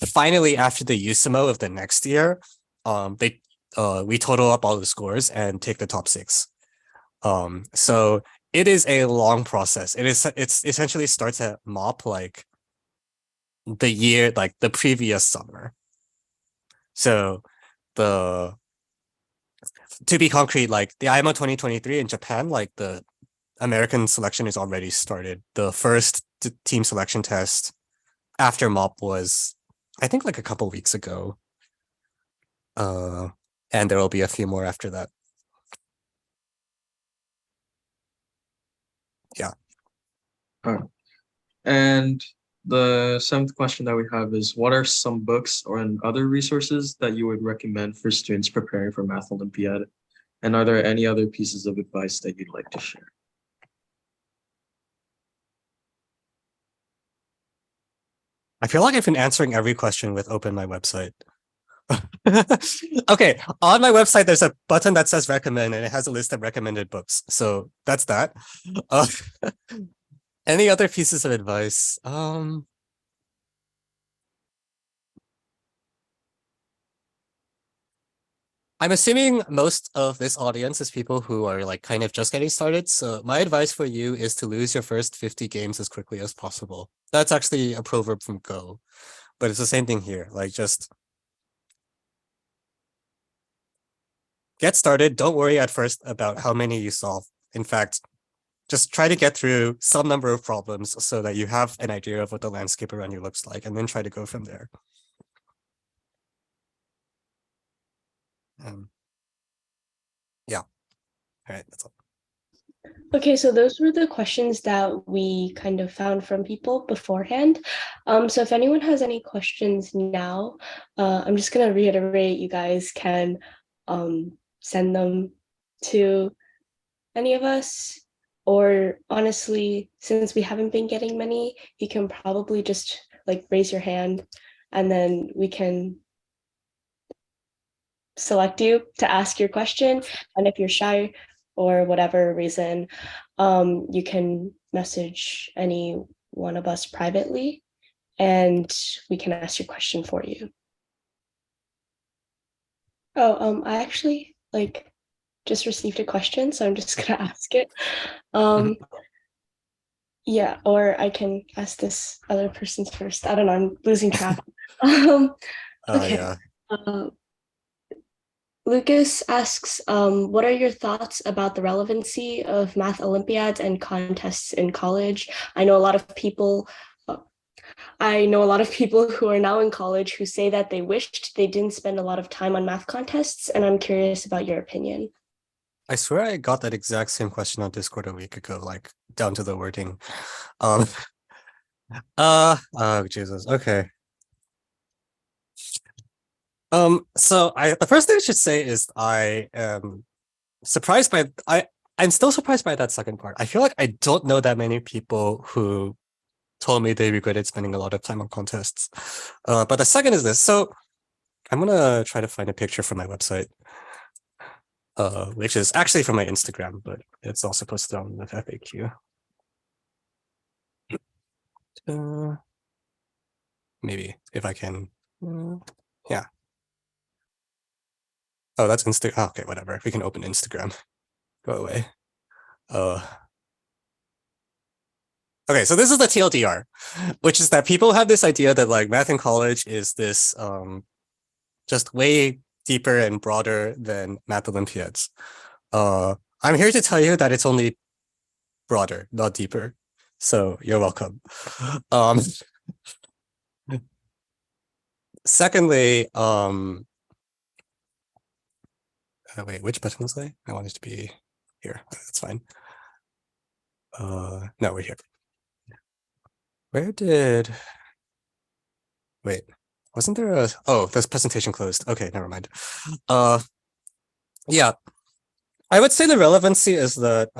finally, after the USMO of the next year, we total up all the scores and take the top 6. So it is a long process. It's essentially starts at MOP like the previous summer. So to be concrete, like the IMO 2023 in Japan, like the American selection is already started. The first team selection test after MOP was, I think, like a couple weeks ago. And there will be a few more after that. Yeah. All right. And the 7th question that we have is, what are some books or other resources that you would recommend for students preparing for Math Olympiad? And are there any other pieces of advice that you'd like to share? I feel like I've been answering every question with open my website. Okay, on my website, there's a button that says recommend, and it has a list of recommended books. So that's that. Any other pieces of advice? I'm assuming most of this audience is people who are like kind of just getting started. So my advice for you is to lose your first 50 games as quickly as possible. That's actually a proverb from Go, but it's the same thing here. Like, just get started. Don't worry at first about how many you solve. In fact, just try to get through some number of problems so that you have an idea of what the landscape around you looks like, and then try to go from there. Yeah. All right, that's all. Okay, so those were the questions that we kind of found from people beforehand. So if anyone has any questions now, I'm just going to reiterate, you guys can send them to any of us, or honestly, since we haven't been getting many, you can probably just like raise your hand and then we can select you to ask your question. And if you're shy or whatever reason, you can message any one of us privately and we can ask your question for you. Oh, I actually just received a question, so I'm just gonna ask it. Yeah, or I can ask this other person's first. I don't know, I'm losing track. Okay. Yeah. Lucas asks, what are your thoughts about the relevancy of math Olympiads and contests in college? I know a lot of people who are now in college who say that they wished they didn't spend a lot of time on math contests, and I'm curious about your opinion. I swear I got that exact same question on Discord a week ago, like down to the wording. Oh Jesus. Okay. So the first thing I should say is I am surprised by I'm still surprised by that second part. I feel like I don't know that many people who told me they regretted spending a lot of time on contests. But the second is this. So I'm gonna try to find a picture from my website, which is actually from my Instagram, but it's also posted on the FAQ. Maybe if I can, yeah. Oh, that's Insta. Oh, okay, whatever. We can open Instagram. Go away. Okay, so this is the TLDR, which is that people have this idea that like math in college is this just way deeper and broader than Math Olympiads. I'm here to tell you that it's only broader, not deeper. So you're welcome. Secondly, wait, which button was I? I want it to be here. That's fine. No, we're here. Wait, wasn't there this presentation closed. Okay, never mind. Yeah, I would say the relevancy is that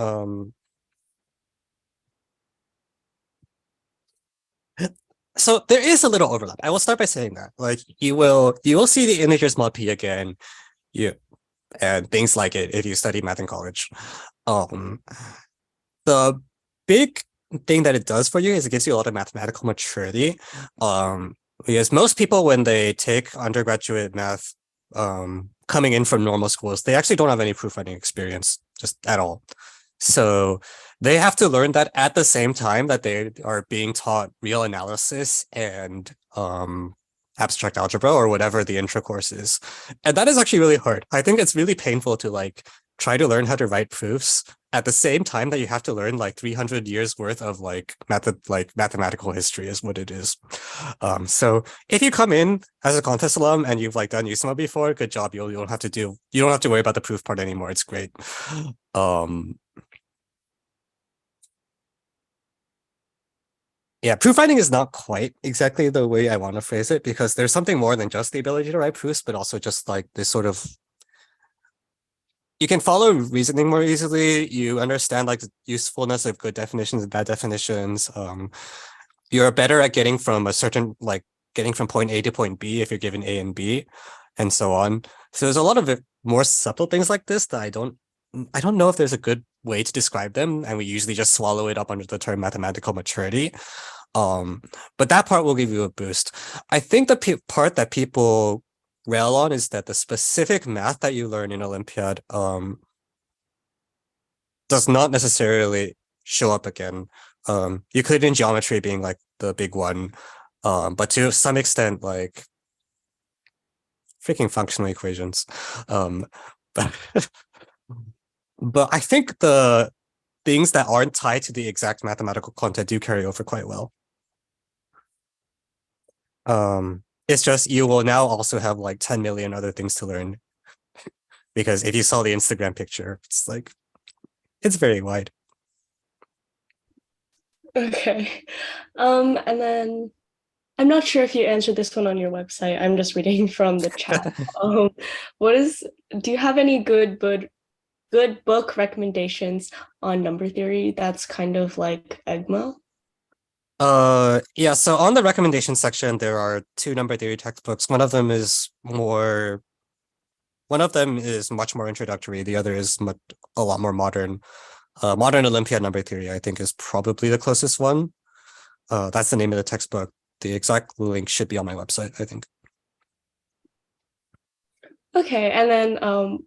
so there is a little overlap. I will start by saying that, like, you will see the integers mod p again, and things like it if you study math in college. The big thing that it does for you is it gives you a lot of mathematical maturity. Because most people, when they take undergraduate math, coming in from normal schools, they actually don't have any proof writing experience just at all. So they have to learn that at the same time that they are being taught real analysis and abstract algebra or whatever the intro course is. And that is actually really hard. I think it's really painful to like try to learn how to write proofs at the same time that you have to learn like 300 years worth of like mathematical history is what it is. So if you come in as a contest alum and you've like done USMA before, good job. You don't have to worry about the proof part anymore. It's great. Yeah, proof writing is not quite exactly the way I want to phrase it because there's something more than just the ability to write proofs, but also just like this sort of, you can follow reasoning more easily. You understand like the usefulness of good definitions and bad definitions. You're better at getting from getting from point A to point B if you're given A and B, and so on. So there's a lot of more subtle things like this that I don't know if there's a good way to describe them, and we usually just swallow it up under the term mathematical maturity. But that part will give you a boost. I think the part that people rail on is that the specific math that you learn in Olympiad does not necessarily show up again. Euclidean geometry being like the big one, but to some extent like freaking functional equations. But but I think the things that aren't tied to the exact mathematical content do carry over quite well. It's just you will now also have like 10 million other things to learn. Because if you saw the Instagram picture, it's like, it's very wide. Okay. And then I'm not sure if you answered this one on your website. I'm just reading from the chat. Do you have any good book recommendations on number theory that's kind of like EGMA? Yeah, so on the recommendation section, there are 2 number theory textbooks. One of them is much more introductory. The other is a lot more modern. Modern Olympiad number theory, I think, is probably the closest one. That's the name of the textbook. The exact link should be on my website, I think. Okay, and then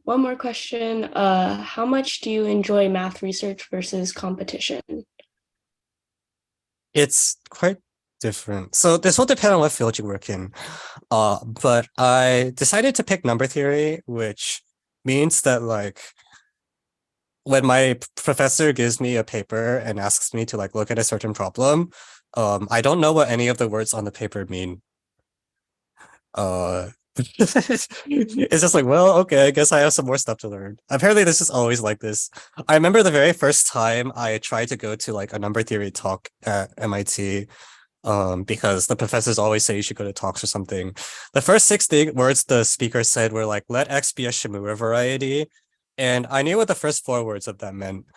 one more question. How much do you enjoy math research versus competition? It's quite different. So this will depend on what field you work in. But I decided to pick number theory, which means that like when my professor gives me a paper and asks me to like look at a certain problem, I don't know what any of the words on the paper mean. It's just like, well, okay, I guess I have some more stuff to learn. Apparently this is always like this. I remember the very first time I tried to go to like a number theory talk at MIT, because the professors always say you should go to talks or something. The first 6 words the speaker said were like, let X be a Shimura variety. And I knew what the first 4 words of that meant.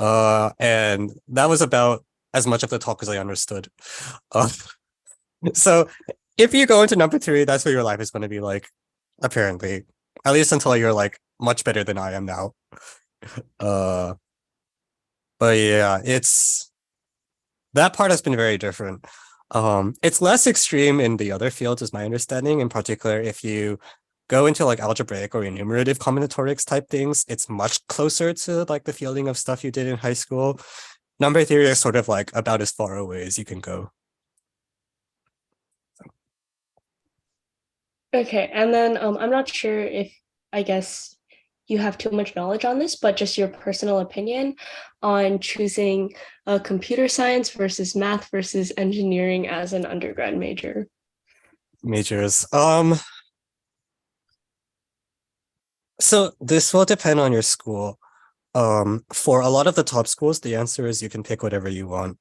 And that was about as much of the talk as I understood. So if you go into number theory, that's what your life is going to be like, apparently. At least until you're like much better than I am now. But yeah, that part has been very different. It's less extreme in the other fields, is my understanding. In particular, if you go into like algebraic or enumerative combinatorics type things, it's much closer to like the fielding of stuff you did in high school. Number theory is sort of like about as far away as you can go. Okay, and then I'm not sure if, I guess, you have too much knowledge on this, but just your personal opinion on choosing computer science versus math versus engineering as an undergrad major. Majors. So this will depend on your school. For a lot of the top schools, the answer is you can pick whatever you want.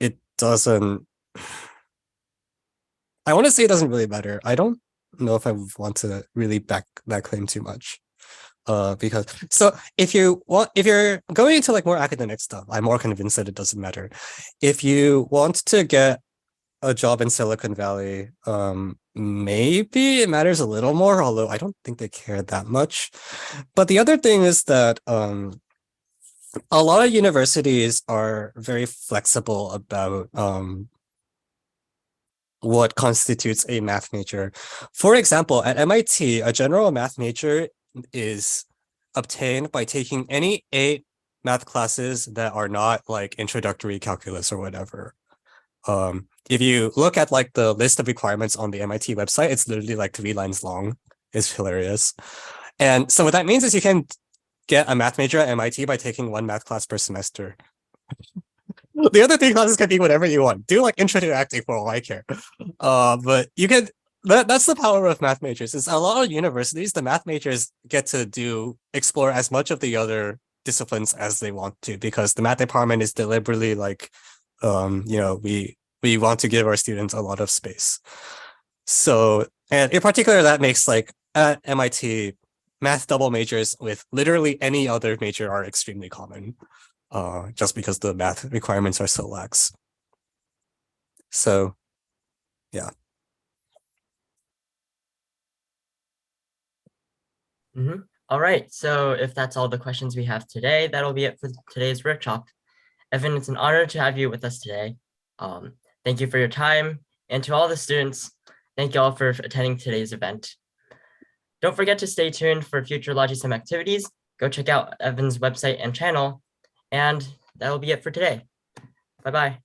It doesn't. I want to say it doesn't really matter. I don't know if I want to really back that claim too much. Because so if you're going into like more academic stuff, I'm more convinced that it doesn't matter. If you want to get a job in Silicon Valley, maybe it matters a little more, although I don't think they care that much. But the other thing is that a lot of universities are very flexible about what constitutes a math major. For example, at MIT, a general math major is obtained by taking any 8 math classes that are not like introductory calculus or whatever. If you look at like the list of requirements on the MIT website, it's literally like 3 lines long. It's hilarious. And so what that means is you can get a math major at MIT by taking 1 math class per semester. The other 3 classes can be whatever you want. Do like intro to acting for all I care. But you can that's the power of math majors. Is a lot of universities, the math majors get to explore as much of the other disciplines as they want to, because the math department is deliberately like, we want to give our students a lot of space. So, and in particular, that makes like at MIT, math double majors with literally any other major are extremely common, just because the math requirements are so lax. So, yeah. All right, so if that's all the questions we have today, that'll be it for today's workshop. Evan, it's an honor to have you with us today. Thank you for your time, and to all the students, thank you all for attending today's event. Don't forget to stay tuned for future LogiSum activities. Go check out Evan's website and channel, and that'll be it for today. Bye-bye.